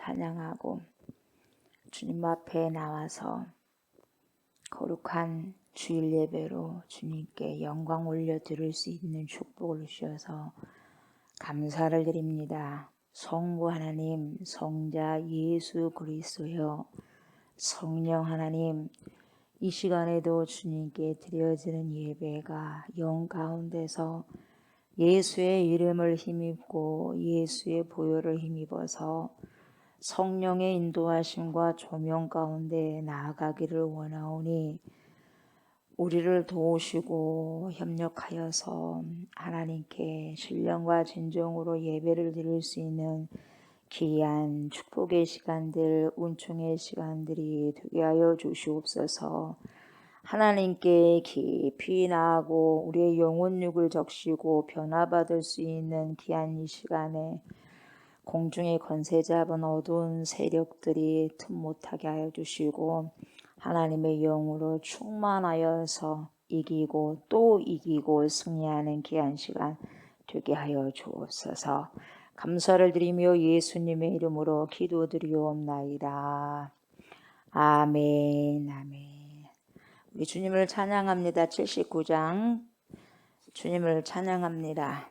찬양하고 주님 앞에 나와서 거룩한 주일 예배로 주님께 영광 올려 드릴 수 있는 축복을 주셔서 감사를 드립니다. 성부 하나님, 성자 예수 그리스도여, 성령 하나님, 이 시간에도 주님께 드려지는 예배가 영 가운데서 예수의 이름을 힘입고 예수의 보혈을 힘입어서 성령의 인도하심과 조명 가운데 나아가기를 원하오니 우리를 도우시고 협력하여서 하나님께 신령과 진정으로 예배를 드릴 수 있는 귀한 축복의 시간들, 은총의 시간들이 되게 하여 주시옵소서. 하나님께 깊이 나아가고 우리의 영혼육을 적시고 변화받을 수 있는 귀한 이 시간에 공중의 권세 잡은 어두운 세력들이 틈 못하게 하여 주시고 하나님의 영으로 충만하여서 이기고 또 이기고 승리하는 귀한 시간 되게 하여 주옵소서. 감사를 드리며 예수님의 이름으로 기도드리옵나이다. 아멘. 아멘. 우리 주님을 찬양합니다. 79장 주님을 찬양합니다.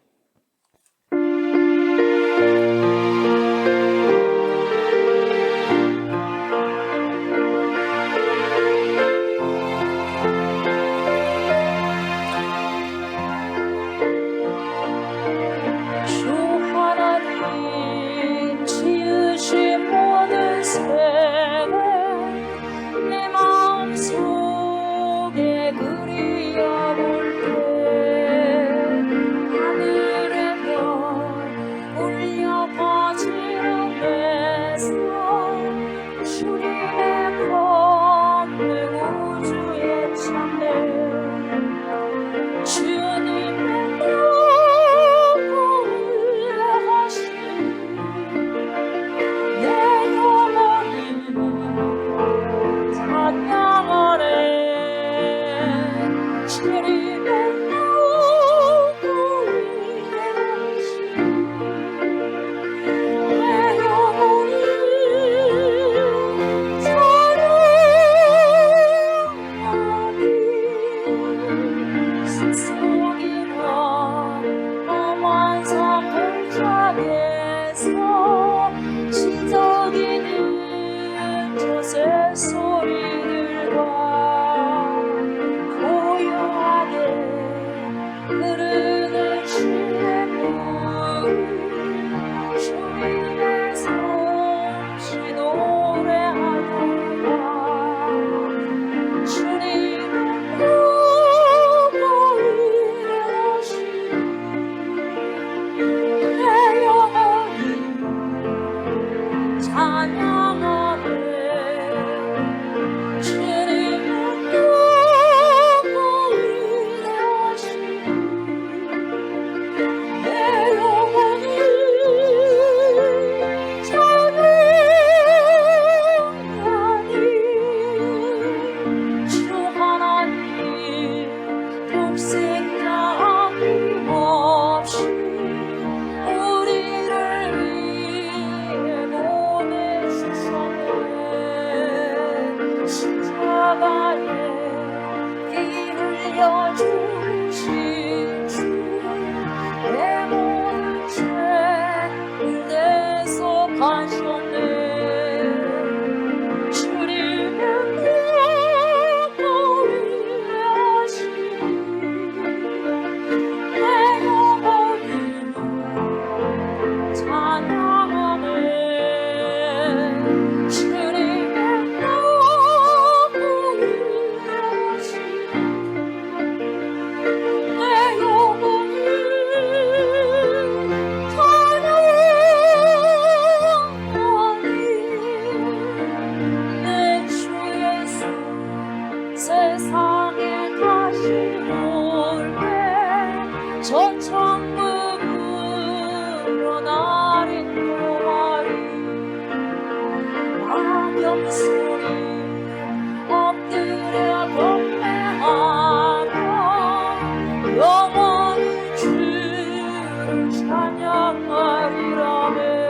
찬양하리라네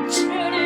주님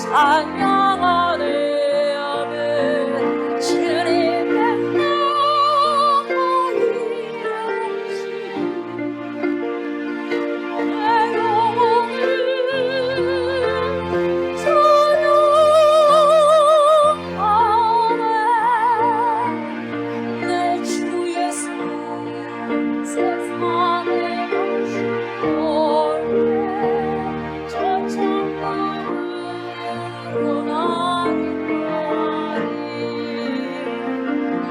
찬양하네. 아멘. 주님의 너무 이루시니 내 영혼을 찬양하네. 내 주 예수 세상에 오신 저 천국으로 나를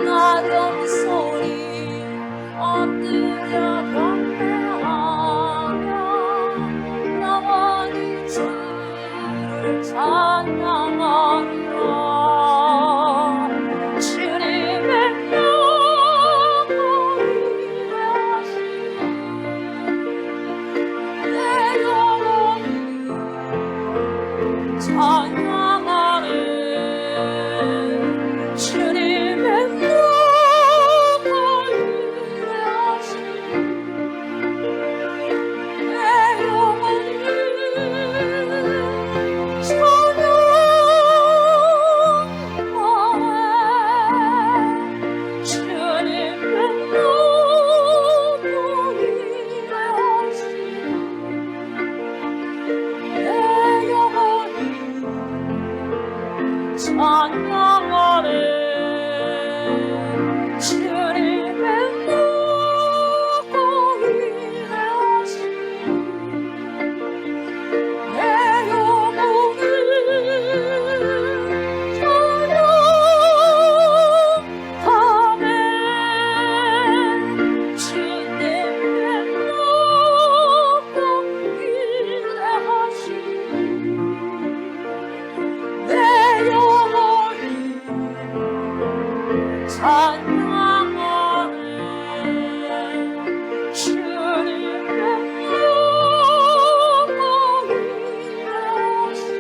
나던 소리 엎드려 경배하며 영원히 주를 찬양하리라. 주님의 너무 일하시니 내 영혼이 찬양하네. 주님의 너무 일하시니 내 영혼이 찬양하네. 주님의 너무 일하시니 내 영혼이 찬양하네. 주님의 너무 일하시니 내 영혼이 찬양하네. 주님의 너무 일하시니 내 영혼이 찬양하네. 주님의 너무 일하시니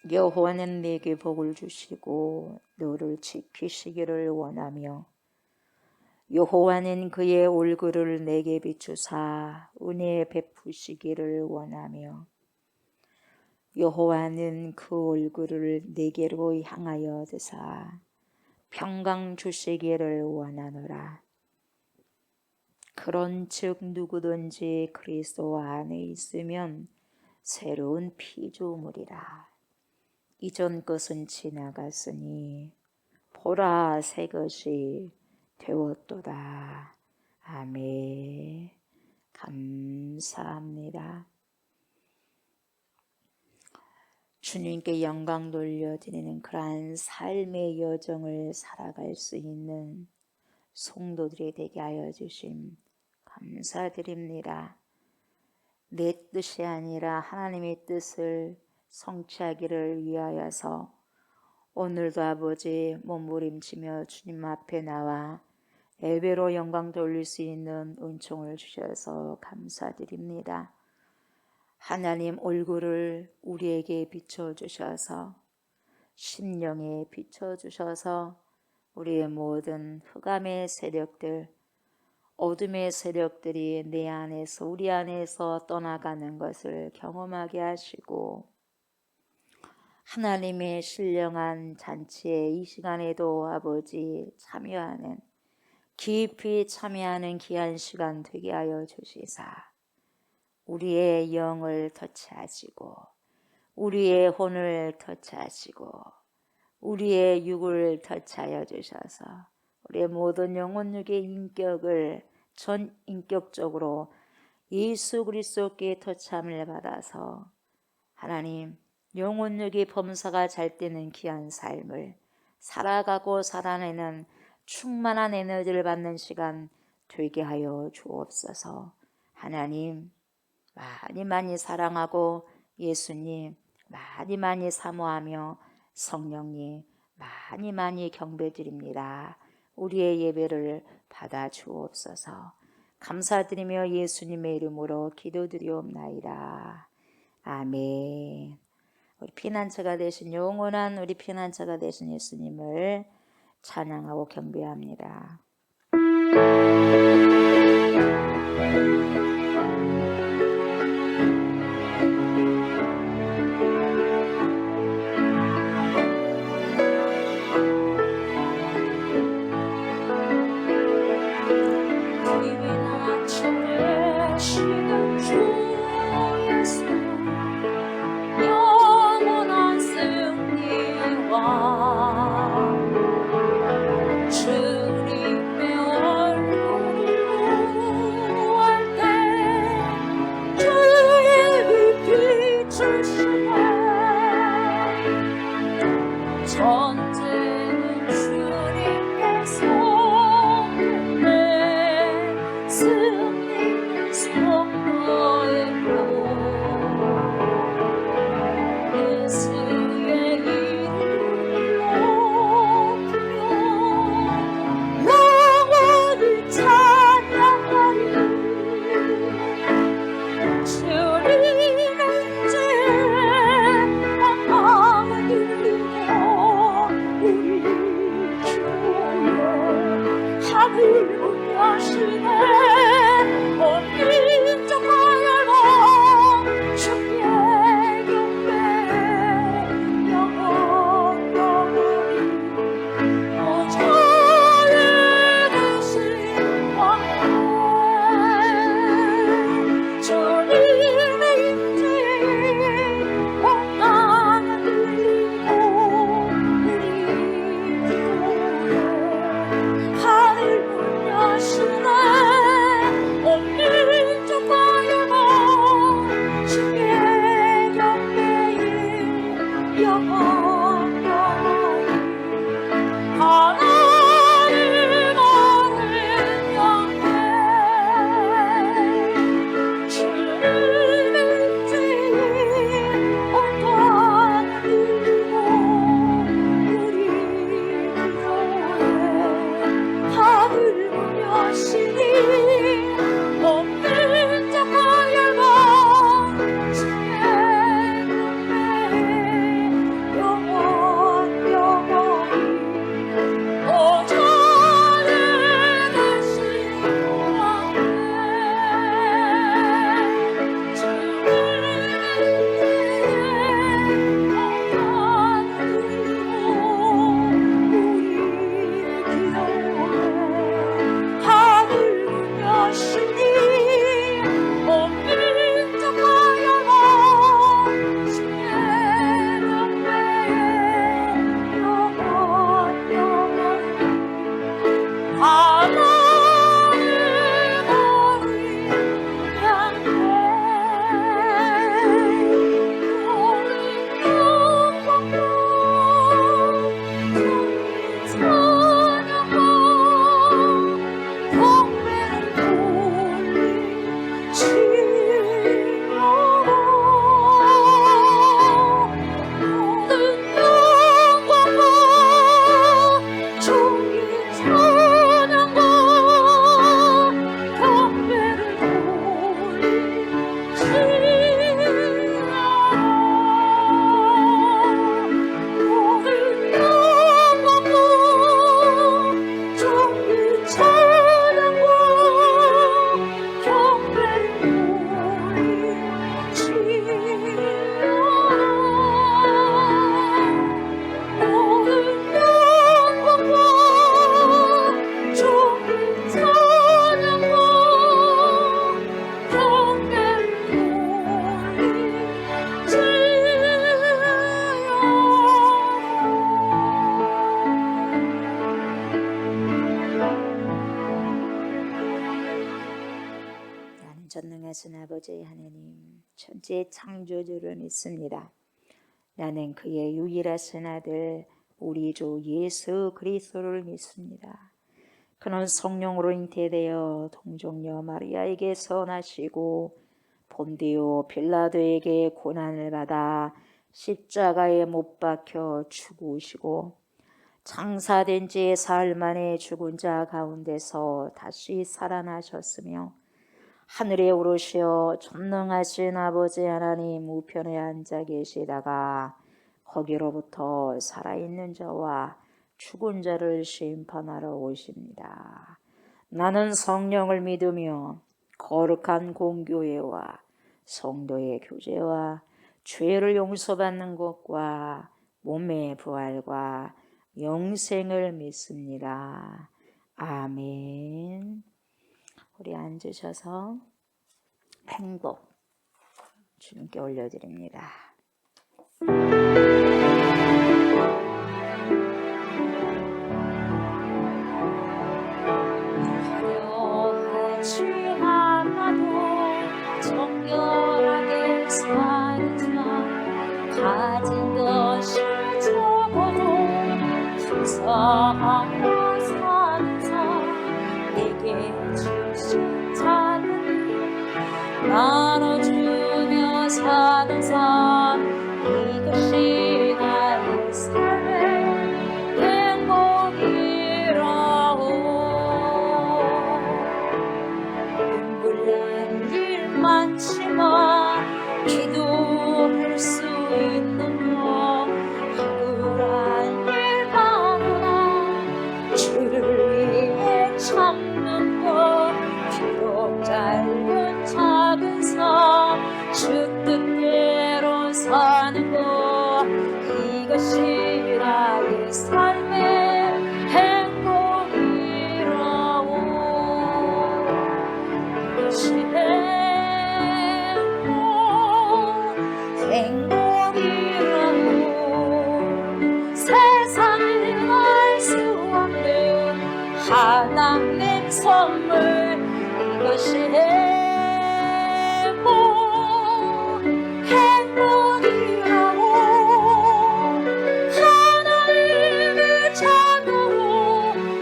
내 여호와는 내게 복을 주시고 너를 지키시기를 원하며 여호와는 그의 얼굴을 내게 비추사 은혜 베푸시기를 원하며 여호와는 그 얼굴을 내게로 향하여 드사 평강 주시기를 원하노라. 그런즉 누구든지 그리스도 안에 있으면 새로운 피조물이라. 이전 것은 지나갔으니 보라 새 것이 되었도다. 아멘. 감사합니다. 주님께 영광 돌려드리는 그러한 삶의 여정을 살아갈 수 있는 성도들이 되게 하여 주심 감사드립니다. 내 뜻이 아니라 하나님의 뜻을 성취하기를 위하여서 오늘도 아버지 몸부림치며 주님 앞에 나와 예배로 영광 돌릴 수 있는 은총을 주셔서 감사드립니다. 하나님 얼굴을 우리에게 비춰주셔서 심령에 비춰주셔서 우리의 모든 흑암의 세력들, 어둠의 세력들이 내 안에서 우리 안에서 떠나가는 것을 경험하게 하시고 하나님의 신령한 잔치에 이 시간에도 아버지 참여하는 깊이 참여하는 귀한 시간 되게 하여 주시사 우리의 영을 터치하시고 우리의 혼을 터치하시고 우리의 육을 터치하여 주셔서 우리의 모든 영혼 육의 인격을 전 인격적으로 예수 그리스도께 터치함을 받아서 하나님 영혼 육의 범사가 잘 되는 귀한 삶을 살아가고 살아내는 충만한 에너지를 받는 시간 되게 하여 주옵소서. 하나님 많이 사랑하고 예수님 많이 사모하며 성령님 많이 많이 경배드립니다. 우리의 예배를 받아 주옵소서. 감사드리며 예수님의 이름으로 기도드리옵나이다. 아멘. 우리 피난처가 되신 영원한 우리 피난처가 되신 예수님을 찬양하고 경배합니다. 전능하신 아버지 하나님, 천지의 창조주를 믿습니다. 나는 그의 유일하신 아들 우리 주 예수 그리스도를 믿습니다. 그는 성령으로 잉태되어 동정녀 마리아에게서 나시고 본디오 빌라도에게 고난을 받아 십자가에 못 박혀 죽으시고 장사된 지 사흘 만에 죽은 자 가운데서 다시 살아나셨으며 하늘에 오르시어 전능하신 아버지 하나님 우편에 앉아 계시다가 거기로부터 살아있는 자와 죽은 자를 심판하러 오십니다. 나는 성령을 믿으며 거룩한 공교회와 성도의 교제와 죄를 용서받는 것과 몸의 부활과 영생을 믿습니다. 아멘. 우리 앉으셔서 행복 주님께 올려드립니다. 화려하지 않아도 정결하게 사는 삶, 가진 것이 적어도 감사하며 사는 삶, 내게 주신 작은 일 나눠주며 사는 삶, 이것이 나의 삶의 행복이라오. 눈물 날 일 많지만 기도할 수 있는 것, 억울한 일 많으나 주를 위해 참는 것, 비록 짧은 작은 삶 주 뜻대로 사는 것, 이것이 나의 삶의 행복이라오. 이것이 행복이라오. 세상에 알 수 없는 하나님 선물, 이것이 행복이라고. 하나님의 자녀로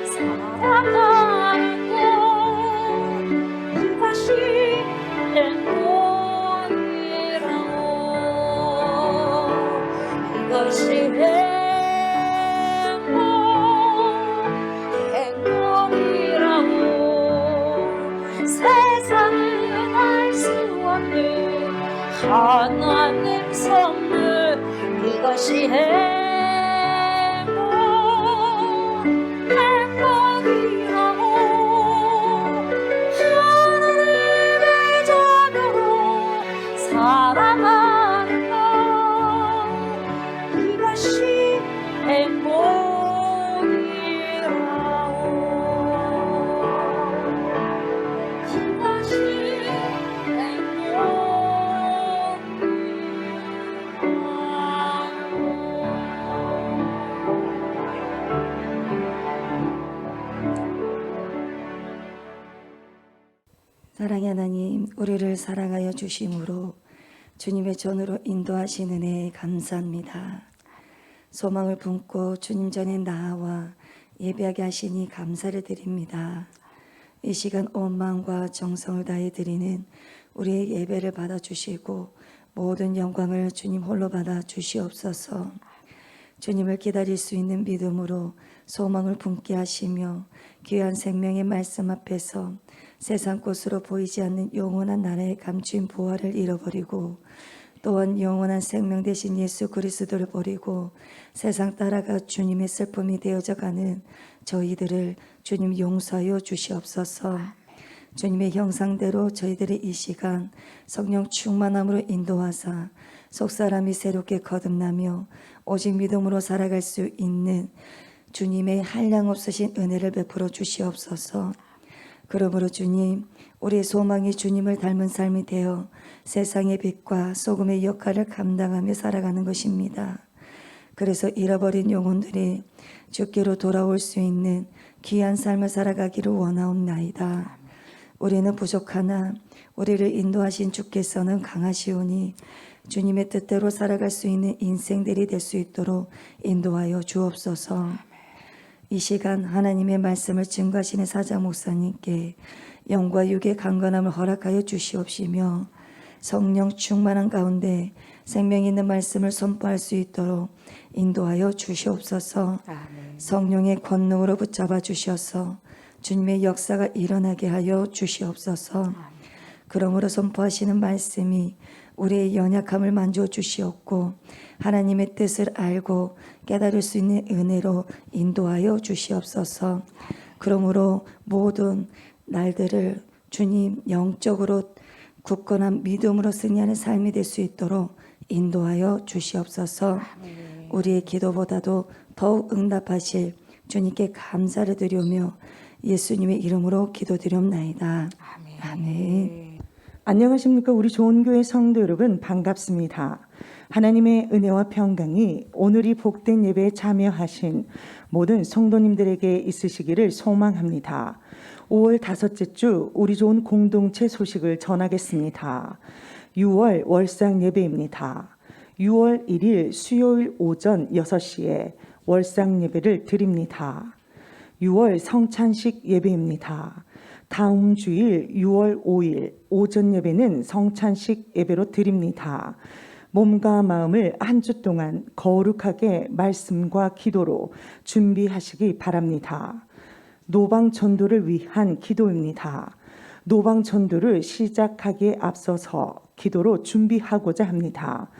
살아가는 것, 이것이 행복이라고. 이것이 행복이라고. 세상은 알 수 없는 하나님 선물, 이것이 행복이라고. 하나님의 자녀로 살아가는 것, 이것이 행복이라고. 이것이 사랑의 하나님, 우리를 사랑하여 주심으로 주님의 전으로 인도하신 은혜에 감사합니다. 소망을 품고 주님 전에 나아와 예배하게 하시니 감사를 드립니다. 이 시간 온 마음과 정성을 다해 드리는 우리의 예배를 받아주시고 모든 영광을 주님 홀로 받아 주시옵소서. 주님을 기다릴 수 있는 믿음으로 소망을 품게 하시며 귀한 생명의 말씀 앞에서 세상 꽃으로 보이지 않는 영원한 나라의 감추인 부활을 잃어버리고 또한 영원한 생명 되신 예수 그리스도를 버리고 세상 따라가 주님의 슬픔이 되어져 가는 저희들을 주님 용서하여 주시옵소서. 주님의 형상대로 저희들의 이 시간 성령 충만함으로 인도하사 속사람이 새롭게 거듭나며 오직 믿음으로 살아갈 수 있는 주님의 한량없으신 은혜를 베풀어 주시옵소서. 그러므로 주님, 우리의 소망이 주님을 닮은 삶이 되어 세상의 빛과 소금의 역할을 감당하며 살아가는 것입니다. 그래서 잃어버린 영혼들이 주께로 돌아올 수 있는 귀한 삶을 살아가기를 원하옵나이다. 우리는 부족하나 우리를 인도하신 주께서는 강하시오니 주님의 뜻대로 살아갈 수 있는 인생들이 될 수 있도록 인도하여 주옵소서. 이 시간 하나님의 말씀을 증거하시는 사장 목사님께 영과 육의 강건함을 허락하여 주시옵시며 성령 충만한 가운데 생명 있는 말씀을 선포할 수 있도록 인도하여 주시옵소서. 아멘. 성령의 권능으로 붙잡아 주셔서 주님의 역사가 일어나게 하여 주시옵소서. 그러므로 선포하시는 말씀이 우리의 연약함을 만져 주시옵고 하나님의 뜻을 알고 깨달을 수 있는 은혜로 인도하여 주시옵소서. 그러므로 모든 날들을 주님 영적으로 굳건한 믿음으로 승리하는 삶이 될 수 있도록 인도하여 주시옵소서. 우리의 기도보다도 더욱 응답하실 주님께 감사를 드리며 예수님의 이름으로 기도드리옵나이다. 아멘. 안녕하십니까. 우리 좋은교회 성도 여러분, 반갑습니다. 하나님의 은혜와 평강이 오늘 이 복된 예배에 참여하신 모든 성도님들에게 있으시기를 소망합니다. 5월 다섯째 주 우리 좋은 공동체 소식을 전하겠습니다. 6월 월상 예배입니다. 6월 1일 수요일 오전 6시에 월상 예배를 드립니다. 6월 성찬식 예배입니다. 다음 주일 6월 5일 오전 예배는 성찬식 예배로 드립니다. 몸과 마음을 한 주 동안 거룩하게 말씀과 기도로 준비하시기 바랍니다. 노방전도를 위한 기도입니다. 노방전도를 시작하기에 앞서서 기도로 준비하고자 합니다.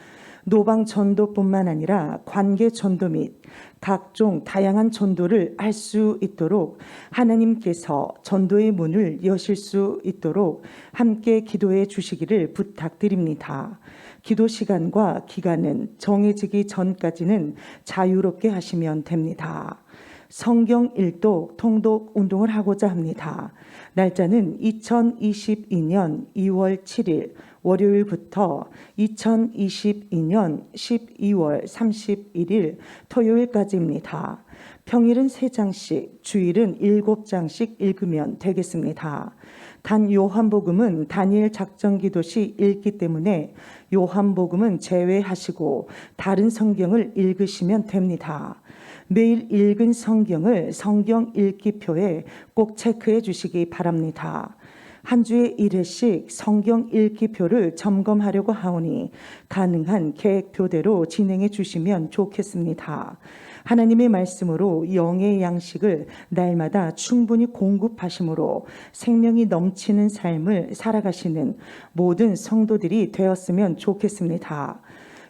노방전도뿐만 아니라 관계전도 및 각종 다양한 전도를 할 수 있도록 하나님께서 전도의 문을 여실 수 있도록 함께 기도해 주시기를 부탁드립니다. 기도 시간과 기간은 정해지기 전까지는 자유롭게 하시면 됩니다. 성경 일독 통독 운동을 하고자 합니다. 날짜는 2022년 2월 7일 월요일부터 2022년 12월 31일 토요일까지입니다. 평일은 3장씩, 주일은 7장씩 읽으면 되겠습니다. 단 요한복음은 다니엘 작전기도 시 읽기 때문에 요한복음은 제외하시고 다른 성경을 읽으시면 됩니다. 매일 읽은 성경을 성경 읽기표에 꼭 체크해 주시기 바랍니다. 한 주에 1회씩 성경 읽기표를 점검하려고 하오니 가능한 계획표대로 진행해 주시면 좋겠습니다. 하나님의 말씀으로 영의 양식을 날마다 충분히 공급하심으로 생명이 넘치는 삶을 살아가시는 모든 성도들이 되었으면 좋겠습니다.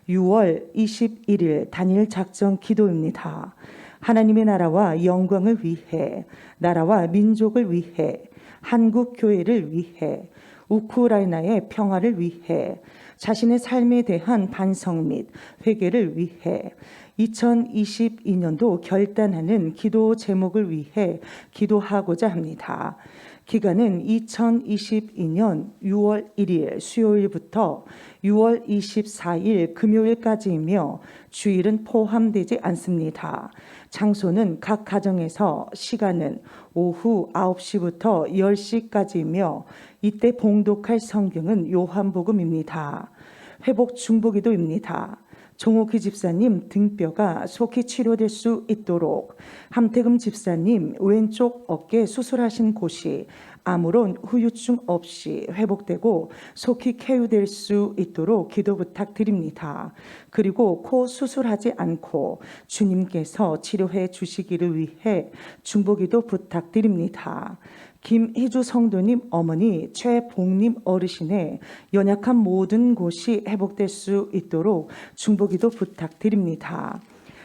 6월 21일 단일 작전 기도입니다. 하나님의 나라와 영광을 위해, 나라와 민족을 위해, 한국 교회를 위해, 우크라이나의 평화를 위해, 자신의 삶에 대한 반성 및 회개를 위해 2022년도 결단하는 기도 제목을 위해 기도하고자 합니다. 기간은 2022년 6월 1일 수요일부터 6월 24일 금요일까지이며 주일은 포함되지 않습니다. 장소는 각 가정에서, 시간은 오후 9시부터 10시까지이며 이때 봉독할 성경은 요한복음입니다. 회복 중보기도입니다. 종옥희 집사님 등뼈가 속히 치료될 수 있도록, 함태금 집사님 왼쪽 어깨 수술하신 곳이 아무런 후유증 없이 회복되고 속히 쾌유될 수 있도록 기도 부탁드립니다. 그리고 코 수술하지 않고 주님께서 치료해 주시기를 위해 중보기도 부탁드립니다. 김희주 성도님 어머니 최봉님 어르신의 연약한 모든 곳이 회복될 수 있도록 중보기도 부탁드립니다.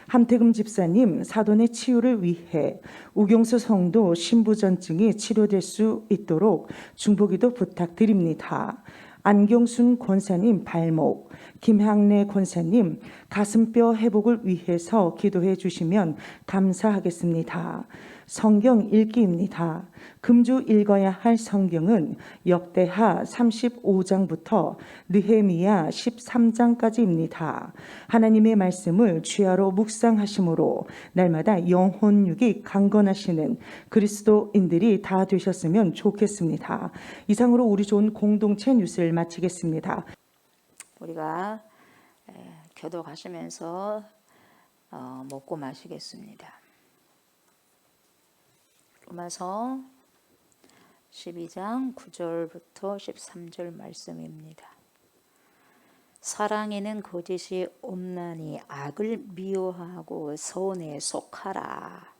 함태금 집사님 사돈의 치유를 위해 우경수 성도 신부전증이 치료될 수 있도록 중보기도 부탁드립니다. 안경순 권사님 발목, 김향래 권사님 가슴뼈 회복을 위해서 기도해 주시면 감사하겠습니다. 성경 읽기입니다. 금주 읽어야 할 성경은 역대하 35장부터 느헤미야 13장까지입니다. 하나님의 말씀을 주야로 묵상하심으로 날마다 영혼육이 강건하시는 그리스도인들이 다 되셨으면 좋겠습니다. 이상으로 우리 좋은 공동체 뉴스를 마치겠습니다. 우리가 교도 가시면서 먹고 마시겠습니다. 로마서 12장 9절부터 13절 말씀입니다. 사랑에는 거짓이 없나니 악을 미워하고 선에 속하라.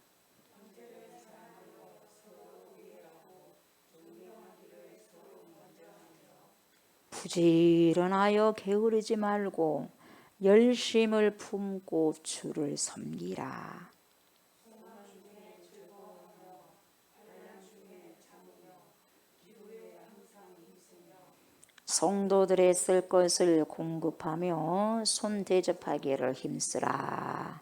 부지런하여 게으르지 말고 열심을 품고 주를 섬기라. 성도들의 쓸 것을 공급하며 손 대접하기를 힘쓰라.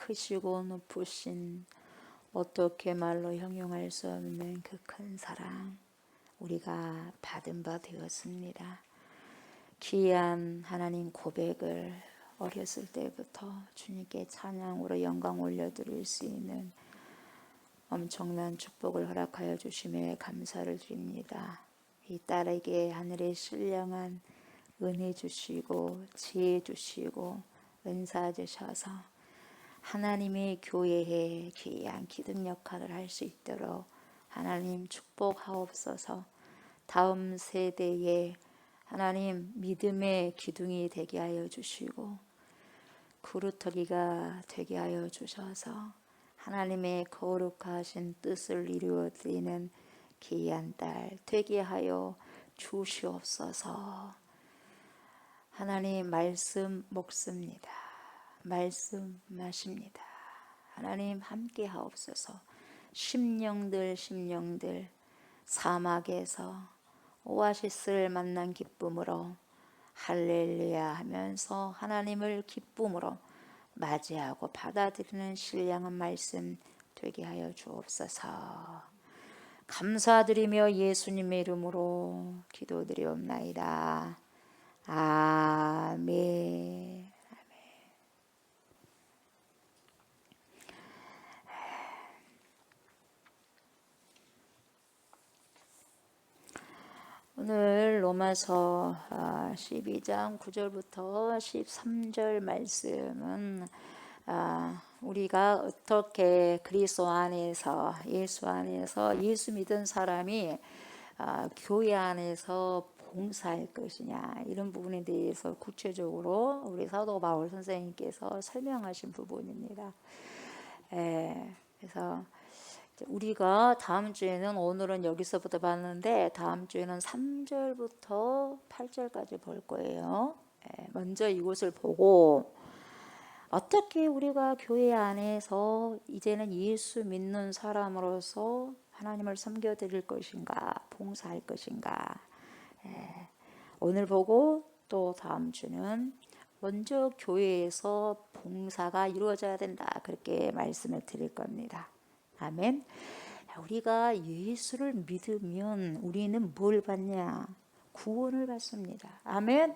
크시고 높으신 어떻게 말로 형용할 수 없는 그 큰 사랑 우리가 받은 바 되었습니다. 귀한 하나님 고백을 어렸을 때부터 주님께 찬양으로 영광 올려드릴 수 있는 엄청난 축복을 허락하여 주심에 감사를 드립니다. 이 딸에게 하늘의 신령한 은혜 주시고 지혜 주시고 은사 주셔서 하나님의 교회에 귀한 기둥 역할을 할 수 있도록 하나님 축복하옵소서. 다음 세대에 하나님 믿음의 기둥이 되게 하여 주시고 구루터기가 되게 하여 주셔서 하나님의 거룩하신 뜻을 이루어드리는 귀한 딸 되게 하여 주시옵소서. 하나님 말씀 먹습니다. 말씀 마십니다. 하나님 함께 하옵소서. 심령들 사막에서 오아시스를 만난 기쁨으로 할렐루야 하면서 하나님을 기쁨으로 맞이하고 받아들이는 신령한 말씀 되게 하여 주옵소서. 감사드리며 예수님의 이름으로 기도드리옵나이다. 아멘. 오늘 로마서 12장 9절부터 13절 말씀은 우리가 어떻게 그리스도 안에서 예수 안에서 예수 믿은 사람이 교회 안에서 봉사할 것이냐 이런 부분에 대해서 구체적으로 우리 사도 바울 선생님께서 설명하신 부분입니다. 그래서 우리가 다음 주에는 오늘은 여기서부터 봤는데 다음 주에는 3절부터 8절까지 볼 거예요. 먼저 이곳을 보고 어떻게 우리가 교회 안에서 이제는 예수 믿는 사람으로서 하나님을 섬겨드릴 것인가, 봉사할 것인가. 오늘 보고 또 다음 주는 먼저 교회에서 봉사가 이루어져야 된다, 그렇게 말씀을 드릴 겁니다. 아멘. 우리가 예수를 믿으면 우리는 뭘 받냐? 구원을 받습니다. 아멘.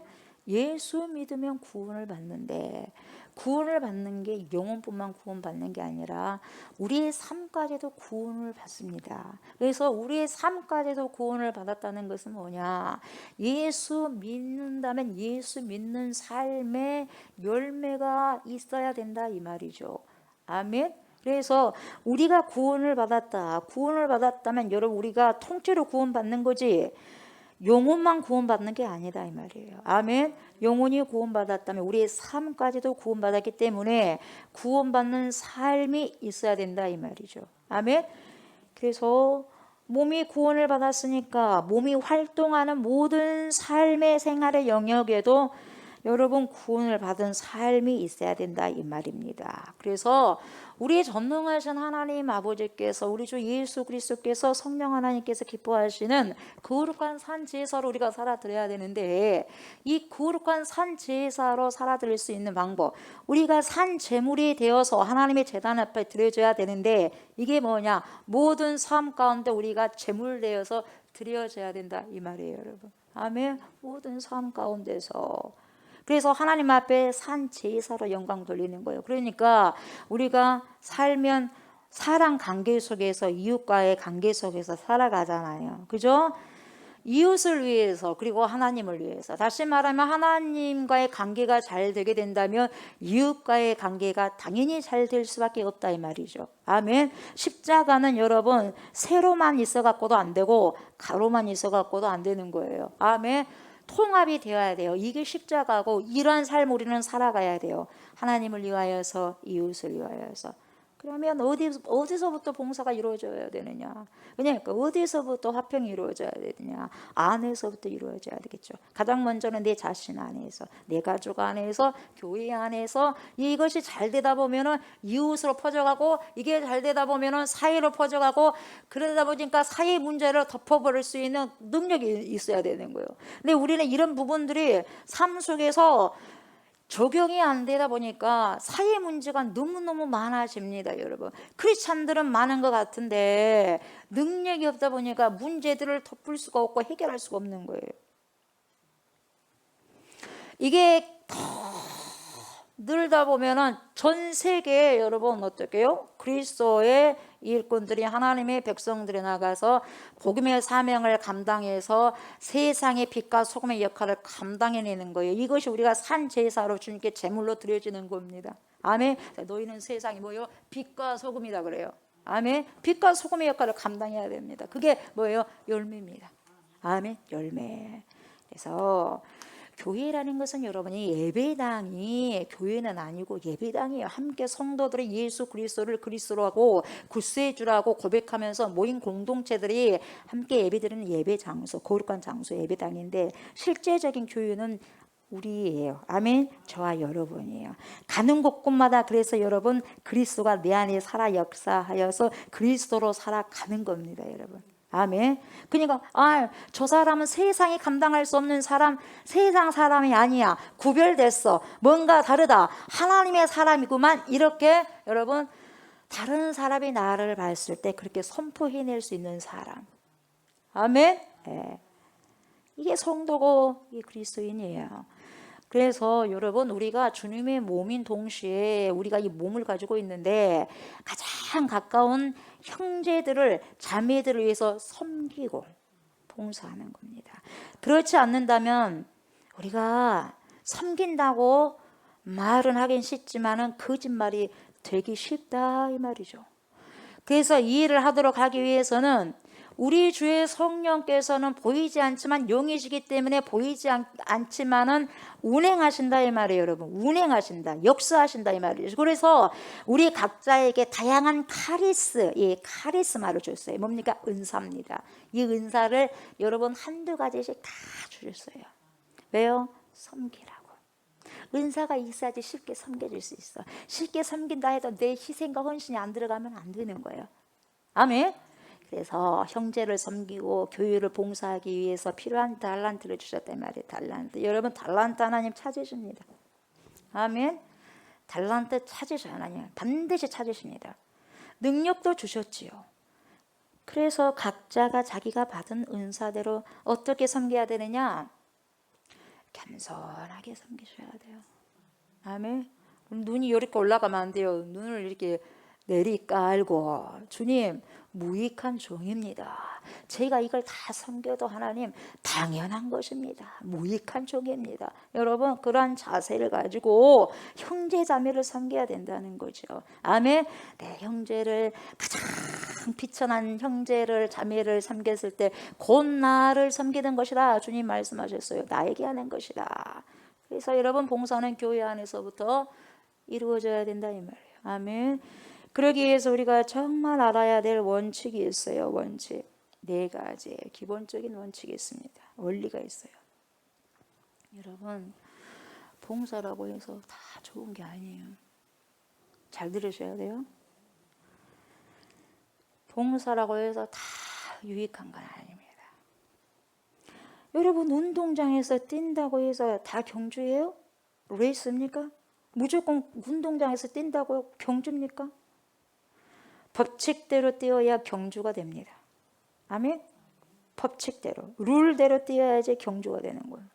예수 믿으면 구원을 받는데, 구원을 받는 게 영혼뿐만 구원받는 게 아니라 우리의 삶까지도 구원을 받습니다. 그래서 우리의 삶까지도 구원을 받았다는 것은 뭐냐? 예수 믿는다면 예수 믿는 삶의 열매가 있어야 된다, 이 말이죠. 아멘. 그래서 우리가 구원을 받았다. 구원을 받았다면 여러분, 우리가 통째로 구원받는 거지 영혼만 구원받는 게 아니다, 이 말이에요. 아멘. 영혼이 구원받았다면 우리의 삶까지도 구원받았기 때문에 구원받는 삶이 있어야 된다, 이 말이죠. 아멘. 그래서 몸이 구원을 받았으니까 몸이 활동하는 모든 삶의 생활의 영역에도 여러분 구원을 받은 삶이 있어야 된다, 이 말입니다. 그래서 우리 전능하신 하나님 아버지께서, 우리 주 예수 그리스도께서, 성령 하나님께서 기뻐하시는 거룩한 산 제사로 우리가 살아드려야 되는데, 이 거룩한 산 제사로 살아드릴 수 있는 방법, 우리가 산 제물이 되어서 하나님의 제단 앞에 드려져야 되는데, 이게 뭐냐? 모든 삶 가운데 우리가 제물 되어서 드려져야 된다, 이 말이에요, 여러분. 아멘. 모든 삶 가운데서. 그래서 하나님 앞에 산 제사로 영광 돌리는 거예요. 그러니까 우리가 살면 사랑 관계 속에서, 이웃과의 관계 속에서 살아가잖아요. 그죠? 이웃을 위해서, 그리고 하나님을 위해서. 다시 말하면 하나님과의 관계가 잘 되게 된다면 이웃과의 관계가 당연히 잘 될 수밖에 없다, 이 말이죠. 아멘. 십자가는 여러분 세로만 있어 갖고도 안 되고 가로만 있어 갖고도 안 되는 거예요. 아멘. 통합이 되어야 돼요. 이게 십자가고, 이러한 삶 우리는 살아가야 돼요. 하나님을 위하여서, 이웃을 위하여서. 그러면 어디서부터 봉사가 이루어져야 되느냐? 그러니까 어디서부터 화평이 이루어져야 되느냐? 안에서부터 이루어져야 되겠죠. 가장 먼저는 내 자신 안에서, 내 가족 안에서, 교회 안에서. 이것이 잘 되다 보면은 이웃으로 퍼져가고, 이게 잘 되다 보면은 사회로 퍼져가고, 그러다 보니까 사회 문제를 덮어버릴 수 있는 능력이 있어야 되는 거예요. 근데 우리는 이런 부분들이 삶 속에서 적용이 안 되다 보니까 사회 문제가 너무너무 많아집니다, 여러분. 크리스찬들은 많은 것 같은데 능력이 없다 보니까 문제들을 덮을 수가 없고 해결할 수가 없는 거예요. 이게 더 늘다 보면은 전 세계에 여러분 어떻게 해요? 그리스도의 일꾼들이, 하나님의 백성들이 나가서 복음의 사명을 감당해서 세상의 빛과 소금의 역할을 감당해내는 거예요. 이것이 우리가 산 제사로 주님께 제물로 드려지는 겁니다. 아멘. 너희는 세상이 뭐예요? 빛과 소금이다 그래요. 아멘. 빛과 소금의 역할을 감당해야 됩니다. 그게 뭐예요? 열매입니다. 아멘. 열매. 그래서 교회라는 것은 여러분이 예배당이, 교회는 아니고 예배당이에요. 함께 성도들이 예수 그리스도를 그리스도로 하고 구세주라고 고백하면서 모인 공동체들이 함께 예배드리는 예배 장소, 거룩한 장소, 예배당인데, 실제적인 교회는 우리예요. 아멘. 저와 여러분이에요. 가는 곳곳마다 그래서 여러분 그리스도가 내 안에 살아 역사하여서 그리스도로 살아가는 겁니다, 여러분. 아멘. 그러니까 저 사람은 세상이 감당할 수 없는 사람, 세상 사람이 아니야, 구별됐어, 뭔가 다르다, 하나님의 사람이구만, 이렇게 여러분 다른 사람이 나를 봤을 때 그렇게 선포해낼 수 있는 사람. 아멘. 네. 이게 성도고 이 그리스도인이에요. 그래서 여러분 우리가 주님의 몸인 동시에 우리가 이 몸을 가지고 있는데 가장 가까운 형제들을, 자매들을 위해서 섬기고 봉사하는 겁니다. 그렇지 않는다면 우리가 섬긴다고 말은 하긴 쉽지만은 거짓말이 되기 쉽다, 이 말이죠. 그래서 이 일을 하도록 하기 위해서는 우리 주의 성령께서는 보이지 않지만 영이시기 때문에 보이지 않지만은 운행하신다, 이 말이에요, 여러분. 운행하신다, 역사하신다, 이 말이에요. 그래서 우리 각자에게 다양한 이 카리스마를 줬어요. 뭡니까? 은사입니다. 이 은사를 여러분 한두 가지씩 다 주셨어요. 왜요? 섬기라고. 은사가 있어야지 쉽게 섬겨질 수 있어. 쉽게 섬긴다 해도 내 희생과 헌신이 안 들어가면 안 되는 거예요. 아멘. 그래서 형제를 섬기고 교회를 봉사하기 위해서 필요한 달란트를 주셨단 말이에요. 달란트. 여러분 달란트 하나님 찾으십니다. 아멘. 달란트 찾으셔야 하나님 반드시 찾으십니다. 능력도 주셨지요. 그래서 각자가 자기가 받은 은사대로 어떻게 섬겨야 되느냐? 겸손하게 섬기셔야 돼요. 아멘. 눈이 이렇게 올라가면 안 돼요. 눈을 이렇게 내리 깔고 주님 무익한 종입니다. 제가 이걸 다 섬겨도 하나님 당연한 것입니다. 무익한 종입니다. 여러분 그러한 자세를 가지고 형제 자매를 섬겨야 된다는 거죠. 아멘. 내 형제를 가장 비천한 형제를 자매를 섬겼을 때 곧 나를 섬기는 것이다. 주님 말씀하셨어요. 나에게 하는 것이다. 그래서 여러분 봉사는 교회 안에서부터 이루어져야 된다 이 말이에요. 아멘. 그러기 위해서 우리가 정말 알아야 될 원칙이 있어요. 원칙 4가지 기본적인 원칙이 있습니다. 원리가 있어요. 여러분 봉사라고 해서 다 좋은 게 아니에요. 잘 들으셔야 돼요. 봉사라고 해서 다 유익한 건 아닙니다. 여러분 운동장에서 뛴다고 해서 다 경주예요? 레이스입니까? 무조건 운동장에서 뛴다고 경주입니까? 법칙대로 뛰어야 경주가 됩니다. 아멘? 법칙대로, 룰대로 뛰어야지 경주가 되는 거예요.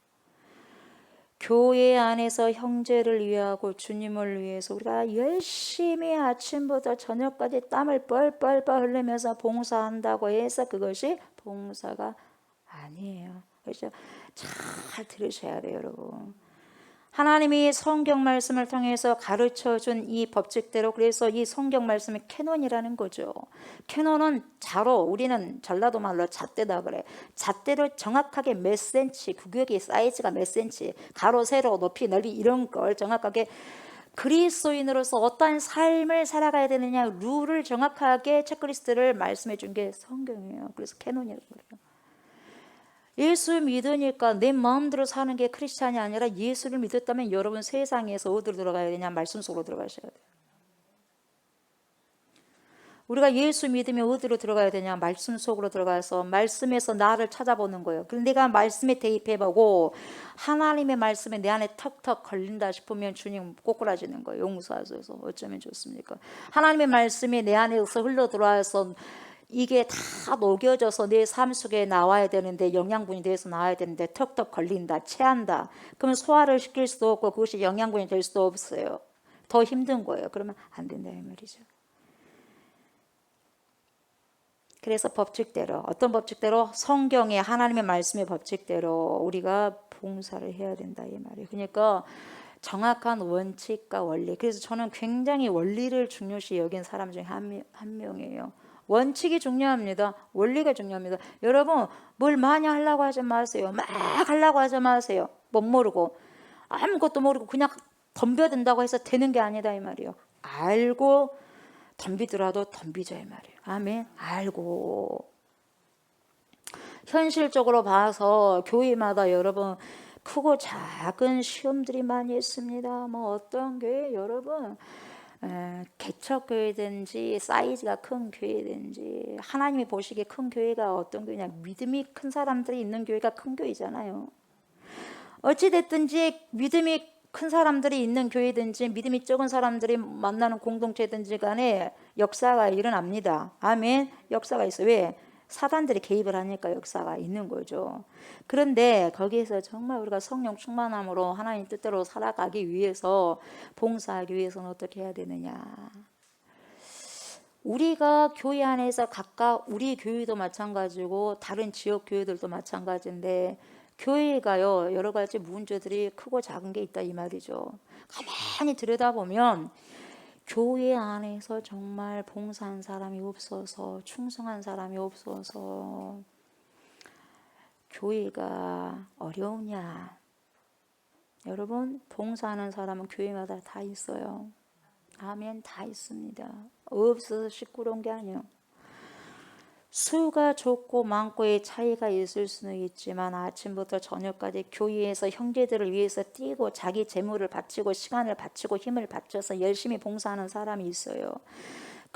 교회 안에서 형제를 위하고 주님을 위해서 우리가 열심히 아침부터 저녁까지 땀을 뻘뻘뻘 흘리면서 봉사한다고 해서 그것이 봉사가 아니에요. 그래서 잘 들으셔야 돼요, 여러분. 하나님이 성경 말씀을 통해서 가르쳐준 이 법칙대로 그래서 이 성경 말씀이 캐논이라는 거죠. 캐논은 자로 우리는 전라도 말로 잣대다 그래. 잣대로 정확하게 몇 센치 구격이 사이즈가 몇 센치 가로 세로 높이 넓이 이런 걸 정확하게 그리스도인으로서 어떠한 삶을 살아가야 되느냐 룰을 정확하게 체크리스트를 말씀해 준 게 성경이에요. 그래서 캐논이라고 그래요. 예수 믿으니까 내 마음대로 사는 게 크리스찬이 아니라 예수를 믿었다면 여러분 세상에서 어디로 들어가야 되냐? 말씀 속으로 들어가셔야 돼요. 우리가 예수 믿으면 어디로 들어가야 되냐? 말씀 속으로 들어가서 말씀에서 나를 찾아보는 거예요. 그런데 내가 말씀에 대입해보고 하나님의 말씀에 내 안에 턱턱 걸린다 싶으면 주님 꼬꾸라지는 거예요. 용서하셔서 어쩌면 좋습니까? 하나님의 말씀이 내 안에서 흘러들어와서 이게 다 녹여져서 내 삶 속에 나와야 되는데 영양분이 돼서 나와야 되는데 턱턱 걸린다, 체한다. 그러면 소화를 시킬 수도 없고 그것이 영양분이 될 수도 없어요. 더 힘든 거예요. 그러면 안 된다 이 말이죠. 그래서 법칙대로 어떤 법칙대로 성경의 하나님의 말씀의 법칙대로 우리가 봉사를 해야 된다 이 말이에요. 그러니까 정확한 원칙과 원리. 그래서 저는 굉장히 원리를 중요시 여긴 사람 중에 한 명이에요. 원칙이 중요합니다. 원리가 중요합니다. 여러분 뭘 많이 하려고 하지 마세요. 막 하려고 하지 마세요. 못 모르고 아무것도 모르고 그냥 덤벼든다고 해서 되는 게 아니다 이 말이에요. 알고 덤비더라도 덤비자 이 말이에요. 아멘. 알고 현실적으로 봐서 교회마다 여러분 크고 작은 시험들이 많이 있습니다. 뭐 어떤 교회 여러분 개척교회든지 사이즈가 큰 교회든지 하나님이 보시기에 큰 교회가 어떤 교회냐 믿음이 큰 사람들이 있는 교회가 큰 교회잖아요. 어찌됐든지 믿음이 큰 사람들이 있는 교회든지 믿음이 적은 사람들이 만나는 공동체든지 간에 역사가 일어납니다. 아멘. 역사가 있어. 왜? 사단들이 개입을 하니까 역사가 있는 거죠. 그런데 거기에서 정말 우리가 성령 충만함으로 하나님 뜻대로 살아가기 위해서 봉사하기 위해서는 어떻게 해야 되느냐. 우리가 교회 안에서 각각 우리 교회도 마찬가지고 다른 지역 교회들도 마찬가지인데 교회가요 여러 가지 문제들이 크고 작은 게 있다 이 말이죠. 가만히 들여다보면 교회 안에서 정말 봉사한 사람이 없어서 충성한 사람이 없어서 교회가 어려우냐. 여러분 봉사하는 사람은 교회마다 다 있어요. 아멘. 다 있습니다. 없어서 시끄러운 게 아니에요. 수가 적고 많고의 차이가 있을 수는 있지만 아침부터 저녁까지 교회에서 형제들을 위해서 뛰고 자기 재물을 바치고 시간을 바치고 힘을 바쳐서 열심히 봉사하는 사람이 있어요.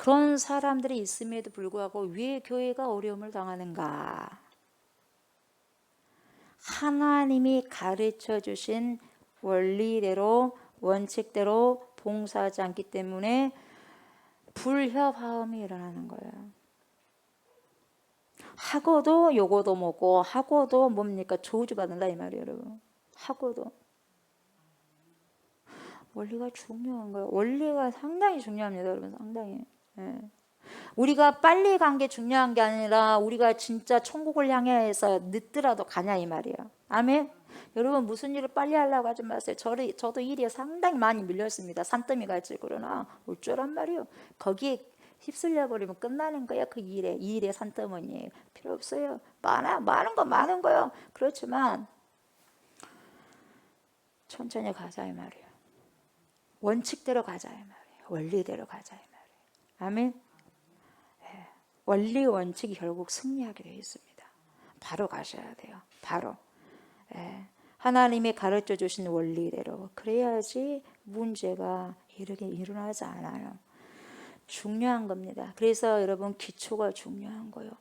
그런 사람들이 있음에도 불구하고 왜 교회가 어려움을 당하는가? 하나님이 가르쳐 주신 원리대로 원칙대로 봉사하지 않기 때문에 불협화음이 일어나는 거예요. 하고도 요거도 먹고 하고도 뭡니까? 저주받는다 이 말이에요, 여러분. 하고도. 원리가 중요한 거예요. 원리가 상당히 중요합니다, 여러분. 상당히. 예. 우리가 빨리 간 게 중요한 게 아니라 우리가 진짜 천국을 향해서 늦더라도 가냐 이 말이에요. 아멘. 여러분 무슨 일을 빨리 하려고 하지 마세요. 저도 일에 상당히 많이 밀렸습니다. 산더미 같이. 그러나 어쩌란 말이에요. 거기에 휩쓸려 버리면 끝나는 거야. 그 일에 산더미니 필요 없어요. 많은 거요. 그렇지만 천천히 가자 이 말이에요. 원칙대로 가자 이 말이에요. 원리대로 가자 이 말이에요. 아멘. 네. 원리 원칙이 결국 승리하게 되어 있습니다. 바로 가셔야 돼요. 바로. 네. 하나님이 가르쳐 주신 원리대로 그래야지 문제가 일어나지 않아요. 중요한 겁니다. 그래서 여러분 기초가 중요한 거예요.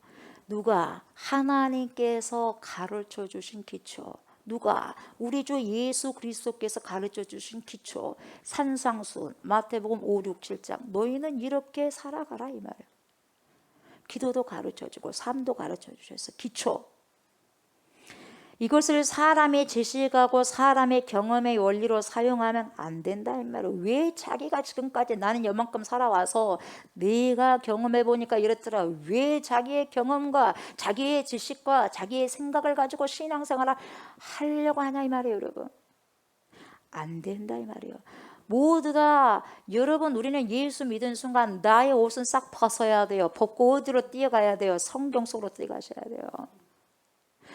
누가? 하나님께서 가르쳐 주신 기초. 누가? 우리 주 예수 그리스도께서 가르쳐 주신 기초. 산상수훈 마태복음 5, 6, 7장 너희는 이렇게 살아가라 이 말이에요. 기도도 가르쳐 주고 삶도 가르쳐 주셔서 기초. 이것을 사람의 지식하고 사람의 경험의 원리로 사용하면 안 된다 이 말이에요. 왜 자기가 지금까지 나는 요만큼 살아와서 내가 경험해 보니까 이랬더라. 왜 자기의 경험과 자기의 지식과 자기의 생각을 가지고 신앙생활을 하려고 하냐 이 말이에요, 여러분. 안 된다 이 말이에요. 모두 다 여러분 우리는 예수 믿은 순간 나의 옷은 싹 벗어야 돼요. 벗고 어디로 뛰어가야 돼요? 성경 속으로 뛰어가셔야 돼요.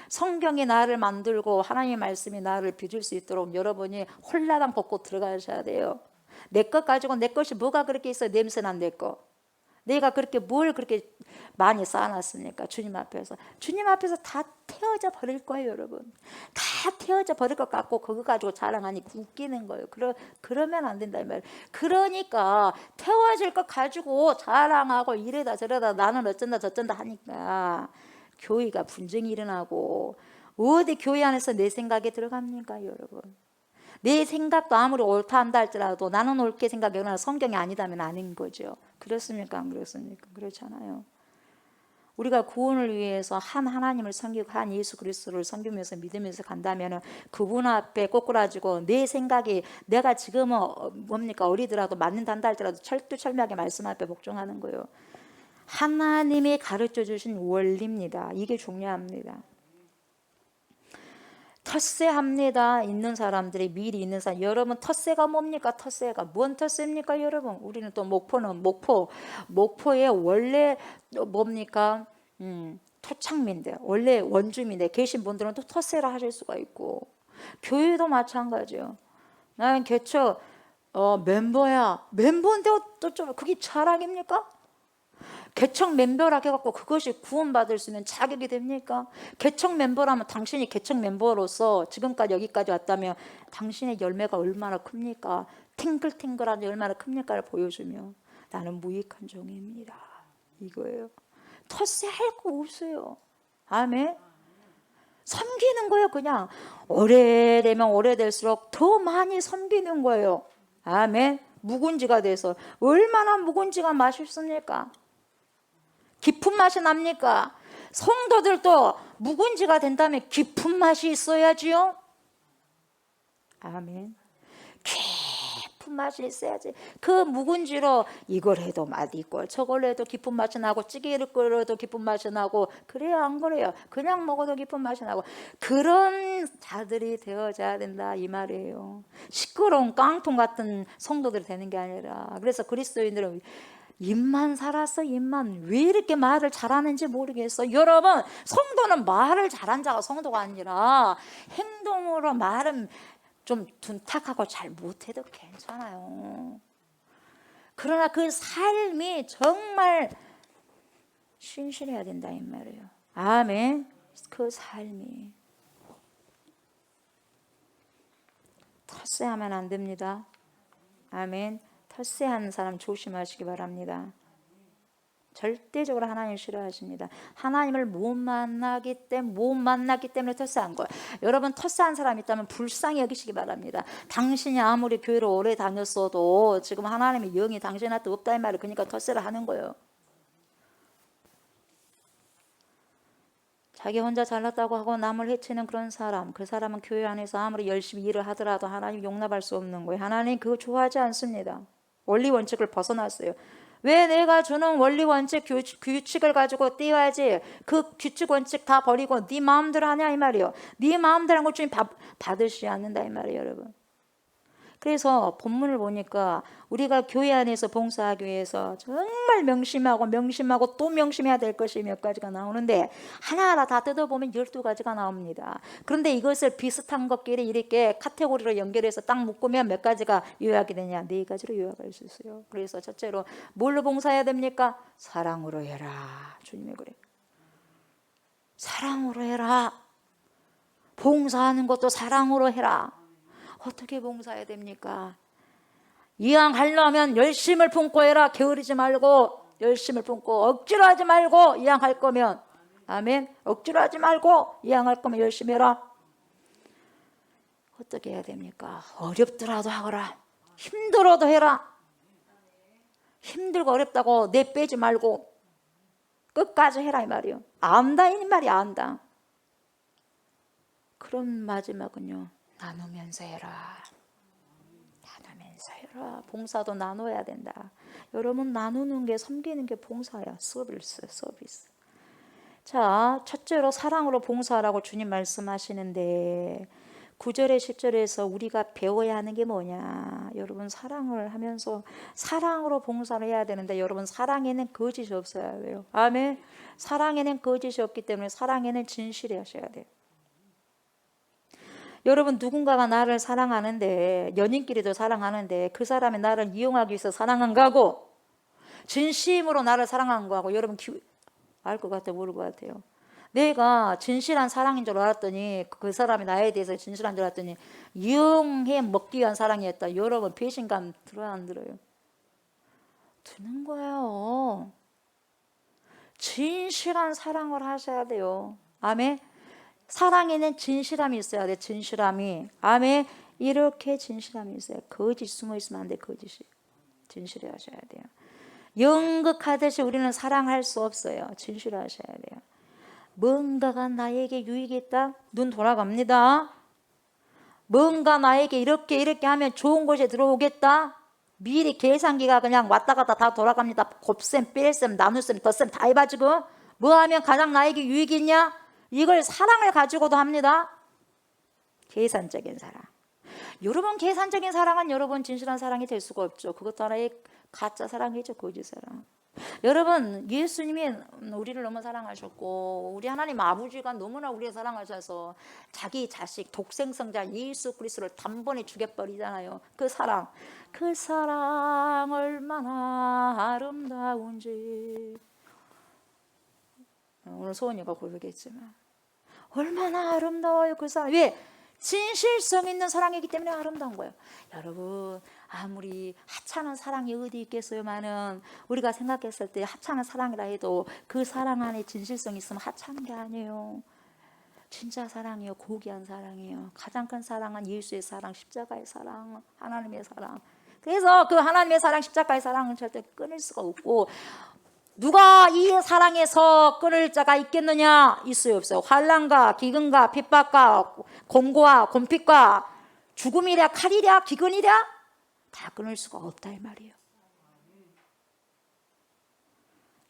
성경이 나를 만들고 하나님의 말씀이 나를 빚을 수 있도록 여러분이 홀라당 벗고 들어가셔야 돼요. 내 것 가지고 내 것이 뭐가 그렇게 있어요? 냄새난 내 거. 내가 그렇게 뭘 그렇게 많이 쌓아놨습니까? 주님 앞에서. 주님 앞에서 다 태워져 버릴 거예요, 여러분. 다 태워져 버릴 것 같고 그거 가지고 자랑하니 웃기는 거예요. 그러면 안 된다 이 말이에요. 그러니까 태워질 것 가지고 자랑하고 이래다 저래다 나는 어쩐다 저쩐다 하니까 교회가 분쟁이 일어나고 어디 교회 안에서 내 생각에 들어갑니까 여러분. 내 생각도 아무리 옳다 한다 할지라도 나는 옳게 생각하거나 성경이 아니다면 아닌 거죠. 그렇습니까 안 그렇습니까? 그렇잖아요. 우리가 구원을 위해서 한 하나님을 섬기고 한 예수 그리스도를 섬기면서 믿으면서 간다면 그분 앞에 꼬꾸라지고 내 생각이 내가 지금은 뭡니까 어리더라도 맞는다 한다 할지라도 철두철미하게 말씀 앞에 복종하는 거예요. 하나님이 가르쳐 주신 원리입니다. 이게 중요합니다. 텃세합니다. 있는 사람들이 미리 있는 사람. 여러분 텃세가 뭡니까? 텃세가 뭔 텃세입니까? 여러분 우리는 또 목포의 원래 뭡니까? 토착민들 원래 원주민들 계신 분들은 또 텃세를 하실 수가 있고 교회도 마찬가지요. 나는 개척 멤버야. 멤버인데 또 좀 그게 자랑입니까? 개척 멤버라고 해갖고 그것이 구원받을 수 있는 자격이 됩니까? 개척 멤버라면 당신이 개척 멤버로서 지금까지 여기까지 왔다면 당신의 열매가 얼마나 큽니까? 탱글탱글한 얼마나 큽니까를 보여주며 나는 무익한 종입니다. 이거예요. 텃세할 거 없어요. 아멘. 섬기는 거예요. 그냥 오래되면 오래될수록 더 많이 섬기는 거예요. 아멘. 묵은지가 돼서 얼마나 묵은지가 맛있습니까? 깊은 맛이 납니까? 성도들도 묵은지가 된다면 깊은 맛이 있어야지요. 아멘. 깊은 맛이 있어야지. 그 묵은지로 이걸 해도 맛있고 저걸 해도 깊은 맛이 나고 찌개를 끓여도 깊은 맛이 나고 그래야 안 그래요? 그냥 먹어도 깊은 맛이 나고 그런 자들이 되어져야 된다 이 말이에요. 시끄러운 깡통 같은 성도들이 되는 게 아니라. 그래서 그리스도인들은 입만 살았어. 입만. 왜 이렇게 말을 잘하는지 모르겠어. 여러분 성도는 말을 잘한 자가 성도가 아니라 행동으로 말은 좀 둔탁하고 잘 못해도 괜찮아요. 그러나 그 삶이 정말 신실해야 된다 이 말이에요. 아멘. 그 삶이 텃세하면 안 됩니다. 아멘. 텃세하는 사람 조심하시기 바랍니다. 절대적으로 하나님을 싫어하십니다. 하나님을 못 만나기 때문에 터스한 거예요. 여러분 터스한 사람 있다면 불쌍히 여기시기 바랍니다. 당신이 아무리 교회를 오래 다녔어도 지금 하나님의 영이 당신한테 없다 이 말을 그러니까 터스를 하는 거예요. 자기 혼자 잘났다고 하고 남을 해치는 그런 사람, 그 사람은 교회 안에서 아무리 열심히 일을 하더라도 하나님 용납할 수 없는 거예요. 하나님 그거 좋아하지 않습니다. 원리 원칙을 벗어났어요. 왜 내가 주는 원리 원칙 규칙을 가지고 띄워야지 그 규칙 원칙 다 버리고 네 마음대로 하냐 이 말이에요. 네 마음대로 한 것 주님 받으시지 않는다 이 말이에요, 여러분. 그래서 본문을 보니까 우리가 교회 안에서 봉사하기 위해서 정말 명심하고 또 명심해야 될 것이 몇 가지가 나오는데 하나하나 다 뜯어보면 12가지가 나옵니다. 그런데 이것을 비슷한 것끼리 이렇게 카테고리로 연결해서 딱 묶으면 몇 가지가 요약이 되냐? 4가지로 요약할 수 있어요. 그래서 첫째로 뭘로 봉사해야 됩니까? 사랑으로 해라. 주님이 그래요. 사랑으로 해라. 봉사하는 것도 사랑으로 해라. 어떻게 봉사해야 됩니까? 이왕 하려면 열심을 품고 해라. 게으르지 말고 열심을 품고 억지로 하지 말고 이왕 할 거면 아멘. 억지로 하지 말고 이왕 할 거면 열심히 해라. 어떻게 해야 됩니까? 어렵더라도 하거라. 힘들어도 해라. 힘들고 어렵다고 내 빼지 말고 끝까지 해라 이 말이요. 안다 이 말이 안다. 그럼 마지막은요. 나누면서 해라. 나누면서 해라. 봉사도 나눠야 된다. 여러분 나누는 게 섬기는 게 봉사야. 서비스. 자, 첫째로 사랑으로 봉사하라고 주님 말씀하시는데 9절에 10절에서 우리가 배워야 하는 게 뭐냐. 여러분 사랑을 하면서 사랑으로 봉사를 해야 되는데 여러분 사랑에는 거짓이 없어야 돼요. 아멘. 사랑에는 거짓이 없기 때문에 사랑에는 진실이 하셔야 돼요. 여러분 누군가가 나를 사랑하는데 연인끼리도 사랑하는데 그 사람이 나를 이용하기 위해서 사랑한 거하고 진심으로 나를 사랑한 거하고 여러분 알 것 같아요? 모를 것 같아요? 내가 진실한 사랑인 줄 알았더니 그 사람이 나에 대해서 진실한 줄 알았더니 이용해 먹기 위한 사랑이었다. 여러분 배신감 들어요 안 들어요? 드는 거예요. 진실한 사랑을 하셔야 돼요. 아멘. 사랑에는 진실함이 있어야 돼. 진실함이. 아멘. 이렇게 진실함이 있어요. 거짓 숨어 있으면 안 돼. 거짓이. 진실해 하셔야 돼요. 연극하듯이 우리는 사랑할 수 없어요. 진실해 하셔야 돼요. 뭔가가 나에게 유익이 있다? 눈 돌아갑니다. 뭔가 나에게 이렇게 하면 좋은 곳에 들어오겠다? 미리 계산기가 그냥 왔다 갔다 다 돌아갑니다. 곱셈, 뺄셈, 나눗셈, 덧셈 다 해가지고 뭐 하면 가장 나에게 유익이 있냐? 이걸 사랑을 가지고도 합니다. 계산적인 사랑. 여러분 계산적인 사랑은 여러분 진실한 사랑이 될 수가 없죠. 그것도 하나의 가짜 사랑이죠. 거짓 사랑. 여러분 예수님이 우리를 너무 사랑하셨고 우리 하나님 아버지가 너무나 우리를 사랑하셔서 자기 자식 독생성자 예수 그리스도를 단번에 죽여버리잖아요. 그 사랑 얼마나 아름다운지 오늘 소원이가 고르겠지만 얼마나 아름다워요 그 사랑. 왜? 진실성 있는 사랑이기 때문에 아름다운 거예요. 여러분 아무리 하찮은 사랑이 어디 있겠어요만은 우리가 생각했을 때 하찮은 사랑이라 해도 그 사랑 안에 진실성이 있으면 하찮은 게 아니에요. 진짜 사랑이에요. 고귀한 사랑이에요. 가장 큰 사랑은 예수의 사랑, 십자가의 사랑, 하나님의 사랑. 그래서 그 하나님의 사랑, 십자가의 사랑은 절대 끊을 수가 없고 누가 이 사랑에서 끊을 자가 있겠느냐? 있어요 없어요? 환난과 기근과 핍박과 곤고와 곤핍과 죽음이랴 칼이랴 기근이랴 다 끊을 수가 없다 이 말이에요.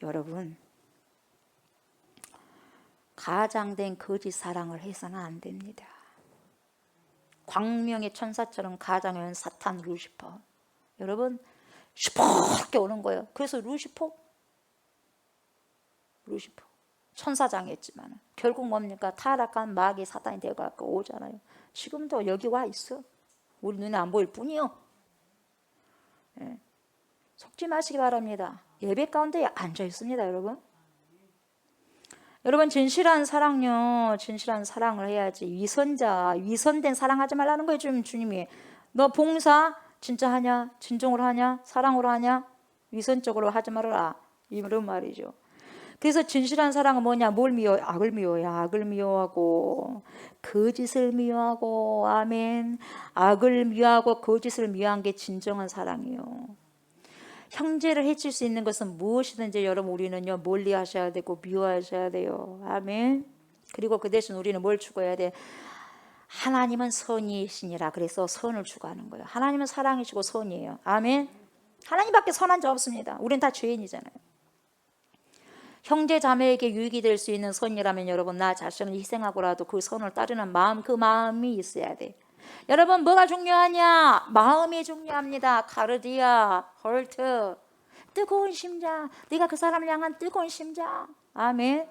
여러분 가장된 거짓 사랑을 해서는 안 됩니다. 광명의 천사처럼 가장한 사탄 루시퍼. 여러분 슈퍼게 오는 거예요. 그래서 루시퍼 천사장이었지만 결국 뭡니까? 타락한 마귀 사탄이 되어갖고 오잖아요. 지금도 여기 와 있어. 우리 눈에 안 보일 뿐이요. 예. 속지 마시기 바랍니다. 예배 가운데 앉아 있습니다, 여러분. 여러분 진실한 사랑요, 진실한 사랑을 해야지. 위선된 사랑하지 말라는 거예요. 지금 주님이. 너 봉사 진짜 하냐? 진정으로 하냐? 사랑으로 하냐? 위선적으로 하지 말아라. 이런 말이죠. 그래서 진실한 사랑은 뭐냐? 뭘 미워요? 악을 미워요. 악을 미워하고 거짓을 미워하고, 아멘. 악을 미워하고 거짓을 미워한 게 진정한 사랑이요. 형제를 해칠 수 있는 것은 무엇이든지 여러분 우리는요 멀리 하셔야 되고 미워하셔야 돼요. 아멘. 그리고 그 대신 우리는 뭘 추구해야 돼? 하나님은 선이시니라. 그래서 선을 추구하는 거예요. 하나님은 사랑이시고 선이에요. 아멘. 하나님밖에 선한 자 없습니다. 우린 다 죄인이잖아요. 형제 자매에게 유익이 될 수 있는 선이라면 여러분 나 자신을 희생하고라도 그 선을 따르는 마음, 그 마음이 있어야 돼. 여러분 뭐가 중요하냐? 마음이 중요합니다. 카르디아, 헐트, 뜨거운 심장. 네가 그 사람을 향한 뜨거운 심장. 아멘.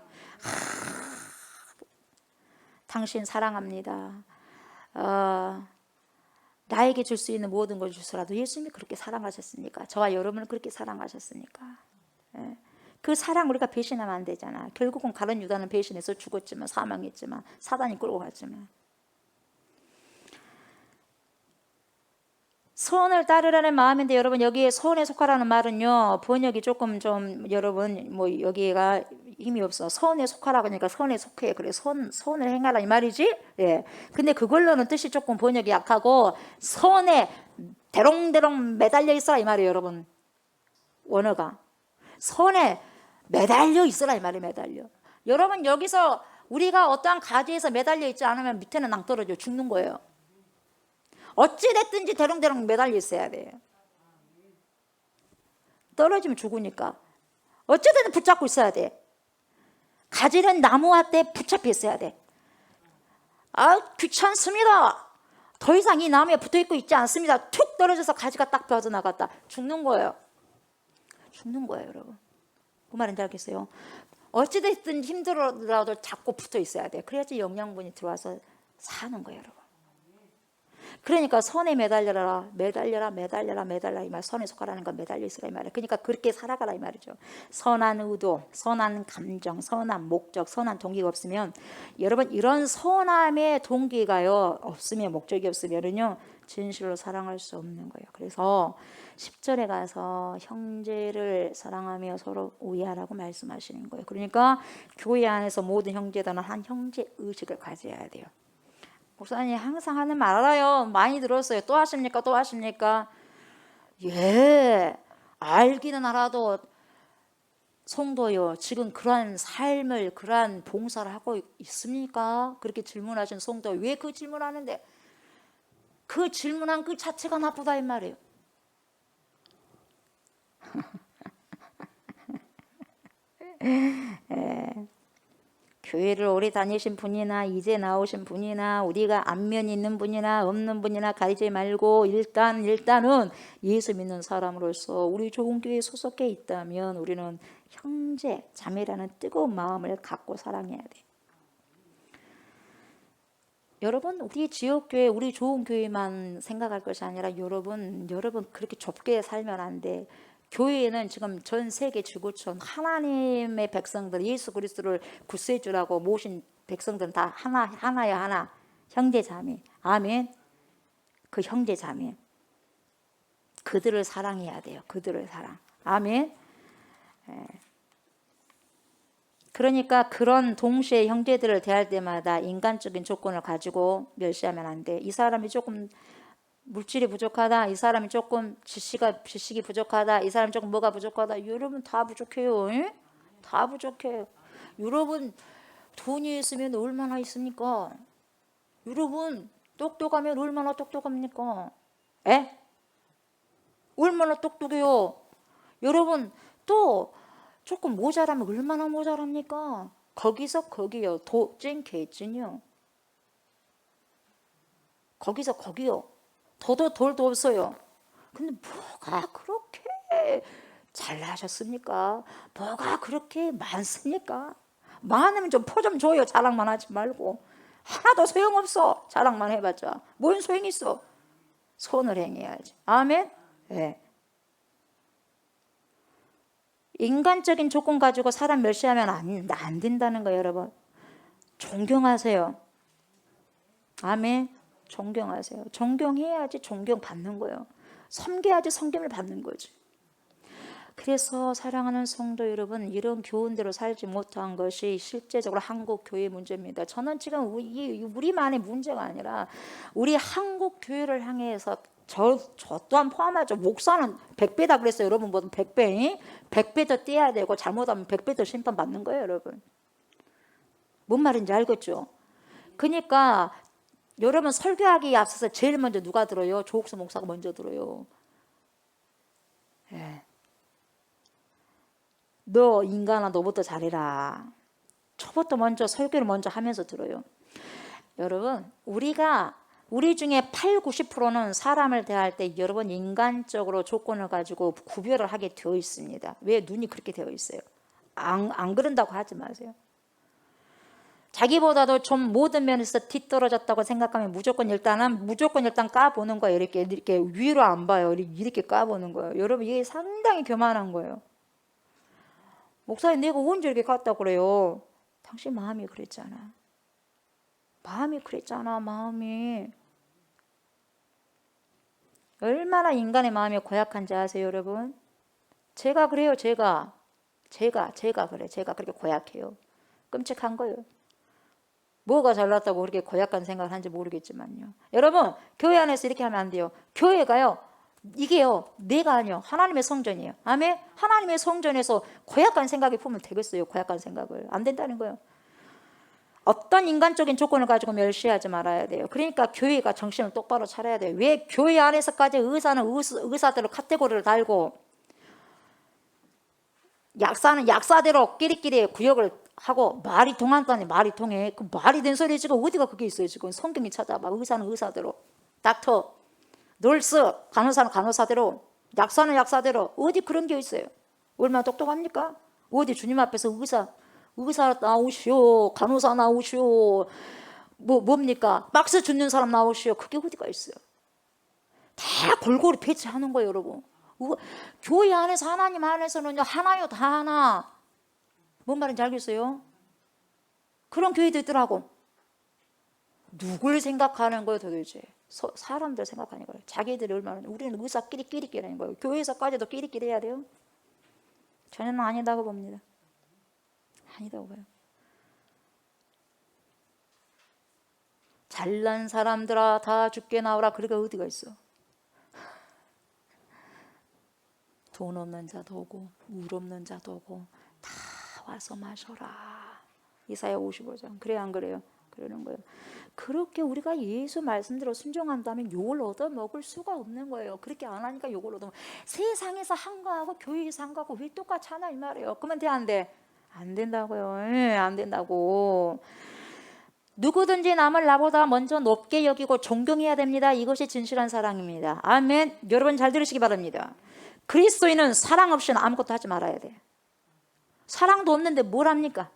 당신 사랑합니다. 나에게 줄 수 있는 모든 걸 주소라도 예수님이 그렇게 사랑하셨으니까, 저와 여러분을 그렇게 사랑하셨으니까. 예. 그 사랑 우리가 배신하면 안 되잖아. 결국은 가룟 유다는 배신해서 죽었지만, 사망했지만, 사단이 끌고 갔지만. 선을 따르라는 마음인데 여러분 여기에 선에 속하라는 말은요 번역이 조금 좀 여러분 뭐 여기가 힘이 없어. 선에 속하라 그러니까 선에 속해. 그래 선을 행하라 이 말이지. 예. 근데 그걸로는 뜻이 조금 번역이 약하고 선에 대롱대롱 매달려 있어라 이 말이에요 여러분. 원어가 선에 매달려 있어라 이 말이에요. 매달려. 여러분 여기서 우리가 어떠한 가지에서 매달려 있지 않으면 밑에는 낭떠러져 죽는 거예요. 어찌됐든지 대롱대롱 매달려 있어야 돼요. 떨어지면 죽으니까 어찌됐든 붙잡고 있어야 돼. 가지는 나무한테 붙잡혀 있어야 돼. 귀찮습니다. 더 이상 이 나무에 붙어있고 있지 않습니다. 툭 떨어져서 가지가 딱 뻗어나갔다. 죽는 거예요. 죽는 거예요 여러분. 그 말인지 알겠어요? 어찌됐든 힘들어도 잡고 붙어 있어야 돼. 그래야지 영양분이 들어와서 사는 거예요 여러분. 그러니까 선에 매달려라 이 말. 선에 속하라는 건 매달려 있으라 이 말이에요. 그러니까 그렇게 살아가라 이 말이죠. 선한 의도, 선한 감정, 선한 목적, 선한 동기가 없으면 여러분 이런 선함의 동기가요 없으면, 목적이 없으면은요 진실로 사랑할 수 없는 거예요. 그래서 10절에 가서 형제를 사랑하며 서로 우애하라고 말씀하시는 거예요. 그러니까 교회 안에서 모든 형제들은 한 형제 의식을 가져야 돼요. 목사님 항상 하는 말 알아요. 많이 들었어요. 또 하십니까? 또 하십니까? 예, 알기는 알아도 성도요 지금 그러한 삶을, 그러한 봉사를 하고 있습니까? 그렇게 질문하신 성도 왜 그 질문하는데 그 질문한 그 자체가 나쁘다 이 말이에요. 예. 교회를 오래 다니신 분이나 이제 나오신 분이나 우리가 안면 있는 분이나 없는 분이나 가리지 말고 일단은 예수 믿는 사람으로서 우리 좋은 교회에 소속해 있다면 우리는 형제, 자매라는 뜨거운 마음을 갖고 사랑해야 돼. 여러분 우리 지역교회, 우리 좋은 교회만 생각할 것이 아니라 여러분 그렇게 좁게 살면 안 돼. 교회에는 지금 전 세계 지구촌 하나님의 백성들, 예수 그리스도를 구세주라고 모신 백성들은 다 하나야 하나. 형제 자매. 아멘. 그 형제 자매 그들을 사랑해야 돼요. 그들을 사랑. 아멘. 그러니까 그런 동시에 형제들을 대할 때마다 인간적인 조건을 가지고 멸시하면 안 돼. 이 사람이 조금 물질이 부족하다. 이 사람이 조금 지식이 부족하다. 이 사람 조금 뭐가 부족하다. 여러분 다 부족해요. 에? 다 부족해요. 여러분 돈이 있으면 얼마나 있습니까? 여러분 똑똑하면 얼마나 똑똑합니까? 에? 얼마나 똑똑해요. 여러분 또 조금 모자라면 얼마나 모자랍니까? 거기서 거기요. 도찐 개찐이요. 거기서 거기요. 더도 돌도 없어요. 근데 뭐가 그렇게 잘나셨습니까? 뭐가 그렇게 많습니까? 많으면 좀 포 좀 줘요. 자랑만 하지 말고. 하나도 소용없어. 자랑만 해봤자. 뭔 소용이 있어? 손을 행해야지. 아멘? 네. 인간적인 조건 가지고 사람 멸시하면 안 된다는 거예요, 여러분. 존경하세요. 아멘. 존경하세요. 존경해야지 존경받는 거예요. 섬겨야지 섬김을 받는 거지. 그래서 사랑하는 성도 여러분, 이런 교훈대로 살지 못한 것이 실제적으로 한국 교회 문제입니다. 저는 지금 우리만의 문제가 아니라 우리 한국 교회를 향해서 저 또한 포함하죠. 목사는 100배다 그랬어요. 여러분 보면 100배, 100배 더 떼야 되고 잘못하면 100배 더 심판 받는 거예요, 여러분. 뭔 말인지 알겠죠? 그러니까 여러분 설교하기에 앞서서 제일 먼저 누가 들어요? 조옥수 목사가 먼저 들어요. 예. 너 인간아, 너부터 잘해라. 저부터 먼저 설교를 먼저 하면서 들어요. 여러분, 우리 중에 90%는 사람을 대할 때 여러분 인간적으로 조건을 가지고 구별을 하게 되어 있습니다. 왜? 눈이 그렇게 되어 있어요. 안 그런다고 하지 마세요. 자기보다도 좀 모든 면에서 뒤떨어졌다고 생각하면 무조건 일단 까보는 거예요. 이렇게 위로 안 봐요. 이렇게 까보는 거예요. 여러분, 이게 상당히 교만한 거예요. 목사님, 내가 언제 이렇게 갔다고 그래요? 당신 마음이 그랬잖아. 마음이. 얼마나 인간의 마음이 고약한지 아세요, 여러분? 제가 그래요, 제가 그래. 제가 그렇게 고약해요. 끔찍한 거예요. 뭐가 잘났다고 그렇게 고약한 생각을 하는지 모르겠지만요. 여러분, 교회 안에서 이렇게 하면 안 돼요. 교회가요, 이게요, 내가 아니요, 하나님의 성전이에요. 아멘? 하나님의 성전에서 고약한 생각이 품으면 되겠어요. 고약한 생각을. 안 된다는 거예요. 어떤 인간적인 조건을 가지고 멸시하지 말아야 돼요. 그러니까 교회가 정신을 똑바로 차려야 돼요. 왜 교회 안에서까지 의사는 의사대로 카테고리를 달고 약사는 약사대로 끼리끼리 구역을 하고 말이 통한다니 말이 통해. 그 말이 된 소리 지금 어디가 그게 있어요. 지금 성경이 찾아봐. 의사는 의사대로, 닥터, 널스, 간호사는 간호사대로, 약사는 약사대로. 어디 그런 게 있어요. 얼마나 똑똑합니까? 어디 주님 앞에서 의사 나오시오, 간호사 나오시오, 뭡니까? 박스 줍는 사람 나오시오. 그게 어디가 있어요. 다 골고루 배치하는 거예요, 여러분. 교회 안에서 하나님 안에서는요, 하나요, 다 하나. 뭔 말인지 알겠어요? 그런 교회도 있더라고. 누굴 생각하는 거예요, 도대체? 사람들 생각하는 거예요. 자기들이 얼마나. 우리는 의사끼리 끼리끼리 하는 거예요. 교회에서까지도 끼리끼리 해야 돼요? 전혀는 아니다고 봅니다. 아니다고 봐요. 잘난 사람들아 다 죽게 나오라. 그러니까 어디가 있어? 돈 없는 자도 오고 물 없는 자도 오고 다 와서 마셔라. 이사야 55장. 그래 안 그래요? 그러는 거예요. 그렇게 우리가 예수 말씀대로 순종한다면 욕을 얻어 먹을 수가 없는 거예요. 그렇게 안 하니까 욕을 얻어. 세상에서 한 거하고 교회에서 한 거하고 왜 똑같이 하나 이 말이에요. 그러면 돼 안 돼? 안 된다고요. 예, 안 된다고. 누구든지 남을 나보다 먼저 높게 여기고 존경해야 됩니다. 이것이 진실한 사랑입니다. 아멘. 여러분 잘 들으시기 바랍니다. 그리스도인은 사랑 없이는 아무것도 하지 말아야 돼. 사랑도 없는데 뭘 합니까?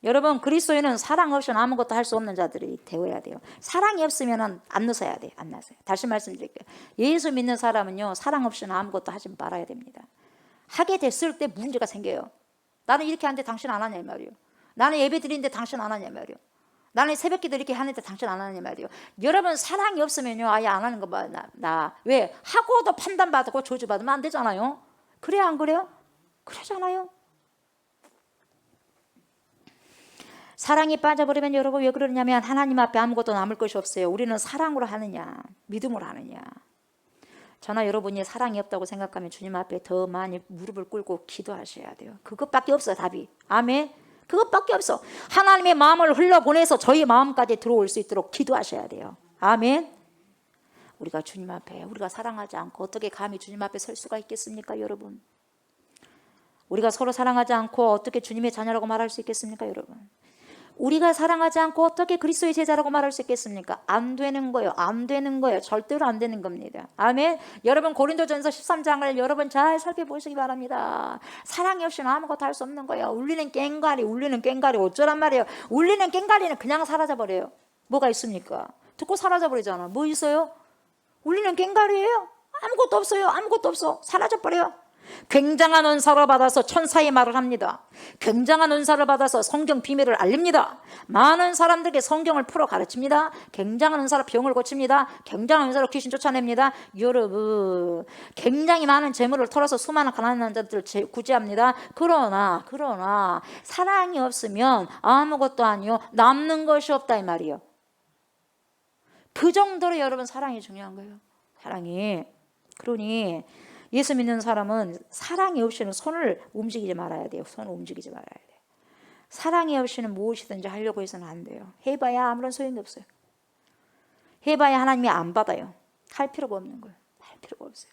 여러분, 그리스도인은 사랑 없이는 아무것도 할 수 없는 자들이 되어야 돼요. 사랑이 없으면 안 나서야 돼요. 안 나서요. 다시 말씀드릴게요. 예수 믿는 사람은요, 사랑 없이는 아무것도 하지 말아야 됩니다. 하게 됐을 때 문제가 생겨요. 나는 이렇게 하는데 당신 안 하냐 이 말이에요. 나는 예배 드리는데 당신 안 하냐 이 말이에요. 나는 새벽기도 이렇게 하는데 당신 안 하냐 이 말이에요. 여러분, 사랑이 없으면요, 아예 안 하는 거 봐. 왜? 하고도 판단받고 저주받으면 안 되잖아요. 그래 안 그래요? 그러잖아요. 사랑이 빠져버리면 여러분 왜 그러냐면 하나님 앞에 아무것도 남을 것이 없어요. 우리는 사랑으로 하느냐 믿음으로 하느냐. 저나 여러분이 사랑이 없다고 생각하면 주님 앞에 더 많이 무릎을 꿇고 기도하셔야 돼요. 그것밖에 없어요. 답이. 아멘. 그것밖에 없어. 하나님의 마음을 흘러보내서 저희 마음까지 들어올 수 있도록 기도하셔야 돼요. 아멘. 우리가 주님 앞에 우리가 사랑하지 않고 어떻게 감히 주님 앞에 설 수가 있겠습니까, 여러분? 우리가 서로 사랑하지 않고 어떻게 주님의 자녀라고 말할 수 있겠습니까, 여러분? 우리가 사랑하지 않고 어떻게 그리스도의 제자라고 말할 수 있겠습니까? 안 되는 거예요. 안 되는 거예요. 절대로 안 되는 겁니다. 아멘. 여러분, 고린도전서 13장을 여러분 잘 살펴보시기 바랍니다. 사랑이 없이는 아무것도 할 수 없는 거예요. 울리는 꽹과리 어쩌란 말이에요. 울리는 꽹과리는 그냥 사라져버려요. 뭐가 있습니까? 듣고 사라져버리잖아. 뭐 있어요? 울리는 꽹과리예요? 아무것도 없어요. 아무것도 없어. 사라져버려요. 굉장한 은사를 받아서 천사의 말을 합니다. 굉장한 은사를 받아서 성경 비밀을 알립니다. 많은 사람들에게 성경을 풀어 가르칩니다. 굉장한 은사로 병을 고칩니다. 굉장한 은사로 귀신 쫓아냅니다. 여러분, 굉장히 많은 재물을 털어서 수많은 가난한 자들을 구제합니다. 그러나 사랑이 없으면 아무것도 아니요, 남는 것이 없다 이 말이에요. 그 정도로 여러분 사랑이 중요한 거예요. 사랑이. 그러니 예수 믿는 사람은 사랑이 없이는 손을 움직이지 말아야 돼요. 손을 움직이지 말아야 돼요. 사랑이 없이는 무엇이든지 하려고 해서는 안 돼요. 해봐야 아무런 소용이 없어요. 해봐야 하나님이 안 받아요. 할 필요가 없는 거예요. 할 필요가 없어요.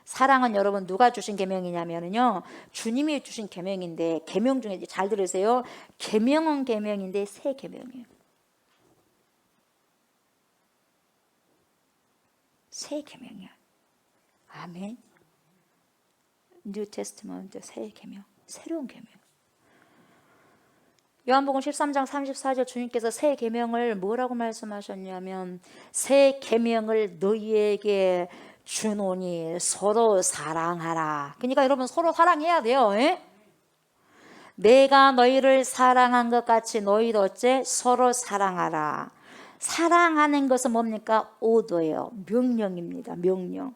사랑은 여러분 누가 주신 계명이냐면요, 주님이 주신 계명인데, 계명 중에 잘 들으세요. 계명은 계명인데 새 계명이에요. 새 계명이야. 아멘. 뉴 테스트먼트 새 계명, 새로운 계명. 요한복음 13장 34절 주님께서 새 계명을 뭐라고 말씀하셨냐면, 새 계명을 너희에게 주노니 서로 사랑하라. 그러니까 여러분 서로 사랑해야 돼요. 에? 내가 너희를 사랑한 것 같이 너희도 어째 서로 사랑하라. 사랑하는 것은 뭡니까? 오더예요. 명령입니다. 명령.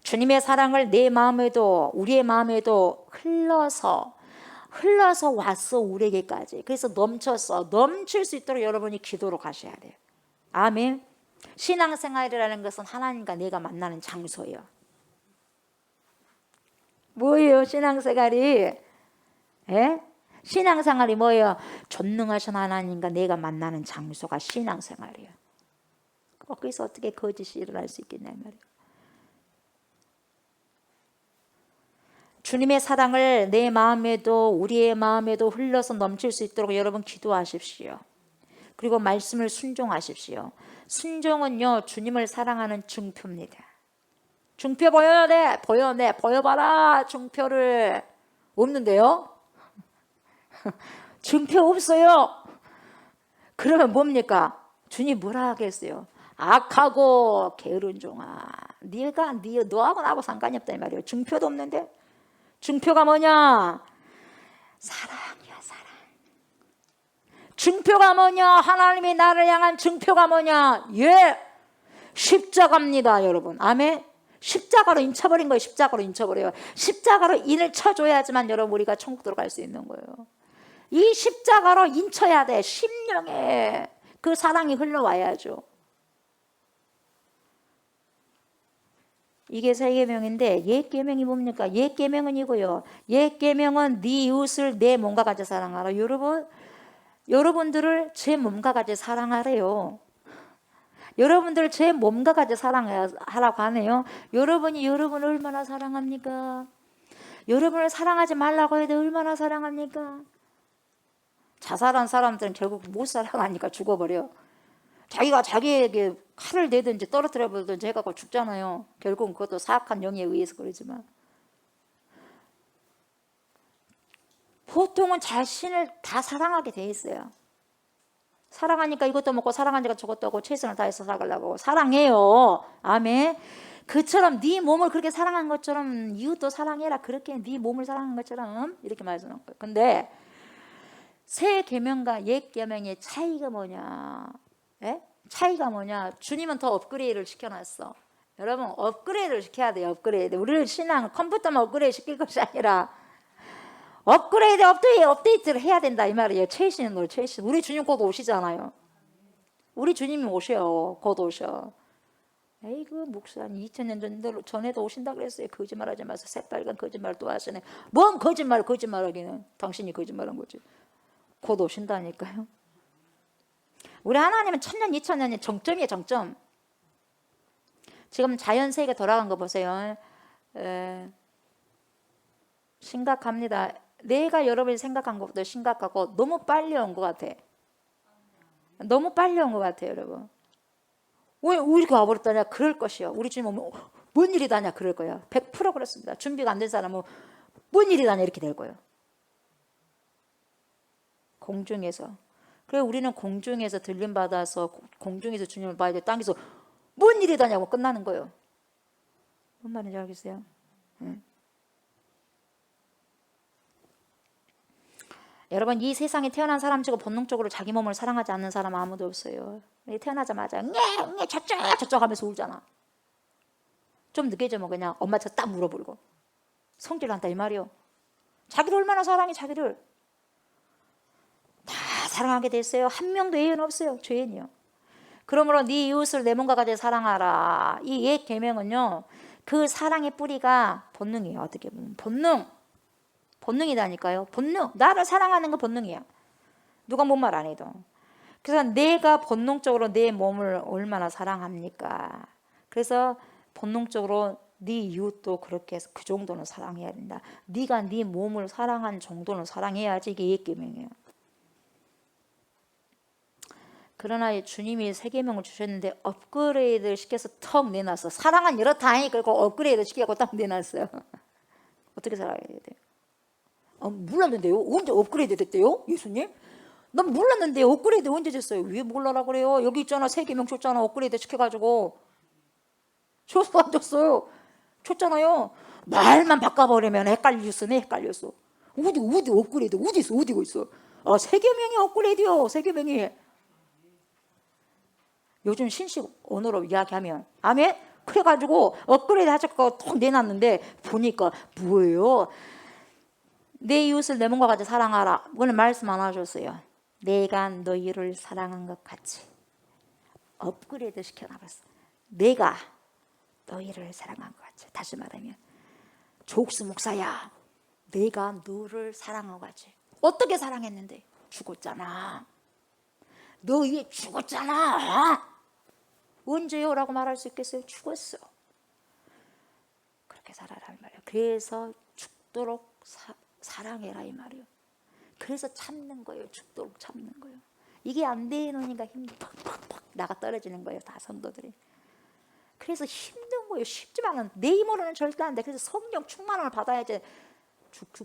주님의 사랑을 내 마음에도 우리의 마음에도 흘러서 왔어 우리에게까지. 그래서 넘칠 수 있도록 여러분이 기도로 가셔야 돼요. 아멘. 신앙생활이라는 것은 하나님과 내가 만나는 장소예요. 뭐예요 신앙생활이? 예? 신앙생활이 뭐예요? 전능하신 하나님과 내가 만나는 장소가 신앙생활이에요. 거기서 어떻게 거짓이 일어날 수 있겠냐 말이에요. 주님의 사랑을 내 마음에도 우리의 마음에도 흘러서 넘칠 수 있도록 여러분 기도하십시오. 그리고 말씀을 순종하십시오. 순종은요 주님을 사랑하는 증표입니다. 증표 보여야 돼. 보여봐라 증표를. 없는데요? 증표 없어요. 그러면 뭡니까? 주님 뭐라 하겠어요? 악하고 게으른 종아, 너하고 나하고 상관이 없다 이 말이에요. 증표도 없는데. 증표가 뭐냐? 사랑이야, 사랑. 증표가 뭐냐? 하나님이 나를 향한 증표가 뭐냐? 예, 십자가입니다, 여러분. 아멘. 십자가로 인쳐버린 거예요. 십자가로 인쳐버려요. 십자가로 인을 쳐줘야지만 여러분 우리가 천국 들어갈 수 있는 거예요. 이 십자가로 인쳐야 돼. 심령에 그 사랑이 흘러와야죠. 이게 새 계명인데 옛 계명이 뭡니까? 옛 계명은 이고요. 옛 계명은 네 이웃을 내 몸과 같이 사랑하라. 여러분들을 제 몸과 같이 사랑하래요. 여러분들 제 몸과 같이 사랑하라고 하네요. 여러분이 여러분을 얼마나 사랑합니까? 여러분을 사랑하지 말라고 해도 얼마나 사랑합니까? 자살한 사람들은 결국 못 사랑하니까 죽어버려. 자기가 자기에게 칼을 내든지 떨어뜨려 보든지 해갖고 죽잖아요. 결국은 그것도 사악한 영에 의해서 그러지만, 보통은 자신을 다 사랑하게 돼 있어요. 사랑하니까 이것도 먹고 사랑하니까 저것도 하고 최선을 다해서 살아가려고 사랑해요. 아멘. 그처럼 네 몸을 그렇게 사랑한 것처럼 이웃도 사랑해라. 그렇게 네 몸을 사랑한 것처럼 이렇게 말씀한 거예요. 근데 새 계명과 옛 계명의 차이가 뭐냐? 예? 차이가 뭐냐? 주님은 더 업그레이드를 시켜놨어. 여러분 업그레이드를 시켜야 돼요. 업그레이드. 우리를 신앙 컴퓨터만 업그레이드 시킬 것이 아니라 업데이트를 해야 된다 이 말이에요. 최신. 우리 주님 곧 오시잖아요. 우리 주님이 오셔요. 곧 오셔. 에이그 목사님 2000년 전에도 오신다 그랬어요. 거짓말하지 마세요. 새빨간 거짓말 또 하시네. 뭔 거짓말하기는. 당신이 거짓말한 거지. 곧 오신다니까요. 우리 하나님은 1000년 2000년이 정점이에요. 정점. 지금 자연세계 돌아간 거 보세요. 심각합니다. 내가 여러분이 생각한 것보다 심각하고 너무 빨리 온 것 같아. 너무 빨리 온 것 같아요, 여러분. 왜 우리가 와버렸다냐? 그럴 것이요. 우리 주님은 뭔 일이다냐? 그럴 거예요. 100% 그렇습니다. 준비가 안 된 사람은 뭔 일이다냐? 이렇게 될 거예요. 공중에서. 그래 우리는 공중에서 들림받아서 공중에서 주님을 봐야 돼. 땅에서 뭔 일이다냐고 끝나는 거예요. 뭔 말인지 알겠어요? 여러분, 이 세상에 태어난 사람 치고 본능적으로 자기 몸을 사랑하지 않는 사람 아무도 없어요. 태어나자마자 네 저쪽 하면서 울잖아. 좀 늦게 되면 그냥 엄마 저 딱 물어버리고 성질난다 이 말이요. 자기를 얼마나 사랑해. 자기를 다 사랑하게 됐어요. 한 명도 예외는 없어요. 죄인이요. 그러므로 네 이웃을 내 몸과 같이 사랑하라. 이 옛 계명은요, 그 사랑의 뿌리가 본능이에요. 어떻게 보면 본능이다니까요. 본능. 나를 사랑하는 건 본능이야. 누가 뭔 말 안 해도. 그래서 내가 본능적으로 내 몸을 얼마나 사랑합니까? 그래서 본능적으로 네 이웃도 그렇게 해서 그 정도는 사랑해야 된다. 네가 네 몸을 사랑한 정도는 사랑해야지. 이게 옛 계명이에요. 그러나 주님이 세 계명을 주셨는데 업그레이드 시켜서 턱 내놨어. 사랑은 이렇다. 그리고 업그레이드 시키고 딱 내놨어요. 어떻게 살아야 돼요? 몰랐는데요? 언제 업그레이드 됐대요? 예수님? 난 몰랐는데 업그레이드 언제 됐어요? 왜 몰라라 그래요? 여기 있잖아. 세 계명 줬잖아. 업그레이드 시켜가지고. 줬어 안 줬어요? 줬잖아요. 말만 바꿔버리면 헷갈렸어. 어디 업그레이드 어디고 있어? 세 계명이 업그레이드요. 세 계명이. 요즘 신식 언어로 이야기하면 아멘? 그래가지고 업그레이드 하자고 톡 내놨는데 보니까 뭐예요? 내 이웃을 내 몸과 같이 사랑하라. 오늘 말씀 안 하셨어요. 내가 너희를 사랑한 것 같이. 업그레이드 시켜놔봤어. 내가 너희를 사랑한 것 같이. 다시 말하면 족수 목사야, 내가 너를 사랑한 것 같이. 어떻게 사랑했는데? 죽었잖아. 너희 죽었잖아. 언제요? 라고 말할 수 있겠어요? 죽었어. 그렇게 살아라는 말이에요. 그래서 죽도록 사랑해라 이 말이에요. 그래서 참는 거예요. 죽도록 참는 거예요. 이게 안 되니까 힘이 팍팍팍 나가 떨어지는 거예요. 다 성도들이. 그래서 힘든 거예요. 쉽지만은 내 힘으로는 절대 안 돼. 그래서 성령 충만함을 받아야지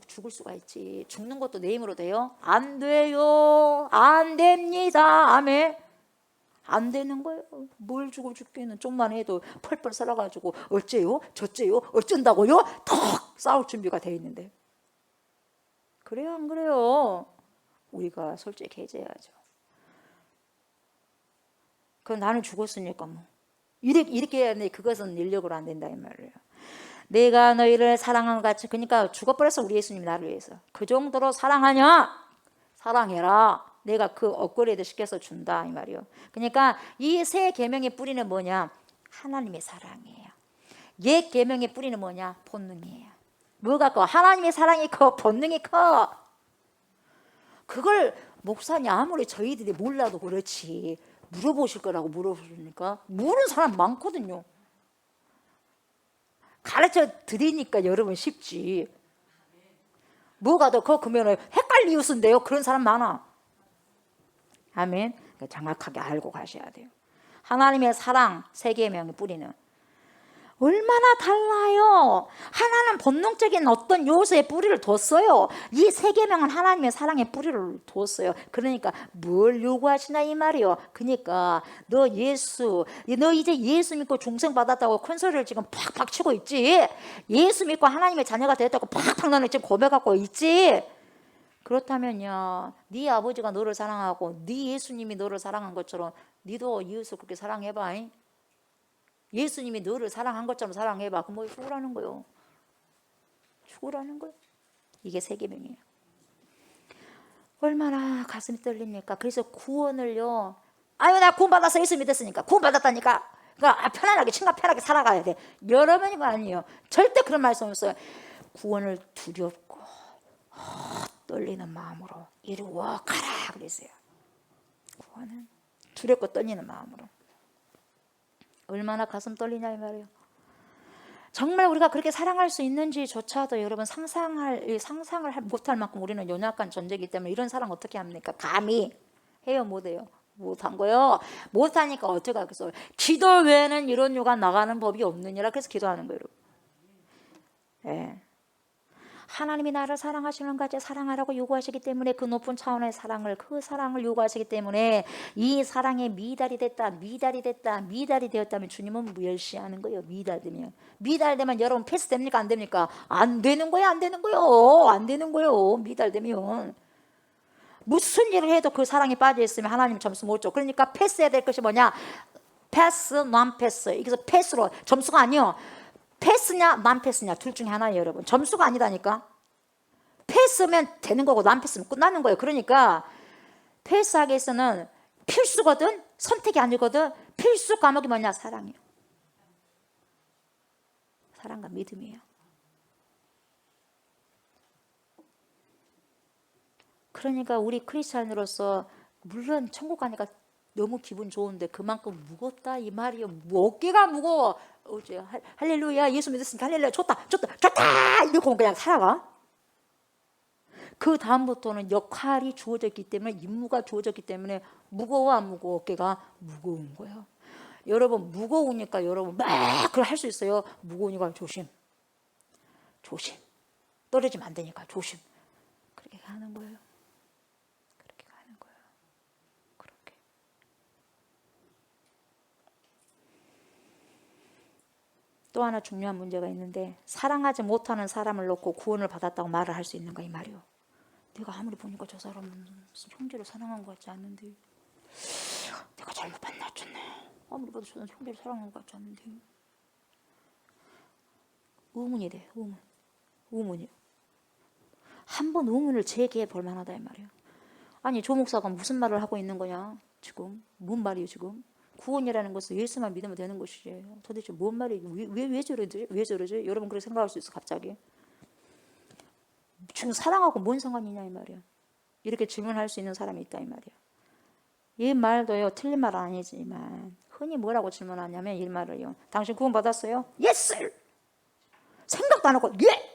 죽을 수가 있지. 죽는 것도 내 힘으로 돼요? 안 돼요. 안 됩니다. 아멘. 안 되는 거예요. 뭘 주고 죽기는 좀만 해도 펄펄 살아가지고 어째요? 저째요? 어쩐다고요? 턱 싸울 준비가 돼 있는데. 그래요? 안 그래요? 우리가 솔직해져야죠. 그건 나는 죽었으니까 뭐. 이렇게 해야 돼. 그것은 인력으로 안 된다 이 말이에요. 내가 너희를 사랑한 것 같이. 그러니까 죽어버렸어. 우리 예수님이 나를 위해서. 그 정도로 사랑하냐? 사랑해라. 내가 그 업그레이드 시켜서 준다 이 말이요. 그러니까 이 세 계명의 뿌리는 뭐냐? 하나님의 사랑이에요. 옛 계명의 뿌리는 뭐냐? 본능이에요. 뭐가 커? 하나님의 사랑이 커? 본능이 커? 그걸 목사님 아무리 저희들이 몰라도 그렇지 물어보실 거라고 물어보니까 모르는 사람 많거든요. 가르쳐 드리니까 여러분 쉽지. 뭐가 더 커? 그러면 헷갈리우스인데요. 그런 사람 많아. 아멘. 정확하게 알고 가셔야 돼요. 하나님의 사랑 세 계명의 뿌리는 얼마나 달라요. 하나는 본능적인 어떤 요소의 뿌리를 뒀어요. 이 세 계명은 하나님의 사랑의 뿌리를 뒀어요. 그러니까 뭘 요구하시나 이 말이요. 그러니까 너 이제 예수 믿고 중생 받았다고 큰 소리를 지금 팍팍 치고 있지. 예수 믿고 하나님의 자녀가 되었다고 팍팍 너는 지금 고백하고 있지. 그렇다면요, 네 아버지가 너를 사랑하고 네 예수님이 너를 사랑한 것처럼 네도 이웃을 그렇게 사랑해봐. 예수님이 너를 사랑한 것처럼 사랑해봐. 그럼 뭐 죽으라는 거요? 죽으라는 거요? 이게 세 계명이에요. 얼마나 가슴이 떨립니까? 그래서 구원을요, 아유 나 구원받아서 예수 믿었으니까 구원받았다니까 그러니까 편안하게 편하게 살아가야 돼. 여러분이 아니에요. 절대 그런 말씀 없어요. 구원을 두렵고 떨리는 마음으로 이루어 가라 그랬어요. 구원은 두렵고 떨리는 마음으로. 얼마나 가슴 떨리냐 이 말이에요. 정말 우리가 그렇게 사랑할 수 있는지조차도 여러분 상상을 못할 만큼 우리는 연약한 존재이기 때문에 이런 사랑 어떻게 합니까? 감히 해요? 못해요? 못한 거요. 못하니까 어떻게 하겠어요? 기도 외에는 이런 요가 나가는 법이 없느니라. 그래서 기도하는 거예요. 네. 하나님이 나를 사랑하시는 같이 사랑하라고 요구하시기 때문에 그 높은 차원의 사랑을, 그 사랑을 요구하시기 때문에 이 사랑에 미달이 되었다면 주님은 멸시하는 거예요. 미달되면 여러분 패스됩니까? 안 됩니까? 안 되는 거예요. 안 되는 거예요. 미달되면 무슨 일을 해도 그 사랑에 빠져 있으면 하나님 점수 못 줘. 그러니까 패스해야 될 것이 뭐냐? 패스, non 패스. 여기서 패스로 점수가 아니요. 패스냐, non 패스냐 둘 중에 하나예요, 여러분. 점수가 아니다니까. 패스면 되는 거고 non 패스면 끝나는 거예요. 그러니까 패스하기 위해서는 필수거든. 선택이 아니거든. 필수 과목이 뭐냐? 사랑이에요. 사랑과 믿음이에요. 그러니까 우리 크리스찬으로서 물론 천국 가니까 너무 기분 좋은데 그만큼 무겁다 이 말이에요. 어깨가 무거워. 어제 할렐루야 예수 믿었으니까 할렐루야 좋다 이러고 그냥 살아가. 그 다음부터는 역할이 주어졌기 때문에 임무가 주어졌기 때문에 무거워 안 무거워? 어깨가 무거운 거예요. 여러분 무거우니까 여러분 막 그걸 할 수 있어요. 무거우니까 조심 떨어지면 안 되니까 조심. 그렇게 가는 거예요. 그렇게. 또 하나 중요한 문제가 있는데 사랑하지 못하는 사람을 놓고 구원을 받았다고 말을 할 수 있는가 이 말이요. 내가 아무리 보니까 저 사람은 무슨 형제를 사랑한 것 같지 않는데 내가 잘못 만났잖네. 아무리 봐도 저는 형제를 사랑한 것 같지 않는데. 의문이 돼. 의문이요. 한번 의문을 제기해 볼 만하다 이 말이에요. 아니 조 목사가 무슨 말을 하고 있는 거냐 지금. 뭔 말이에요 지금. 구원이라는 것은 예수만 믿으면 되는 것이지. 도대체 뭔 말이에요. 왜 저러지? 여러분 그렇게 생각할 수 있어 갑자기. 지금 사랑하고 뭔 상관이냐 이 말이야. 이렇게 질문할 수 있는 사람이 있다 이 말이야. 이 말도요 틀린 말은 아니지만 흔히 뭐라고 질문하냐면 이 말을요. 당신 구원 받았어요? Yes sir. 생각도 안 하고 예.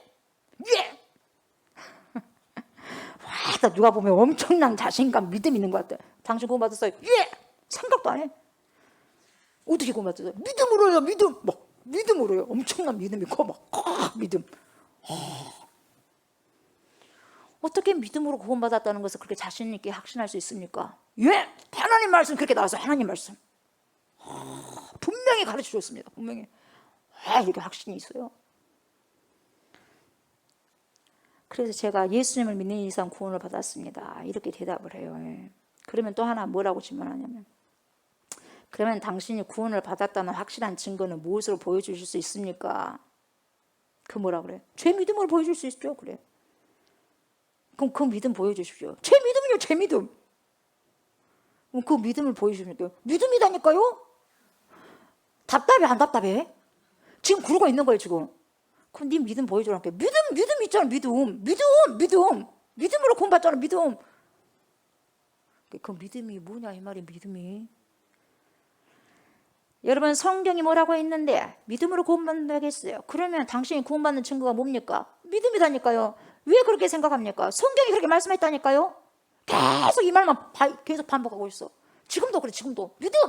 와, 누가 보면 엄청난 자신감 믿음 있는 것 같아. 당신 구원 받았어요? 예. 생각도 안 해. 어떻게 구원 받았어요? 믿음으로요. 믿음으로요. 엄청난 믿음이 있고 막 믿음. 어떻게 믿음으로 구원받았다는 것을 그렇게 자신 있게 확신할 수 있습니까? 예! 하나님 말씀 그렇게 나와서 하나님 말씀 분명히 가르쳐 줬습니다. 분명히. 이렇게 확신이 있어요. 그래서 제가 예수님을 믿는 이상 구원을 받았습니다. 이렇게 대답을 해요. 그러면 또 하나 뭐라고 질문하냐면 그러면 당신이 구원을 받았다는 확실한 증거는 무엇으로 보여주실 수 있습니까? 그 뭐라 그래? 제 믿음으로 보여줄 수 있죠. 그래. 그럼 그 믿음 보여주십시오. 제 믿음이요. 제 믿음. 그럼 그 믿음을 보여주십니까? 믿음이다니까요. 답답해 안 답답해? 지금 그러고 있는 거예요 지금. 그럼 네 믿음 보여주라니까. 믿음 있잖아. 믿음으로 구원받잖아. 믿음. 그 믿음이 뭐냐 이 말이 믿음이. 여러분 성경이 뭐라고 했는데 믿음으로 구원받는다겠어요. 그러면 당신이 구원받는 증거가 뭡니까? 믿음이다니까요. 왜 그렇게 생각합니까? 성경이 그렇게 말씀했다니까요. 계속 이 말만 계속 반복하고 있어. 지금도 그래. 지금도 믿음.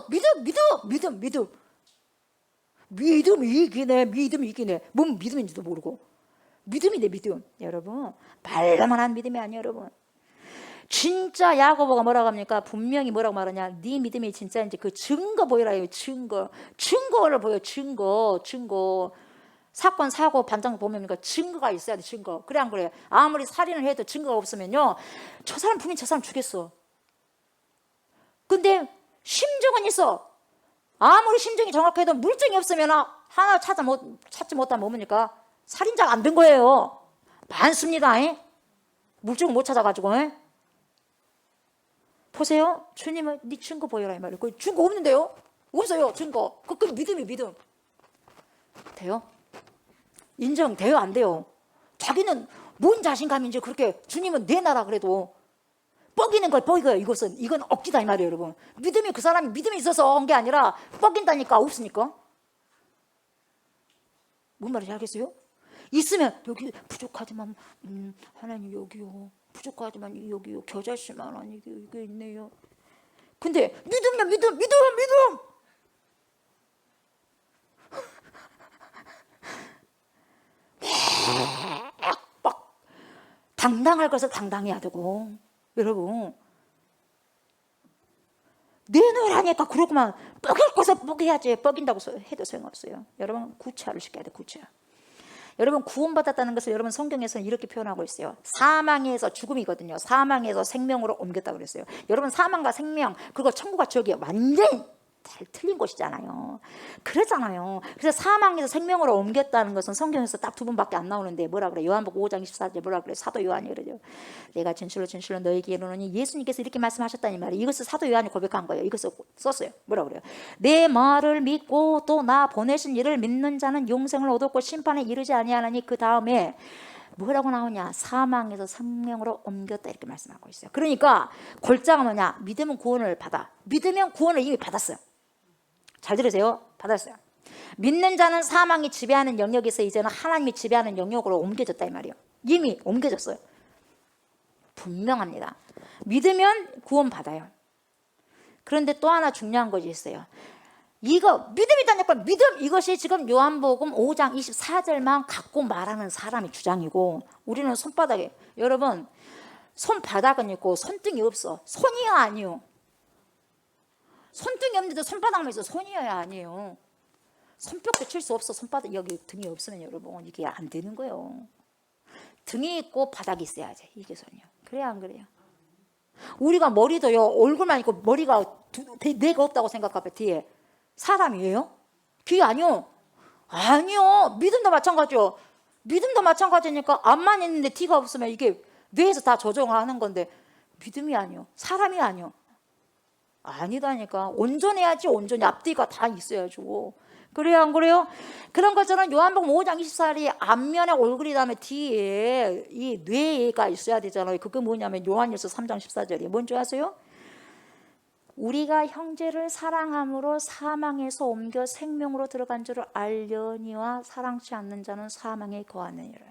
믿음이 이기네. 뭔 믿음인지도 모르고. 믿음이네 믿음. 여러분 말로만 한 믿음이 아니에요 여러분. 진짜 야고보가 뭐라고 합니까? 분명히 뭐라고 말하냐? 네 믿음이 진짜인지 그 증거 보이라 해요. 증거를 보여. 증거. 사건 사고 반장 보면 증거가 있어야 돼. 증거. 그래 안 그래? 아무리 살인을 해도 증거가 없으면요 저 사람 분명히 저 사람 죽였어. 근데 심정은 있어. 아무리 심정이 정확해도 물증이 없으면 하나 찾지 못하면 뭡니까? 살인자가 안 된 거예요. 많습니다. 물증을 못 찾아가지고. 보세요. 주님은 네 증거 보여라 이 말이에요. 그 증거 없는데요? 없어요 증거. 그 믿음. 돼요? 인정돼요? 안 돼요? 자기는 뭔 자신감인지 그렇게 주님은 내놔라 그래도 뻐기는 걸 뻐기고요. 이건 억지다 이 말이에요 여러분. 믿음이 그 사람이 믿음이 있어서 한 게 아니라 뻐긴다니까. 없으니까. 뭔 말인지 알겠어요? 있으면 여기 부족하지만 하나님 여기요. 부족하지만 여기요. 겨자씨만 아니 이게 있네요. 근데 믿음이야 믿음. 막 당당할 것을 당당해야 되고, 여러분 내놓으라니까 그러고만 뻐길 것을 뻐겨야지. 뻐긴다고 해도 소용없어요. 여러분 구차를 시켜야 돼. 구차. 여러분 구원받았다는 것을 여러분 성경에서는 이렇게 표현하고 있어요. 사망에서 죽음이거든요. 사망에서 생명으로 옮겼다고 그랬어요. 여러분 사망과 생명 그리고 천국과 지옥이 완전히 잘 틀린 곳이잖아요. 그러잖아요. 그래서 사망에서 생명으로 옮겼다는 것은 성경에서 딱 두 번밖에 안 나오는데 뭐라 그래? 요한복음 5장 24절에 뭐라 그래? 사도 요한이 그러죠. 내가 진실로 진실로 너에게 이르노니, 예수님께서 이렇게 말씀하셨다니 말이에요. 이것을 사도 요한이 고백한 거예요. 이것을 썼어요. 뭐라 그래요? 내 말을 믿고 또 나 보내신 이를 믿는 자는 용생을 얻었고 심판에 이르지 아니하나니, 그 다음에 뭐라고 나오냐? 사망에서 생명으로 옮겼다 이렇게 말씀하고 있어요. 그러니까 골자가 뭐냐? 믿으면 구원을 받아. 믿으면 구원을 이미 받았어요. 잘 들으세요. 받았어요. 믿는 자는 사망이 지배하는 영역에서 이제는 하나님이 지배하는 영역으로 옮겨졌다 이 말이에요. 이미 옮겨졌어요. 분명합니다. 믿으면 구원 받아요. 그런데 또 하나 중요한 것이 있어요. 이거 믿음이다니까, 믿음, 이것이 지금 요한복음 5장 24절만 갖고 말하는 사람의 주장이고, 우리는 손바닥에, 여러분 손바닥은 있고 손등이 없어. 손이야 아니요? 손등이 없는데 손바닥만 있어. 손이어야 아니에요. 손뼉도 칠 수 없어. 손바닥 여기 등이 없으면 여러분 이게 안 되는 거예요. 등이 있고 바닥이 있어야지. 이게 손이요. 그래야 안 그래요? 우리가 머리도요, 얼굴만 있고 머리가 뇌가 없다고 생각하면 뒤에 사람이에요? 귀 아니요? 아니요. 믿음도 마찬가지요. 믿음도 마찬가지니까 앞만 있는데 뒤가 없으면 이게 뇌에서 다 조정하는 건데 믿음이 아니요. 사람이 아니요. 아니다니까. 온전해야지. 온전히 앞뒤가 다 있어야죠. 그래요 안 그래요? 그런 것처럼 요한복음 5장 24절이 앞면에 얼굴이 다음에 뒤에 이 뇌가 있어야 되잖아요. 그게 뭐냐면 요한일서 3장 14절이 뭔지 아세요? 우리가 형제를 사랑함으로 사망에서 옮겨 생명으로 들어간 줄을 알려니와 사랑치 않는 자는 사망에 거하느니라.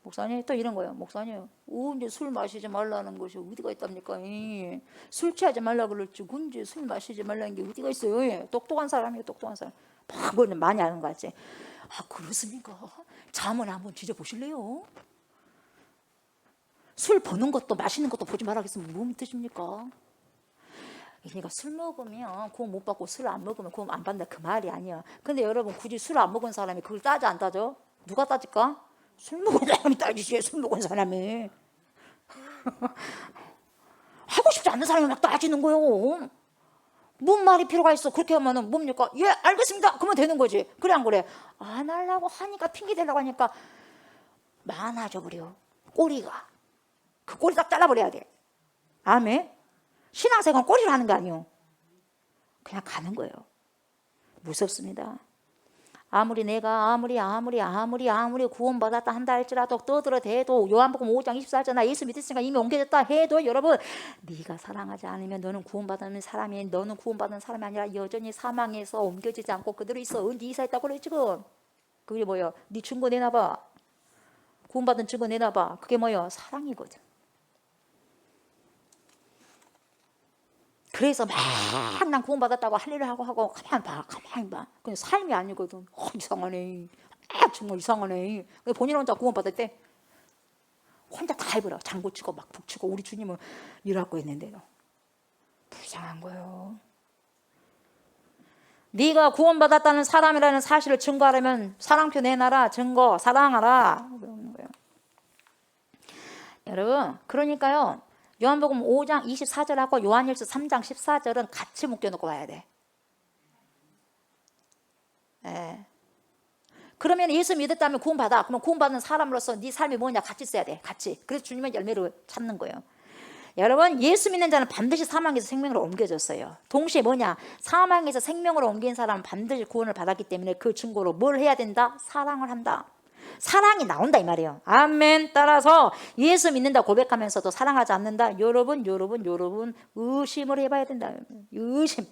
목사님 또 이런 거예요. 목사님 언제 술 마시지 말라는 것이 어디가 있답니까? 술 취하지 말라 그랬지 언제 술 마시지 말라는 게 어디가 있어요? 똑똑한 사람이에요. 똑똑한 사람. 막 많이 아는 거 같지? 아 그렇습니까? 잠은 한번 지져보실래요? 술 버는 것도 마시는 것도 보지 말라겠으면 뭔 뜻입니까? 그러니까 술 먹으면 구원 못 받고 술 안 먹으면 구원 안 받는다 그 말이 아니야. 근데 여러분 굳이 술 안 먹은 사람이 그걸 따져 안 따져? 누가 따질까? 술 먹은 사람이 따지지. 술 먹은 사람이 하고 싶지 않는 사람이 막 따지는 거예요. 뭔 말이 필요가 있어? 그렇게 하면은 뭡니까? 예 알겠습니다. 그러면 되는 거지. 그래 안 그래? 안 하려고 하니까 핑계 대려고 하니까 많아져 버려. 꼬리가. 그 꼬리 딱 잘라버려야 돼. 아멘. 신앙생활 꼬리를 하는 거 아니에요. 그냥 가는 거예요. 무섭습니다. 아무리 내가 아무리 구원받았다 한다 할지라도 떠들어대도 요한복음 5장 24절 나 예수 믿으니까 이미 옮겨졌다 해도 여러분 네가 사랑하지 않으면 너는 구원받는 사람이 너는 구원받는 사람이 아니라 여전히 사망에서 옮겨지지 않고 그대로 있어. 언제 이사했다고 그래 지금? 그게 뭐예요? 네 증거 내놔봐. 구원받은 증거 내놔봐. 그게 뭐예요? 사랑이거든. 그래서 막 난 구원받았다고 할 일을 하고 가만히 봐. 그냥 삶이 아니거든. 이상하네. 정말 이상하네. 본인 혼자 구원받았대. 혼자 다 해버려. 장구 치고 막 북치고 우리 주님은 일하고 있는데요. 불쌍한 거예요. 네가 구원받았다는 사람이라는 사실을 증거하려면 사랑표 내놔라. 증거 사랑하라. 그러는 거예요. 여러분 그러니까요. 요한복음 5장 24절하고 요한일서 3장 14절은 같이 묶여놓고 봐야 돼. 예. 그러면 예수 믿었다면 구원받아. 그러면 구원받는 사람으로서 네 삶이 뭐냐 같이 써야 돼. 같이. 그래서 주님의 열매를 찾는 거예요. 여러분 예수 믿는 자는 반드시 사망에서 생명으로 옮겨졌어요. 동시에 뭐냐 사망에서 생명으로 옮긴 사람은 반드시 구원을 받았기 때문에 그 증거로 뭘 해야 된다? 사랑을 한다. 사랑이 나온다 이 말이에요. 아멘. 따라서 예수 믿는다 고백하면서도 사랑하지 않는다. 여러분 의심을 해봐야 된다. 의심.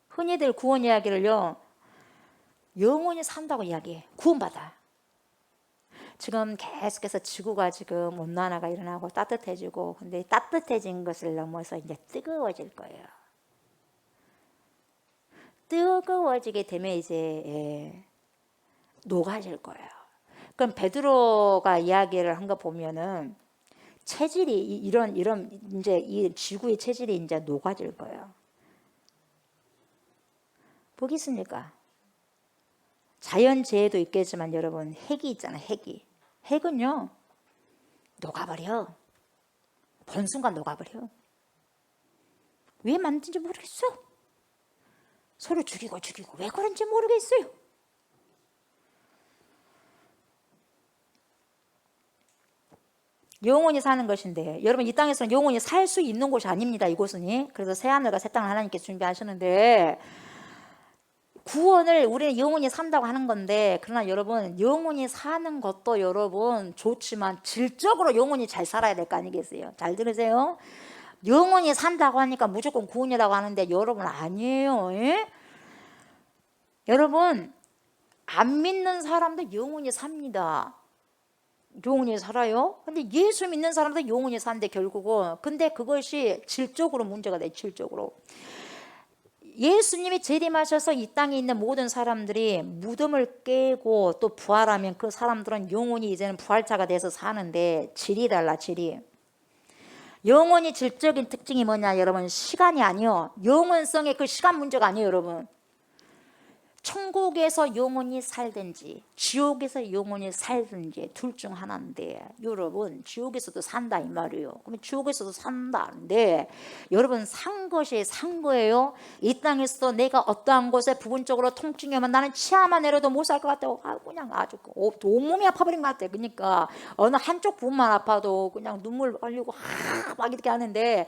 흔히들 구원 이야기를요 영원히 산다고 이야기해. 구원받아. 지금 계속해서 지구가 지금 온난화가 일어나고 따뜻해지고 근데 따뜻해진 것을 넘어서 이제 뜨거워질 거예요. 뜨거워지게 되면 이제 녹아질 거예요. 그럼 베드로가 이야기를 한 거 보면은 체질이 이런 이제 이 지구의 체질이 이제 녹아질 거예요. 보겠습니까? 자연재해도 있겠지만 여러분 핵이 있잖아요. 핵은요 녹아버려. 본 순간 녹아버려. 왜 만든지 모르겠어. 서로 죽이고 왜 그런지 모르겠어요. 영원히 사는 것인데 여러분 이 땅에서는 영원히 살 수 있는 곳이 아닙니다. 이곳은. 그래서 새하늘과 새 땅을 하나님께서 준비하시는데 구원을 우리는 영원히 산다고 하는 건데 그러나 여러분 영원히 사는 것도 여러분 좋지만 질적으로 영원히 잘 살아야 될 거 아니겠어요? 잘 들으세요. 영원히 산다고 하니까 무조건 구원이라고 하는데 여러분 아니에요. 여러분 안 믿는 사람도 영원히 삽니다. 영원히 살아요. 근데 예수 믿는 사람도 영원히 사는데 결국은 근데 그것이 질적으로 문제가 돼. 질적으로 예수님이 재림하셔서 이 땅에 있는 모든 사람들이 무덤을 깨고 또 부활하면 그 사람들은 영원히 이제는 부활자가 돼서 사는데 질이 달라. 질이 영원히 질적인 특징이 뭐냐 여러분 시간이 아니요 영원성의 그 시간 문제가 아니에요. 여러분 천국에서 영원히 살든지 지옥에서 영원히 살든지 둘 중 하나인데 여러분 지옥에서도 산다 이 말이에요. 그러면 지옥에서도 산다는데 여러분 산 것이 산 거예요. 이 땅에서도 내가 어떠한 곳에 부분적으로 통증이 오면 나는 치아만 내려도 못 살 것 같아요. 그냥 아주 온몸이 아파버린 것 같아요. 그러니까 어느 한쪽 부분만 아파도 그냥 눈물 흘리고 막 이렇게 하는데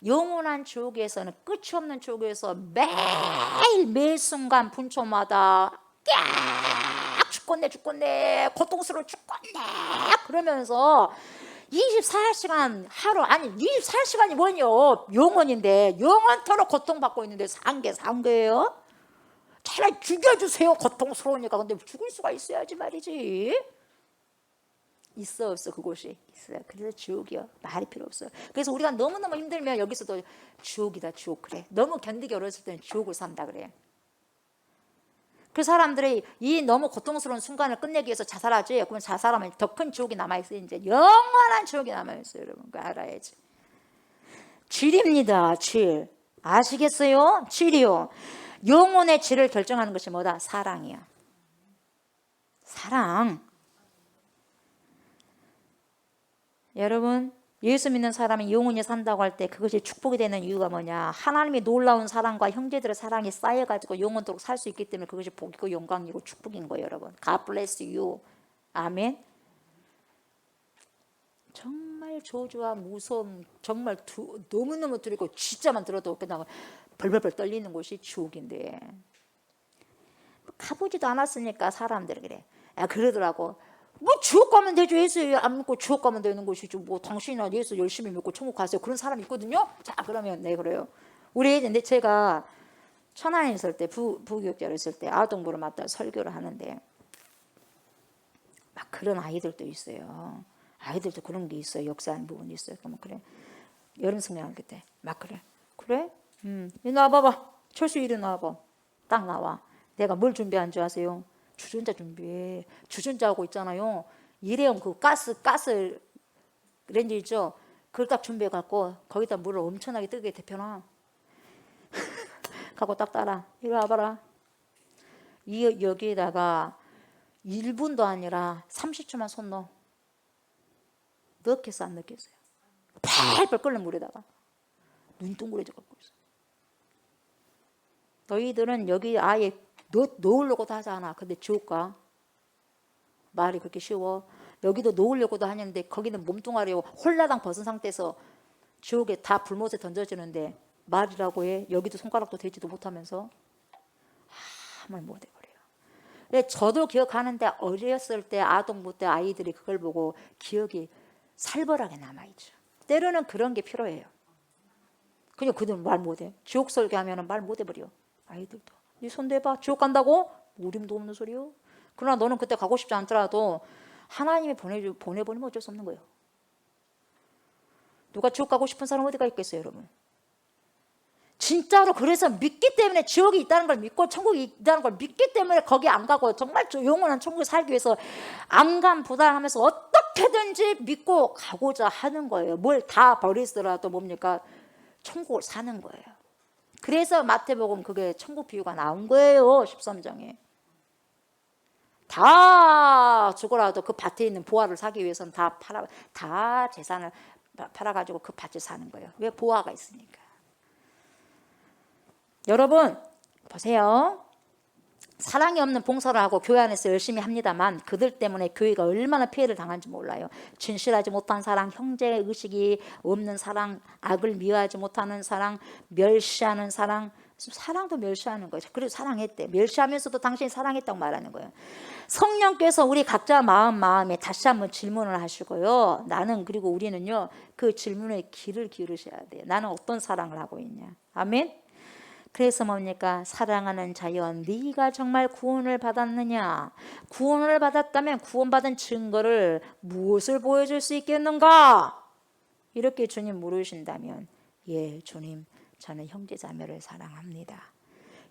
영원한 지옥에서는 끝이 없는 지옥에서 매일 매 순간 분초마다 죽겠네 고통스러워 죽겠네 그러면서 24시간 하루 아니 24시간이 뭐냐 영원인데 영원토록 고통받고 있는데 산 거예요. 차라리 죽여주세요. 고통스러우니까. 근데 죽을 수가 있어야지 말이지. 있어 없어 그곳이 있어요. 그래서 지옥이요. 말이 필요 없어요. 그래서 우리가 너무너무 힘들면 여기서도 지옥이다 지옥 그래. 너무 견디기 어려웠을 때는 지옥을 산다 그래. 그 사람들이 이 너무 고통스러운 순간을 끝내기 위해서 자살하지. 그러면 자살하면 더 큰 지옥이 남아있어요. 이제 영원한 지옥이 남아있어요. 여러분 그거 알아야지. 질입니다. 질 아시겠어요? 질이요. 영혼의 질을 결정하는 것이 뭐다? 사랑이야. 사랑. 여러분 예수 믿는 사람이 영원히 산다고 할 때 그것이 축복이 되는 이유가 뭐냐? 하나님의 놀라운 사랑과 형제들의 사랑이 쌓여가지고 영원토록 살 수 있기 때문에 그것이 복이고 영광이고 축복인 거예요. 여러분 God bless you. 아멘. 정말 저주와 무서움 정말 너무너무 두렵고 진짜만 들어도 그냥 벌벌벌 떨리는 곳이 지옥인데 가보지도 않았으니까 사람들이 그래. 그러더라고. 뭐 지옥 가면 되죠. 예수 안 믿고 지옥 가면 되는 것이지. 뭐 당신이나 예수 열심히 믿고 천국 가세요. 그런 사람 있거든요. 자 그러면 네 그래요. 우리 근데 제가 천안에 있을 때 부교육자로 있을 때 아동부를 맡아 설교를 하는데 막 그런 아이들도 있어요. 아이들도 그런 게 있어요. 역사하는 부분이 있어요. 그러면 그래 여름 성경할 때 막 그래 이 나와봐봐. 철수 이리 나와봐. 딱 나와. 내가 뭘 준비한 줄 아세요? 주전자 준비해. 주전자하고 있잖아요. 일회용 그 가스 렌즈 있죠. 그걸 딱 준비해 갖고 거기다 물을 엄청나게 뜨게 데펴놔. 갖고 딱 따라. 이리 와봐라. 여기에다가 1분도 아니라 30초만 손 넣어. 넣겠어 안 넣겠어요? 펄펄 끓는 물에다가 눈동그래져 갖고 있어. 너희들은 여기 아예 놓으려고도 하잖아. 근데 지옥 가. 말이 그렇게 쉬워. 여기도 놓으려고도 하는데 거기는 몸뚱아리 홀라당 벗은 상태에서 지옥에 다 불못에 던져지는데 말이라고 해. 여기도 손가락도 대지도 못하면서 아무 말 못해버려요. 근데 저도 기억하는데 어렸을 때 아동부 때 아이들이 그걸 보고 기억이 살벌하게 남아있죠. 때로는 그런 게 필요해요. 그냥 그들은 말 못해. 지옥 설교하면 말 못해버려. 아이들도. 네 손 대봐. 지옥 간다고? 우림도 없는 소리요. 그러나 너는 그때 가고 싶지 않더라도 하나님이 보내버리면 어쩔 수 없는 거예요. 누가 지옥 가고 싶은 사람 어디가 있겠어요, 여러분? 진짜로 그래서 믿기 때문에 지옥이 있다는 걸 믿고 천국이 있다는 걸 믿기 때문에 거기 안 가고 정말 영원한 천국에 살기 위해서 안간부단하면서 어떻게든지 믿고 가고자 하는 거예요. 뭘 다 버리더라도 뭡니까? 천국을 사는 거예요. 그래서 마태복음 그게 천국 비유가 나온 거예요. 13장에. 다 죽어라도 그 밭에 있는 보화를 사기 위해서는 다 재산을 팔아가지고 그 밭을 사는 거예요. 왜? 보화가 있으니까. 여러분 보세요. 사랑이 없는 봉사를 하고 교회 안에서 열심히 합니다만 그들 때문에 교회가 얼마나 피해를 당한지 몰라요. 진실하지 못한 사랑, 형제의식이 없는 사랑, 악을 미워하지 못하는 사랑, 멸시하는 사랑, 사랑도 멸시하는 거예요. 그래도 사랑했대. 멸시하면서도 당신이 사랑했다고 말하는 거예요. 성령께서 우리 각자 마음에 다시 한번 질문을 하시고요. 나는 그리고 우리는요. 그 질문에 귀를 기울이셔야 돼요. 나는 어떤 사랑을 하고 있냐. 아멘. 그래서 뭡니까? 사랑하는 자여 네가 정말 구원을 받았느냐? 구원을 받았다면 구원받은 증거를 무엇을 보여줄 수 있겠는가? 이렇게 주님 물으신다면 예 주님 저는 형제자매를 사랑합니다.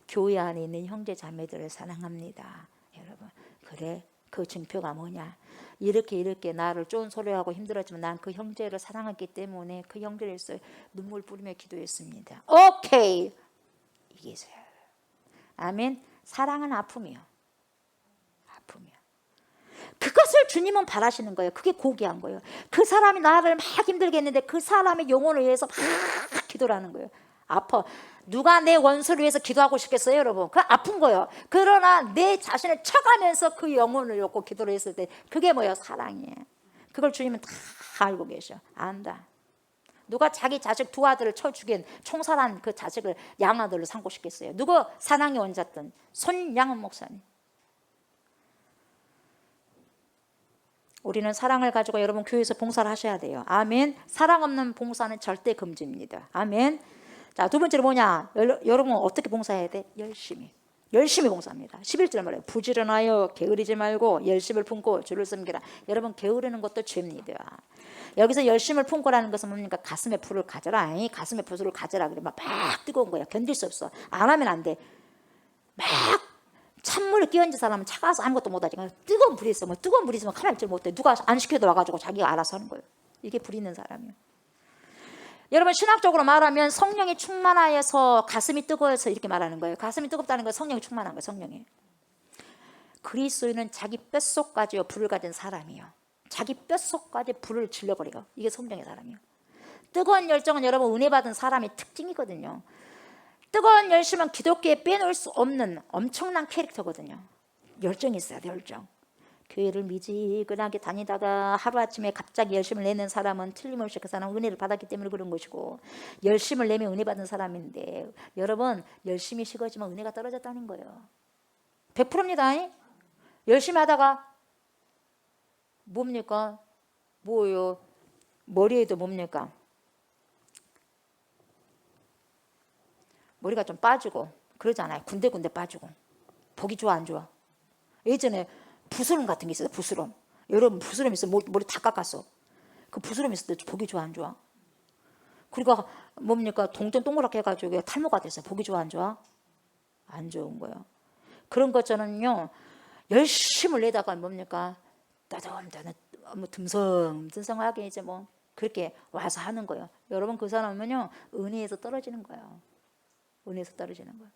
교회 안에 있는 형제자매들을 사랑합니다. 여러분 그래 그 증표가 뭐냐? 이렇게 나를 쫀소리하고 힘들었지만 난 그 형제를 사랑했기 때문에 그 형제를 위해서 눈물 뿌리며 기도했습니다. 오케이. 이게 있어요. 아멘. 사랑은 아픔이요. 아픔이요. 그것을 주님은 바라시는 거예요. 그게 고귀한 거예요. 그 사람이 나를 막 힘들게 했는데 그 사람의 영혼을 위해서 막 기도를 하는 거예요. 아파. 누가 내 원수를 위해서 기도하고 싶겠어요, 여러분? 그 아픈 거예요. 그러나 내 자신을 쳐가면서 그 영혼을 놓고 기도를 했을 때 그게 뭐예요? 사랑이에요. 그걸 주님은 다 알고 계셔. 안다. 누가 자기 자식 두 아들을 쳐 죽인 총살한 그 자식을 양아들로 삼고 싶겠어요? 누구 사랑의 원자든 손양은 목사님. 우리는 사랑을 가지고 여러분 교회에서 봉사를 하셔야 돼요. 아멘. 사랑 없는 봉사는 절대 금지입니다. 아멘. 자, 두 번째로 뭐냐? 여러분 어떻게 봉사해야 돼? 열심히 봉사합니다. 11절 말해요. 부지런하여 게으르지 말고 열심을 품고 주를 섬기라. 여러분 게으르는 것도 죄입니다. 여기서 열심을 품고라는 것은 뭡니까? 가슴에 불을 가져라. 가슴에 불을 가져라. 그래 막 뜨거운 거야. 견딜 수 없어. 안 하면 안 돼. 막 찬물을 끼얹은 사람은 차가워서 아무것도 못하지. 뜨거운 불이 있어. 뜨거운 불이 있으면 가만히 있지 못해. 누가 안 시켜도 와가지고 자기가 알아서 하는 거예요. 이게 불 있는 사람이에요. 여러분 신학적으로 말하면 성령이 충만하여서 가슴이 뜨거워서 이렇게 말하는 거예요. 가슴이 뜨겁다는 건 성령이 충만한 거예요. 성령이. 그리스도인은 자기 뼛속까지 불을 가진 사람이에요. 자기 뼛속까지 불을 질러버리고 이게 성령의 사람이에요. 뜨거운 열정은 여러분 은혜 받은 사람의 특징이거든요. 뜨거운 열심은 기독교에 빼놓을 수 없는 엄청난 캐릭터거든요. 열정이 있어야 돼. 열정. 교회를 미지근하게 다니다가 하루아침에 갑자기 열심을 내는 사람은 틀림없이 그 사람은 은혜를 받았기 때문에 그런 것이고 열심을 내면 은혜 받은 사람인데 여러분 열심히 식어지면 은혜가 떨어졌다는 거예요. 100%입니다. 열심히 하다가 뭡니까? 뭐요? 머리에도 뭡니까? 머리가 좀 빠지고 그러잖아요. 군데군데 빠지고. 보기 좋아 안 좋아? 예전에 부스럼 같은 게 있어요. 부스럼. 여러분 부스럼 있어 머리 다 깎았어. 그 부스럼 있을 때 보기 좋아 안 좋아? 그리고 뭡니까? 동전 동그랗게 해가지고 탈모가 됐어. 보기 좋아 안 좋아? 안 좋은 거예요. 그런 것처럼요. 열심을 내다가 뭡니까? 따뜻한 듬성하게 이제 뭐 그렇게 와서 하는 거예요. 여러분 그 사람은요 은혜에서 떨어지는 거예요. 은혜에서 떨어지는 거예요.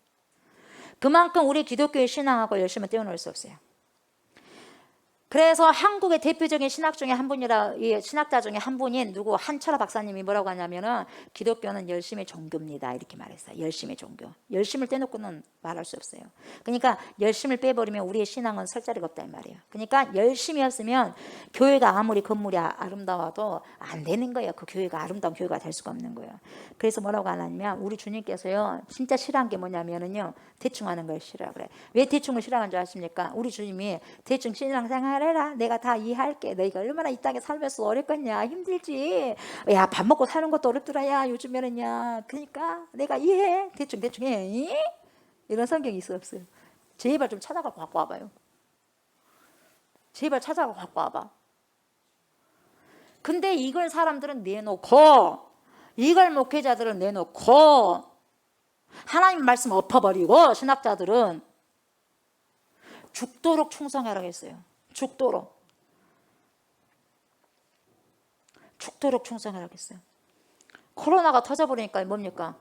그만큼 우리 기독교의 신앙하고 열심히 떼어놓을 수 없어요. 그래서 한국의 대표적인 신학 중에 한 분이라 신학자 중에 한 분인 누구 한철아 박사님이 뭐라고 하냐면은 기독교는 열심의 종교입니다 이렇게 말했어요. 열심의 종교. 열심을 떼놓고는 말할 수 없어요. 그러니까 열심을 빼버리면 우리의 신앙은 설 자리가 없다 이 말이에요. 그러니까 열심이 없으면 교회가 아무리 건물이 아름다워도 안 되는 거예요. 그 교회가 아름다운 교회가 될 수가 없는 거예요. 그래서 뭐라고 하냐면 우리 주님께서요 진짜 싫어한 게 뭐냐면은요 대충 하는 걸 싫어 그래. 왜 대충을 싫어하는 줄 아십니까? 우리 주님이 대충 신앙생활 해라. 내가 다 이해할게. 너희가 얼마나 이 땅에 살면서 어렵겠냐. 힘들지. 야, 밥 먹고 사는 것도 어렵더라. 야, 요즘에는야. 그러니까 내가 이해해. 대충 해. 이런 성경이 있어 없어요? 제발 좀 찾아가고 갖고 와봐요. 제발 찾아가고 갖고 와봐. 근데 이걸 사람들은 내놓고 이걸 목회자들은 내놓고 하나님 말씀 엎어버리고 신학자들은 죽도록 충성하라고 했어요. 죽도록 충성하라고 했어요. 코로나가 터져버리니까 뭡니까?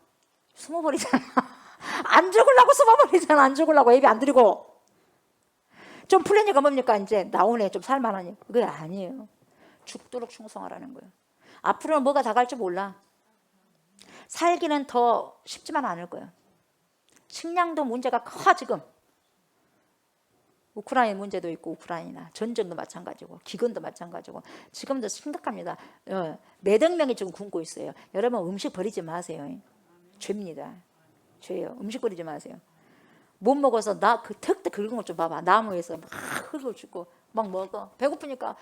숨어버리잖아. 안 죽으려고 숨어버리잖아. 안 죽으려고 예배 안 드리고. 좀 풀리니까 뭡니까? 이제 나오네. 좀 살만하니. 그게 아니에요. 죽도록 충성하라는 거예요. 앞으로는 뭐가 다가올지 몰라. 살기는 더 쉽지만 않을 거예요. 식량도 문제가 커 지금. 우크라이나 문제도 있고 우크라이나 전쟁도 마찬가지고 기근도 마찬가지고 지금도 심각합니다. 몇억 명이 지금 굶고 있어요. 여러분 음식 버리지 마세요. 죄입니다. 죄예요. 음식 버리지 마세요. 못 먹어서 나 그 턱도 긁은 것 좀 봐봐. 나무에서 막 흙을 주고 막 먹어. 배고프니까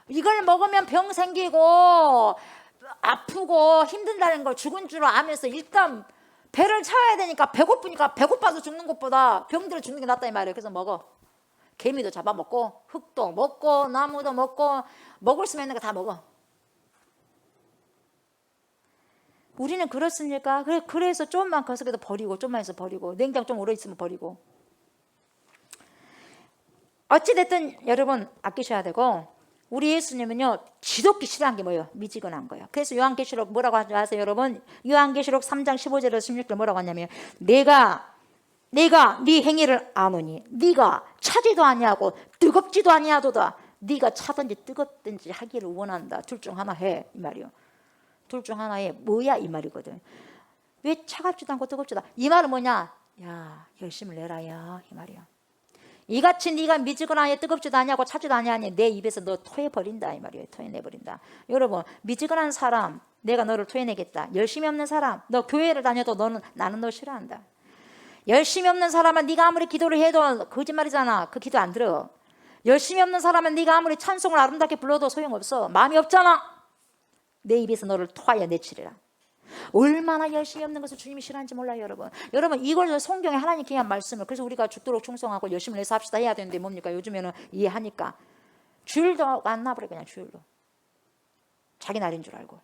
이걸 먹으면 병 생기고 아프고 힘든다는 걸 죽은 줄 알면서 일단 배를 채워야 되니까 배고프니까 배고파서 죽는 것보다 병들어 죽는 게 낫다 이 말이에요. 그래서 먹어. 개미도 잡아먹고 흙도 먹고 나무도 먹고 먹을 수 있는 거 다 먹어. 우리는 그렇습니까? 그래서 좀만 거석해도 버리고 좀만 해서 버리고 냉장 좀 오래 있으면 버리고. 어찌됐든 여러분 아끼셔야 되고 우리 예수님은요 지독히 싫어한 게 뭐예요? 미지근한 거예요. 그래서 요한계시록 뭐라고 하지 아세요 여러분? 요한계시록 3장 15절에서 16절 뭐라고 하냐면 내가 네 행위를 아노니 네가 차지도 아니하고 뜨겁지도 아니하도다. 네가 차든지 뜨겁든지 하기를 원한다. 둘 중 하나 해 이 말이요. 둘 중 하나에 뭐야 이 말이거든. 왜 차갑지도 않고 뜨겁지도 않고 이 말은 뭐냐? 야 열심을 내라 야 이 말이야. 이같이 네가 미지근하니 뜨겁지도 아니하고 차지도 아니하니 내 입에서 너 토해버린다 이 말이에요. 토해내버린다. 여러분 미지근한 사람 내가 너를 토해내겠다. 열심히 없는 사람 너 교회를 다녀도 나는 너 싫어한다. 열심히 없는 사람은 네가 아무리 기도를 해도 거짓말이잖아. 그 기도 안 들어. 열심히 없는 사람은 네가 아무리 찬송을 아름답게 불러도 소용없어. 마음이 없잖아. 내 입에서 너를 토하여 내치리라. 얼마나 열심히 없는 것을 주님이 싫어하는지 몰라요 여러분. 여러분 이걸 성경에 하나님께 한 말씀을 그래서 우리가 죽도록 충성하고 열심히 내서 합시다 해야 되는데 뭡니까? 요즘에는 이해하니까 주일도 안 나버려. 그냥 주일도 자기 날인 줄 알고.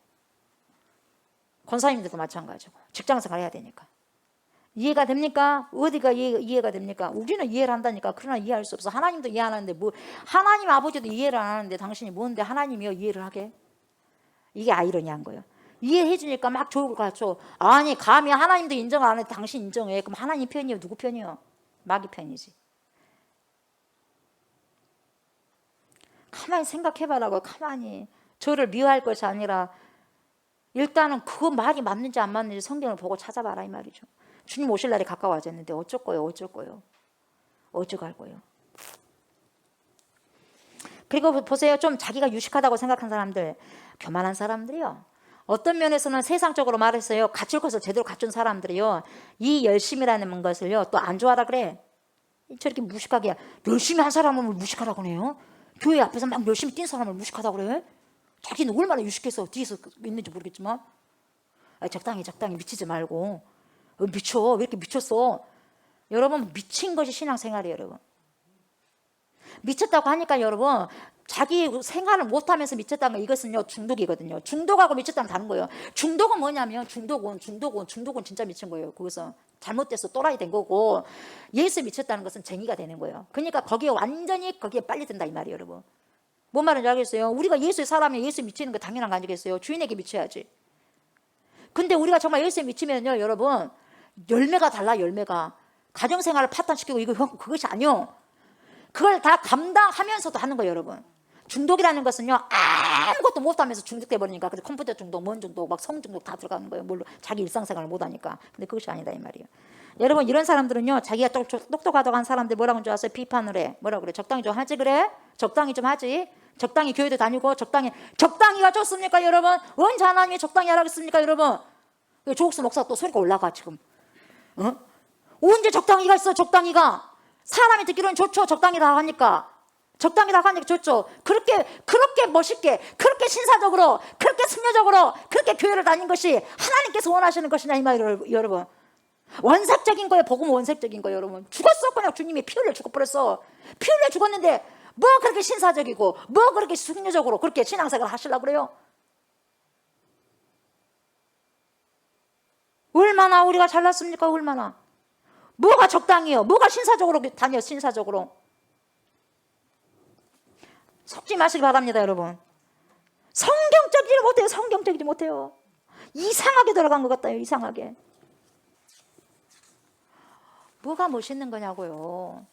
권사님들도 마찬가지고 직장생활 해야 되니까. 이해가 됩니까? 어디가 이해가 됩니까? 우리는 이해를 한다니까. 그러나 이해할 수 없어. 하나님도 이해 안 하는데 뭐 하나님 아버지도 이해를 안 하는데 당신이 뭔데 하나님이요 이해를 하게? 이게 아이러니한 거예요. 이해해 주니까 막 좋을 것 같죠. 아니 감히 하나님도 인정 안 해도 당신 인정해. 그럼 하나님 편이요 누구 편이요? 마귀 편이지. 가만히 생각해봐라고. 가만히 저를 미워할 것이 아니라 일단은 그 말이 맞는지 안 맞는지 성경을 보고 찾아봐라 이 말이죠. 주님 오실 날이 가까워졌는데 어쩔 거예요? 어쩌갈 거예요? 그리고 보세요. 좀 자기가 유식하다고 생각한 사람들, 교만한 사람들이요. 어떤 면에서는 세상적으로 말해서요. 갖출 것을 제대로 갖춘 사람들이요. 이 열심이라는 것을요. 또 안 좋아하라 그래. 저렇게 무식하게 열심히 한 사람을 무식하라고 해요. 교회 앞에서 막 열심히 뛴 사람을 무식하다고 그래. 자기는 얼마나 유식해서 뒤에서 있는지 모르겠지만 적당히 미치지 말고 미쳐. 왜 이렇게 미쳤어? 여러분 미친 것이 신앙생활이에요. 여러분 미쳤다고 하니까 여러분 자기 생활을 못하면서 미쳤다는 거 이것은요 중독이거든요. 중독하고 미쳤다는 다른 거예요. 중독은 뭐냐면 중독은 진짜 미친 거예요. 그것은 잘못돼서 또라이 된 거고 예수에 미쳤다는 것은 쟁이가 되는 거예요. 그러니까 거기에 빨리 든다 이 말이에요. 여러분 뭔 말인지 알겠어요? 우리가 예수의 사람이 예수에 미치는 거 당연한 거 아니겠어요? 주인에게 미쳐야지. 근데 우리가 정말 예수에 미치면요 여러분 열매가 달라. 열매가 가정생활을 파탄시키고 이거 그것이 아니요. 그걸 다 감당하면서도 하는 거예요. 여러분 중독이라는 것은요 아무것도 못하면서 중독돼 버리니까 그래서 컴퓨터 중독, 뭔 중독, 막 성 중독 다 들어가는 거예요. 물론 자기 일상생활을 못하니까. 근데 그것이 아니다 이 말이에요. 여러분 이런 사람들은요 자기가 똑똑하다고 한 사람들 뭐라고 하는 줄 아세요? 비판을 해. 뭐라고 그래? 적당히 좀 하지 그래? 적당히 좀 하지. 적당히 교회도 다니고 적당히가 좋습니까 여러분? 언제 하나님이 적당히 하라겠습니까 여러분? 조옥수 목사 또 소리가 올라가 지금. 언제 적당히가 있어? 적당히가 사람이 듣기로는 좋죠. 적당히다 하니까 좋죠. 그렇게 멋있게 그렇게 신사적으로 그렇게 승려적으로 그렇게 교회를 다닌 것이 하나님께서 원하시는 것이냐 이 말이에요. 여러분 원색적인 거예요. 복음은 원색적인 거예요. 여러분 죽었어. 그냥 주님이 피 흘려 죽어버렸어. 피 흘려 죽었는데 뭐 그렇게 신사적이고 뭐 그렇게 승려적으로 그렇게 신앙생활을 하시려고 그래요? 얼마나 우리가 잘났습니까? 얼마나. 뭐가 적당해요? 뭐가 신사적으로 다녀? 신사적으로. 속지 마시기 바랍니다, 여러분. 성경적이지 못해요. 성경적이지 못해요. 이상하게 들어간 것 같아요. 이상하게. 뭐가 멋있는 거냐고요.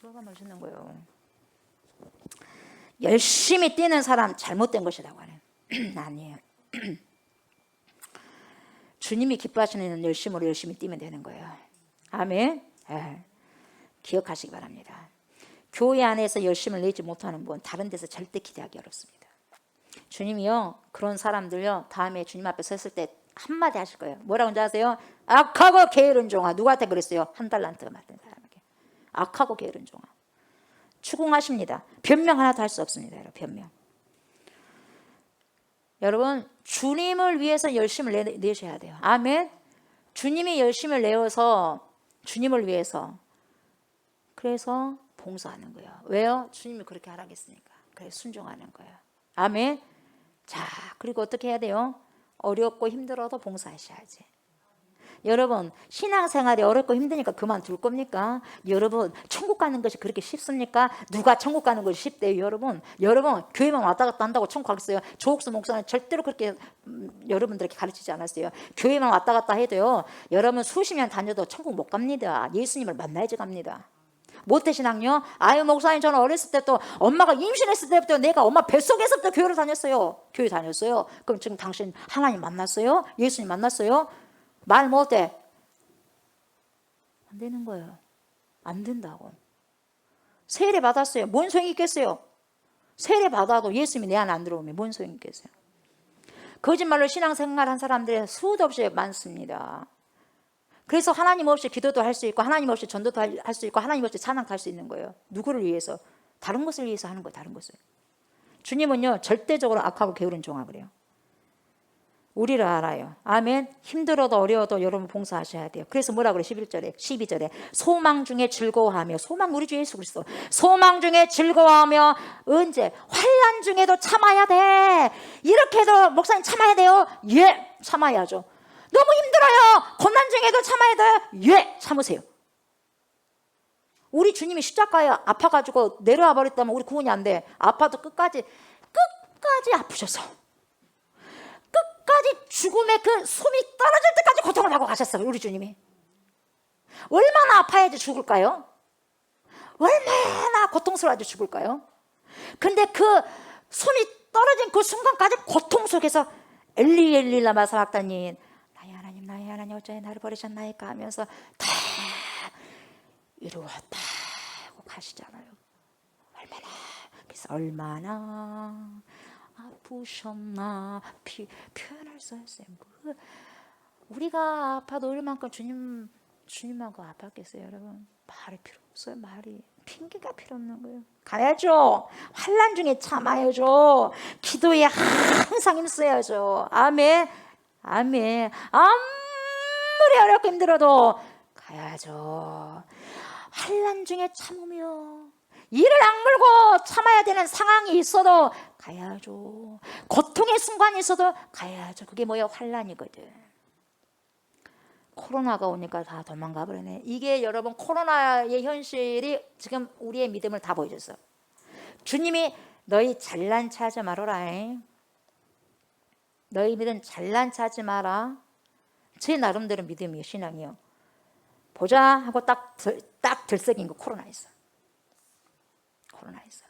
뭐가 멋있는 거예요. 열심히 뛰는 사람 잘못된 것이라고 하네. 아니에요. 주님이 기뻐하시는 열심으로 열심히 뛰면 되는 거예요. 아멘. 기억하시기 바랍니다. 교회 안에서 열심을 내지 못하는 분 다른 데서 절대 기대하기 어렵습니다. 주님이요 그런 사람들요 다음에 주님 앞에 섰을 때 한마디 하실 거예요. 뭐라고 하는지 아세요? 악하고 게으른 종아. 누구한테 그랬어요? 한 달란트가 맡은 사람에게. 악하고 게으른 종아. 추궁하십니다. 변명 하나도 할 수 없습니다. 여러분. 변명. 여러분 주님을 위해서 열심을 내셔야 돼요. 아멘. 주님이 열심을 내어서 주님을 위해서 그래서 봉사하는 거예요. 왜요? 주님이 그렇게 하라겠으니까. 그래서 순종하는 거예요. 아멘. 자, 그리고 어떻게 해야 돼요? 어렵고 힘들어도 봉사하셔야지. 여러분 신앙생활이 어렵고 힘드니까 그만둘 겁니까? 여러분 천국 가는 것이 그렇게 쉽습니까? 누가 천국 가는 것이 쉽대요? 여러분 교회만 왔다 갔다 한다고 천국 가겠어요? 조옥수 목사는 절대로 그렇게 여러분들에게 가르치지 않았어요. 교회만 왔다 갔다 해도요 여러분 수십 년 다녀도 천국 못 갑니다. 예수님을 만나야지 갑니다. 모태신앙요? 아유 목사님 저는 어렸을 때부터 엄마가 임신했을 때부터 내가 엄마 뱃속에서부터 교회를 다녔어요. 교회 다녔어요. 그럼 지금 당신 하나님 만났어요? 예수님 만났어요? 말 못해. 안 되는 거예요. 안 된다고. 세례 받았어요. 뭔 소용이 있겠어요? 세례 받아도 예수님이 내 안에 안 들어오면 뭔 소용이 있겠어요? 거짓말로 신앙생활 한 사람들이 수도 없이 많습니다. 그래서 하나님 없이 기도도 할 수 있고 하나님 없이 전도도 할 수 있고 하나님 없이 찬양도 할 수 있는 거예요. 누구를 위해서? 다른 것을 위해서 하는 거예요. 다른 것을. 주님은요 절대적으로 악하고 게으른 종아 그래요. 우리를 알아요. 아멘. 힘들어도 어려워도 여러분 봉사하셔야 돼요. 그래서 뭐라 그래? 11절에 12절에 소망 중에 즐거워하며. 소망 우리 주 예수 그리스도. 소망 중에 즐거워하며. 언제? 환난 중에도 참아야 돼. 이렇게 해도 목사님 참아야 돼요? 예, 참아야죠. 너무 힘들어요. 고난 중에도 참아야 돼요? 예, 참으세요. 우리 주님이 십자가에 아파가지고 내려와 버렸다면 우리 구원이 안 돼. 아파도 끝까지 아프셔서 끝까지 죽음의 그 숨이 떨어질 때까지 고통을 하고 가셨어요. 우리 주님이. 얼마나 아파야지 죽을까요? 얼마나 고통스러워야지 죽을까요? 근데 그 숨이 떨어진 그 순간까지 고통 속에서 엘리 엘리 라마 사박다니 나의 하나님 어찌 나를 버리셨나이까 하면서 다 이루었다 하고 가시잖아요. 얼마나 아프셨나 표현할 수 없어요. 우리가 아파도 얼만큼 주님만큼 아팠겠어요, 여러분. 말이 필요 없어요. 말이 핑계가 필요 없는 거예요. 가야죠. 환난 중에 참아야죠. 기도에 항상 힘써야죠. 아멘. 아멘. 아무리 어렵고 힘들어도 가야죠. 환난 중에 참으며 이를 악물고 참아야 되는 상황이 있어도 가야죠. 고통의 순간이 있어도 가야죠. 그게 뭐예요? 환난이거든. 코로나가 오니까 다 도망가 버리네. 이게 여러분 코로나의 현실이 지금 우리의 믿음을 다 보여줬어. 주님이 너희 잘난 체 하지 말아라. 너희 믿음 잘난 체 하지 마라. 제 나름대로 믿음이에요. 신앙이요. 보자 하고 딱 들썩인 거 코로나 있어. 코로나 있어.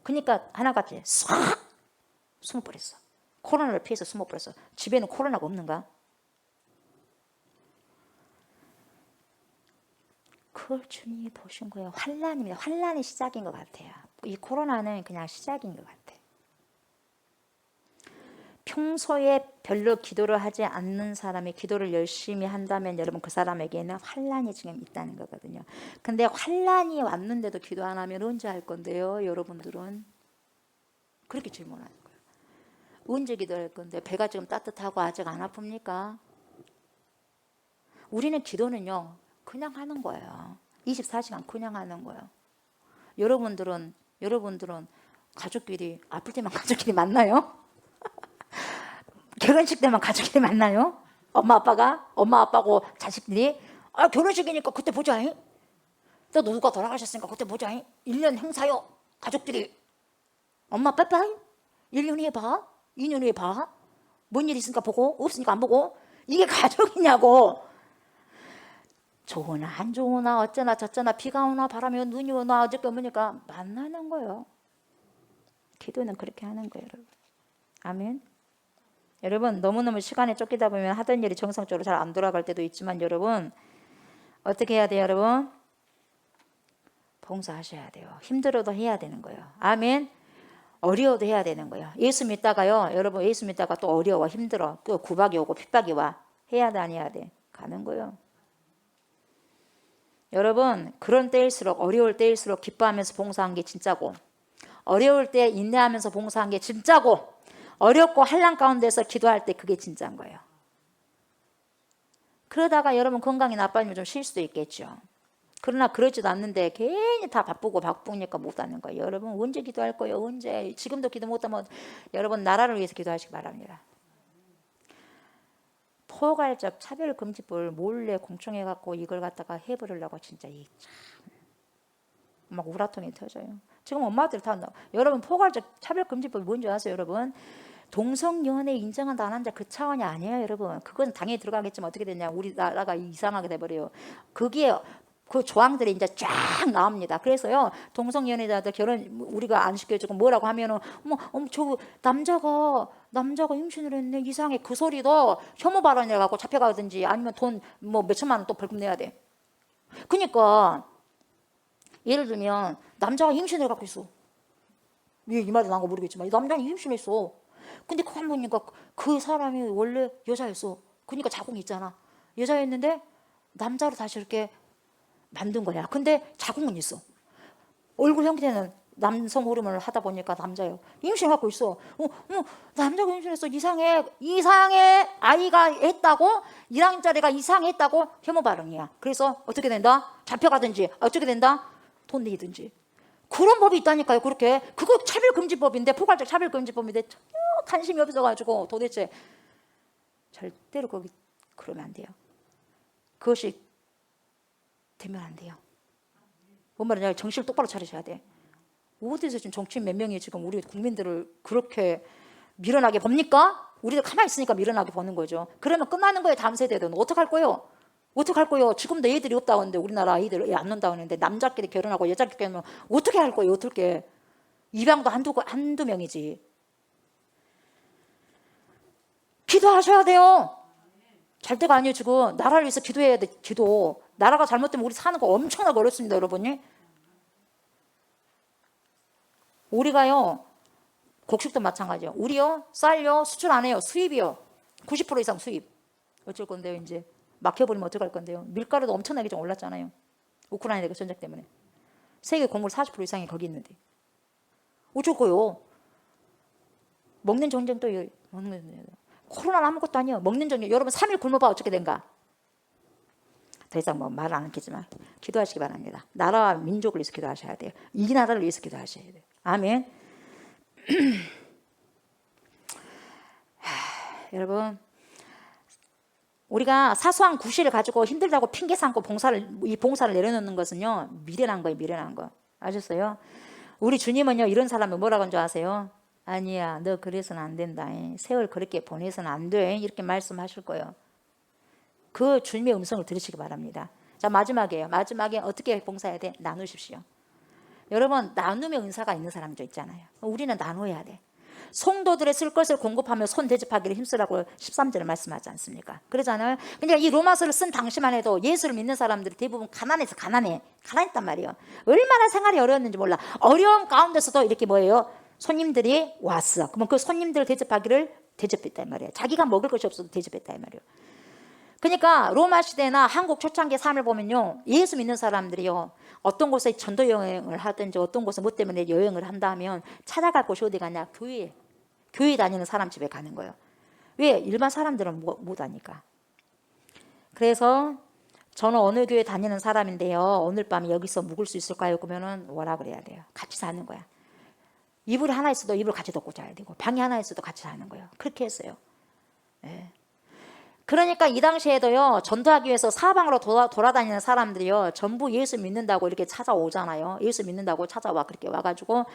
그러니까 하나같이 싹 숨어버렸어. 코로나를 피해서 숨어버렸어. 집에는 코로나가 없는가? 그걸 주님이 보신 거예요. 환난입니다. 환난이 시작인 것 같아요. 이 코로나는 그냥 시작인 것 같아요. 평소에 별로 기도를 하지 않는 사람이 기도를 열심히 한다면 여러분 그 사람에게는 환난이 지금 있다는 거거든요. 근데 환난이 왔는데도 기도 안 하면 언제 할 건데요? 여러분들은 그렇게 질문하는 거예요. 언제 기도할 건데? 배가 지금 따뜻하고 아직 안 아픕니까? 우리는 기도는요 그냥 하는 거예요. 24시간 그냥 하는 거예요. 여러분들은 가족끼리 아플 때만 가족끼리 만나요? 결혼식 때만 가족끼리 만나요? 엄마 아빠고 자식들이 결혼식이니까 그때 보자잉. 또 누가 돌아가셨으니까 그때 보자잉. 1년 행사요. 가족들이 엄마 빠빠잉. 1년 후에 봐. 2년 후에 봐. 뭔 일 있으니까 보고 없으니까 안 보고. 이게 가족이냐고. 좋으나 안 좋으나 어쩌나 저쩌나 비가 오나 바람이 오나 눈이 오나 어저께 뭐니까 만나는 거예요. 기도는 그렇게 하는 거예요, 여러분. 아멘. 여러분 너무너무 시간에 쫓기다 보면 하던 일이 정상적으로 잘 안 돌아갈 때도 있지만 여러분 어떻게 해야 돼요, 여러분? 봉사하셔야 돼요. 힘들어도 해야 되는 거예요. 아멘. 어려워도 해야 되는 거예요. 예수 믿다가요, 여러분 예수 믿다가 또 어려워 힘들어 또 구박이 오고 핍박이 와. 해야 돼 안 해야 돼? 가는 거예요. 여러분 그런 때일수록 어려울 때일수록 기뻐하면서 봉사한 게 진짜고 어려울 때 인내하면서 봉사한 게 진짜고 어렵고 한란 가운데서 기도할 때 그게 진짜인 거예요. 그러다가 여러분 건강이 나빠지면 좀 쉴 수도 있겠죠. 그러나 그러지도 않는데 괜히 다 바쁘니까 못하는 거예요. 여러분 언제 기도할 거예요? 언제? 지금도 기도 못하면 여러분 나라를 위해서 기도하시기 바랍니다. 포괄적 차별금지법을 몰래 공청해갖고 이걸 갖다가 해버리려고 진짜 막 우라통이 터져요. 지금 엄마들 다 여러분 포괄적 차별금지법이 뭔지 아세요, 여러분? 동성연애 인정한다 안 한다 그 차원이 아니에요, 여러분. 그건 당연히 들어가겠지만 어떻게 되냐? 우리나라가 이상하게 돼버려요. 그게 그 조항들이 이제 쫙 나옵니다. 그래서요 동성연애자들 결혼 우리가 안 시켜주고 뭐라고 하면은 저 남자가 임신을 했네 이상해 그 소리도 혐오 발언이라 갖고 잡혀가든지 아니면 돈 뭐 몇천만 원 또 벌금 내야 돼. 그러니까 예를 들면 남자가 임신을 갖고 있어. 왜 이 말이 나온 거 모르겠지만 남자는 임신했어. 근데 그거 보니까 그 사람이 원래 여자였어. 그러니까 자궁이 있잖아. 여자였는데 남자로 다시 이렇게 만든 거야. 근데 자궁은 있어. 얼굴 형태는 남성 호르몬을 하다 보니까 남자예요. 임신해갖고 있어. 남자가 임신했어. 이상해. 아이가 했다고 1학년짜리가 이상했다고 혐오 발언이야. 그래서 어떻게 된다? 잡혀가든지 어떻게 된다? 돈 내든지. 그런 법이 있다니까요. 그렇게 그거 차별금지법인데 포괄적 차별금지법인데 전혀 관심이 없어가지고 도대체 절대로 거기 그러면 안 돼요. 그것이 되면 안 돼요. 뭔 말이냐? 정신을 똑바로 차리셔야 돼. 어디서 지금 정치인 몇 명이 지금 우리 국민들을 그렇게 밀어나게 봅니까? 우리들 가만히 있으니까 밀어나게 보는 거죠. 그러면 끝나는 거예요. 다음 세대들은. 어떡할 거예요? 지금도 애들이 없다는데 우리나라 아이들 애 안 낳는다는데 남자끼리 결혼하고 여자끼리 결혼하면 어떻게 할 거예요? 어떻게? 입양도 한두 명이지. 기도하셔야 돼요. 잘 때가 아니에요. 지금 나라를 위해서 기도해야 돼. 기도. 나라가 잘못되면 우리 사는 거 엄청나게 어렵습니다, 여러분이. 우리가요 곡식도 마찬가지예요. 우리요 쌀요 수출 안 해요. 수입이요 90% 이상 수입. 어쩔 건데요? 이제 막혀버리면 어떡할 건데요? 밀가루도 엄청나게 좀 올랐잖아요. 우크라이나 그 전쟁 때문에. 세계 곡물 40% 이상이 거기 있는데 어쩔 거요? 먹는 전쟁도 코로나는 아무것도 아니에요. 먹는 전쟁. 여러분 3일 굶어봐 어떻게 된가? 더 이상 뭐 말을 안 했겠지만 기도하시기 바랍니다. 나라와 민족을 위해서 기도하셔야 돼요. 이 나라를 위해서 기도하셔야 돼요. 아멘. 여러분 우리가 사소한 구실을 가지고 힘들다고 핑계 삼고 봉사를 내려놓는 것은요 미련한 거예요. 미련한 거. 아셨어요? 우리 주님은요 이런 사람을 뭐라고 한 줄 아세요? 아니야 너 그래서는 안 된다. 세월 그렇게 보내서는 안 돼. 이렇게 말씀하실 거예요. 그 주님의 음성을 들으시기 바랍니다. 자 마지막에 어떻게 봉사해야 돼? 나누십시오. 여러분 나눔의 은사가 있는 사람도 있잖아요. 우리는 나눠야 돼. 성도들의 쓸 것을 공급하며 손 대접하기를 힘쓰라고 13절에 말씀하지 않습니까? 그러잖아요. 그러니까 이 로마서를 쓴 당시만 해도 예수를 믿는 사람들이 대부분 가난했단 말이에요. 얼마나 생활이 어려웠는지 몰라. 어려운 가운데서도 이렇게 뭐예요? 손님들이 왔어. 그러면 그 손님들을 대접했단 말이에요. 자기가 먹을 것이 없어도 대접했단 말이에요. 그러니까 로마 시대나 한국 초창기 삶을 보면요 예수 믿는 사람들이요 어떤 곳에 전도 여행을 하든지 어떤 곳에 뭐 때문에 여행을 한다면 찾아갈 곳이 어디 가냐? 교회 다니는 사람 집에 가는 거예요. 왜? 일반 사람들은 못 하니까. 그래서 저는 어느 교회 다니는 사람인데요 오늘 밤에 여기서 묵을 수 있을까요? 그러면은 뭐라 그래야 돼요? 같이 사는 거야. 이불이 하나 있어도 이불 같이 덮고 자야 되고 방이 하나 있어도 같이 자는 거예요. 그렇게 했어요. 네. 그러니까 이 당시에도요, 전도하기 위해서 사방으로 돌아다니는 사람들이요, 전부 예수 믿는다고 이렇게 찾아오잖아요. 예수 믿는다고 찾아와. 그렇게 와가지고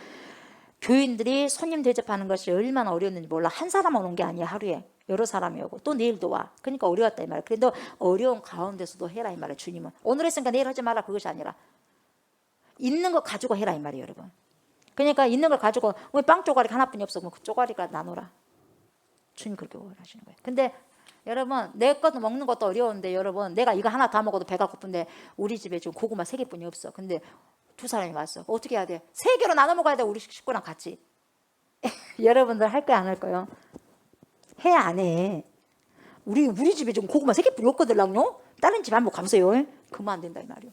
교인들이 손님 대접하는 것이 얼마나 어려웠는지 몰라. 한 사람만 오는 게 아니야. 하루에 여러 사람이 오고 또 내일도 와. 그러니까 어려웠다 이 말이야. 그래도 어려운 가운데서도 해라 이 말이야. 주님은 오늘 했으니까 내일 하지 마라 그것이 아니라 있는 거 가지고 해라 이 말이에요, 여러분. 그러니까 있는 걸 가지고 왜 빵 쪼가리가 하나뿐이 없어. 그럼 그 쪼가리가 나눠라. 주님 그렇게 원하시는 거예요. 근데 여러분, 내 것도 먹는 것도 어려운데, 여러분, 내가 이거 하나 다 먹어도 배가 고픈데 우리 집에 지금 고구마 3개뿐이 없어. 근데 2사람이 왔어. 어떻게 해야 돼? 3개로 나눠 먹어야 돼. 우리 식구랑 같이. 여러분들 할 거야 안 할 거요? 해 안 해? 우리 집에 지금 고구마 3개뿐이 없거든요. 다른 집 한번 가보세요. 그러면 안 된다 이 말이요.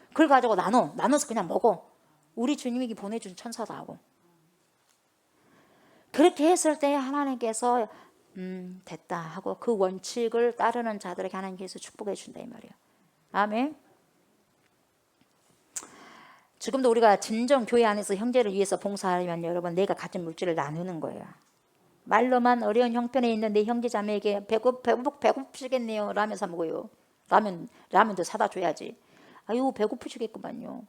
그걸 가지고 나눠서 그냥 먹어. 우리 주님이 보내준 천사도 하고. 그렇게 했을 때 하나님께서 됐다 하고 그 원칙을 따르는 자들에게 하나님께서 축복해 준다 이 말이에요. 아멘. 지금도 우리가 진정 교회 안에서 형제를 위해서 봉사하려면 여러분, 내가 가진 물질을 나누는 거예요. 말로만 어려운 형편에 있는 내 형제 자매에게 배고프시겠네요. 라면 사 먹어요. 라면도 사다 줘야지. 아유 배고프시겠구만요.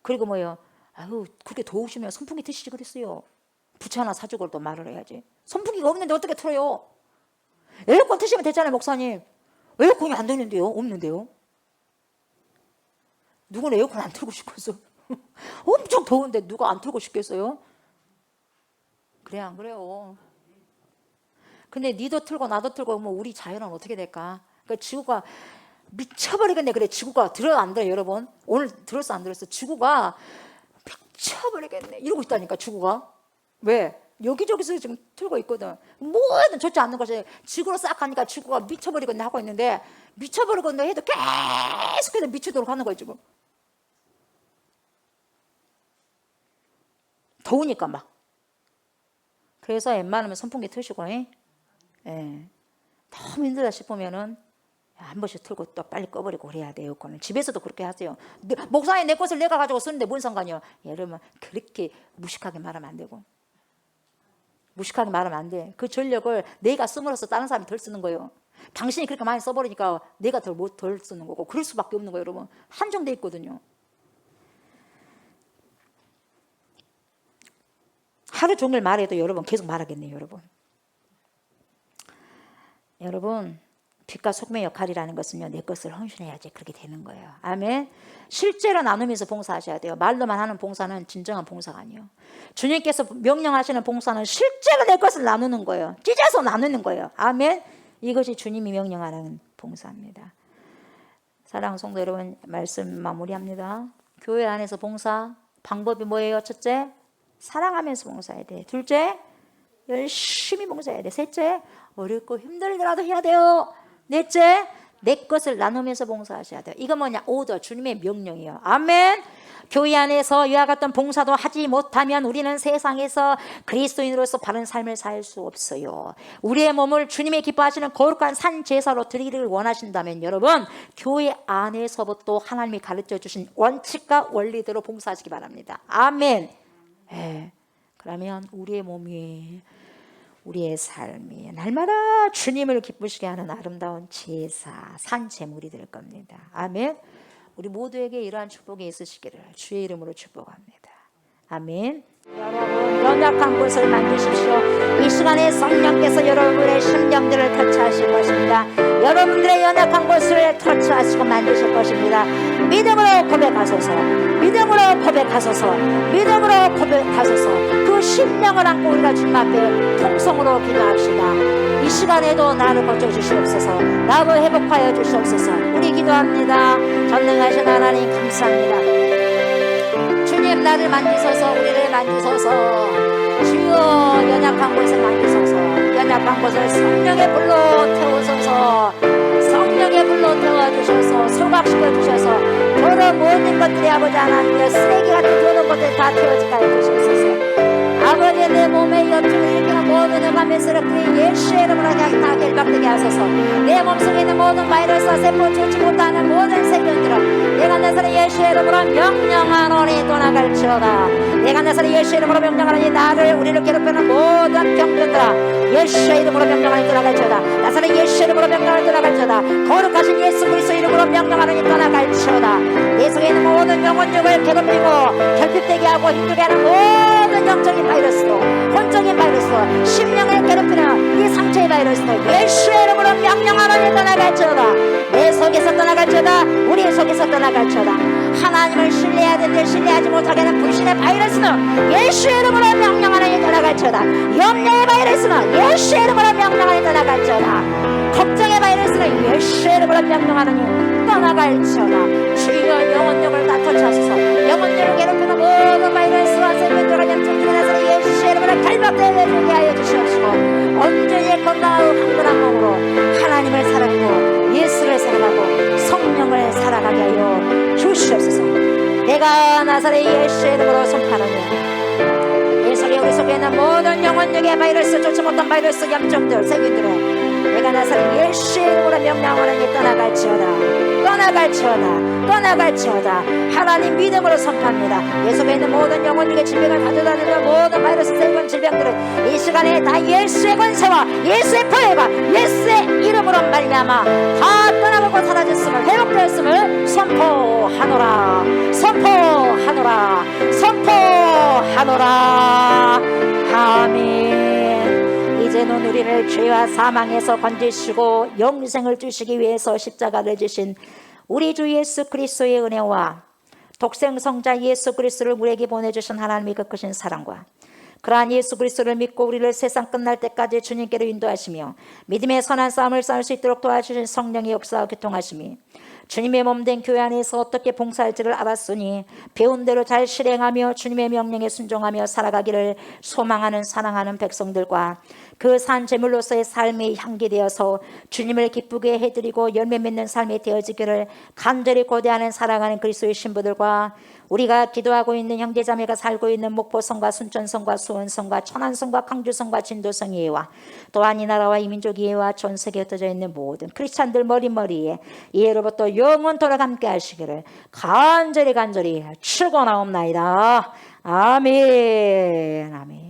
그리고 뭐요? 아유 그렇게 더우시면 선풍기 드시지 그랬어요. 부채 하나 사주고 또 말을 해야지. 선풍기가 없는데 어떻게 틀어요? 에어컨 트시면 되잖아요, 목사님. 에어컨이 안 되는데요? 없는데요? 누구는 에어컨 안 틀고 싶겠어? 엄청 더운데 누가 안 틀고 싶겠어요? 그래 안 그래요? 근데 니도 틀고 나도 틀고 뭐 우리 자연은 어떻게 될까? 그러니까 지구가 미쳐버리겠네. 그래 지구가 들어 안 들어 여러분? 오늘 들었어 안 들었어? 지구가 미쳐버리겠네 이러고 있다니까 지구가. 왜? 여기저기서 지금 틀고 있거든. 뭐든 좋지 않는 것이 지구로 싹 가니까 지구가 미쳐버리겠네 하고 있는데 미쳐버리겠네 해도 계속해서 미치도록 하는 거예요 지금. 더우니까 막. 그래서 웬만하면 선풍기 트시고 너무 힘들다 싶으면은 한 번씩 틀고 또 빨리 꺼버리고 그래야 돼요. 에어컨은. 집에서도 그렇게 하세요. 목사님 내 것을 내가 가지고 쓰는데 뭔 상관이요. 여러분 그렇게 무식하게 말하면 안 되고. 무식하게 말하면 안 돼. 그 전력을 내가 쓰므로써 다른 사람이 덜 쓰는 거예요. 당신이 그렇게 많이 써버리니까 내가 덜 쓰는 거고. 그럴 수밖에 없는 거예요 여러분. 한정돼 있거든요. 하루 종일 말해도 여러분 계속 말하겠네요 여러분. 여러분 빛과 소금의 역할이라는 것은요, 내 것을 헌신해야지 그렇게 되는 거예요. 아멘. 실제로 나누면서 봉사하셔야 돼요. 말로만 하는 봉사는 진정한 봉사가 아니에요. 주님께서 명령하시는 봉사는 실제로 내 것을 나누는 거예요. 찢어서 나누는 거예요. 아멘. 이것이 주님이 명령하는 봉사입니다. 사랑하는 성도 여러분, 말씀 마무리합니다. 교회 안에서 봉사 방법이 뭐예요? 첫째, 사랑하면서 봉사해야 돼. 둘째, 열심히 봉사해야 돼. 셋째, 어렵고 힘들더라도 해야 돼요. 넷째, 내 것을 나누면서 봉사하셔야 돼요. 이거 뭐냐? 오더, 주님의 명령이에요. 아멘. 교회 안에서 이와 같은 봉사도 하지 못하면 우리는 세상에서 그리스도인으로서 바른 삶을 살 수 없어요. 우리의 몸을 주님의 기뻐하시는 거룩한 산 제사로 드리기를 원하신다면 여러분, 교회 안에서부터 하나님이 가르쳐 주신 원칙과 원리대로 봉사하시기 바랍니다. 아멘. 그러면 우리의 몸이, 우리의 삶이 날마다 주님을 기쁘시게 하는 아름다운 제사, 산제물이 될 겁니다. 아멘. 우리 모두에게 이러한 축복이 있으시기를 주의 이름으로 축복합니다. 아멘. 여러분 연약한 곳을 만드십시오. 이 시간에 성령께서 여러분의 심령들을 터치하실 것입니다. 여러분들의 연약한 곳을 터치하시고 만드실 것입니다. 믿음으로 고백하소서. 믿음으로 고백하소서. 믿음으로 고백하소서. 그 심령을 안고 우리가 주님 앞에 통성으로 기도합시다. 이 시간에도 나를 고쳐주시옵소서. 나를 회복하여 주시옵소서. 우리 기도합니다. 전능하신 하나님 감사합니다. 주님 나를 만지소서. 우리를 만지소서. 주여 연약한 곳을 만지소서. 연약한 곳을 성령의 불로 태우소서. 성령의 불로 태워주셔서 소각시켜 주셔서 더러운 모든 것들이 아버지 하나님의 쓰레기 같은 더러운 것들 다 태워지게 해주셔서 아버지 내 몸에 몸의 염증을 일으키는 모든 흑암 메스를 그의 예수의 이름으로 다 결박되게 하소서. 내 몸속에 있는 모든 바이러스와 세포 좋지 못하는 모든 세균들을 내가 나사렛 예수의 이름으로 명령하노니 떠나갈지어다. 내가 나사렛 예수의 이름으로 명령하노니 나를 우리를 괴롭히는 모든 병들들아 예수의 이름으로 명령하니 떠나갈지어다. 나사렛 예수의 이름으로 명령하니 떠나갈지어다. 거룩하신 예수 그리스도 이름으로 명령하노니 떠나갈지어다. 내 속에 있는 모든 영혼력을 괴롭히고 결핍되게 하고 힘들게 하는 모든 영적인 바이러스도 혼적인 바이러스도 심령을 괴롭히는 이 상처의 바이러스도 예수의 이름으로 명령하노니 떠나갈지어다. 내 속에서 떠나갈지어다. 우리 속에서 떠나갈지어다. 하나님을 신뢰해야 되는데 신뢰하지 못하게 하는 불신의 바이러스는 예수의 이름으로 명령하노니 떠나갈지어다. 염려의 바이러스는 예수의 이름으로 명령하노니 떠나갈지어다. 걱정의 바이러스는 예수의 이름으로 명령하노니 떠나갈지어다. 주여 영혼력을 다 터치하소서. 영혼력을 괴롭히는 모든 바이러스와 세균들과 염증들을 나서 예수의 이름으로 결박되게 하여 주시옵시고 온전히 건강하고 강건한 몸으로 하나님을 사랑하고 예수를 사랑하고 성령을 살아가게 하여 주시옵소서. 내가 나사렛 예수의 이름으로 선포하노니 이 속에 우리 속에 있는 모든 영혼력의 바이러스 좋지 못한 바이러스 염증들 세균들을 내가 나사렛 예수의 이름으로 명령하노니 떠나갈지어다. 떠나갈지어다. 떠나갈지어다. 하나님 믿음으로 선포합니다. 내 속에 있는 모든 영혼력의 질병을 가져다니는 모든 바이러스 세균 질병들을 이 시간에 다 예수의 권세와 예수의 보혜가 예수의 이름으로 말미암아 다 떠나가고 사라졌음을 회복되었음을 선포하노라. 선포하노라. 선포하노라. 아멘. 이제는 우리를 죄와 사망에서 건지시고 영생을 주시기 위해서 십자가를 지신 우리 주 예수 그리스도의 은혜와 독생성자 예수 그리스도를 우리에게 보내주신 하나님의 그 크신 사랑과 그러한 예수 그리스도를 믿고 우리를 세상 끝날 때까지 주님께로 인도하시며 믿음의 선한 싸움을 싸울 수 있도록 도와주신 성령의 역사와 교통하심이 주님의 몸된 교회 안에서 어떻게 봉사할지를 알았으니 배운 대로 잘 실행하며 주님의 명령에 순종하며 살아가기를 소망하는 사랑하는 백성들과 그 산 제물로서의 삶이 향기 되어서 주님을 기쁘게 해드리고 열매 맺는 삶이 되어지기를 간절히 고대하는 사랑하는 그리스도의 신부들과 우리가 기도하고 있는 형제자매가 살고 있는 목포성과 순천성과 수원성과 천안성과 강주성과 진도성 예와 또한 이 나라와 이 민족 예와 전 세계에 흩어져 있는 모든 크리스찬들 머리머리에 이해로부터 영원토록 함께 하시기를 간절히 축원하옵나이다. 아멘. 아멘.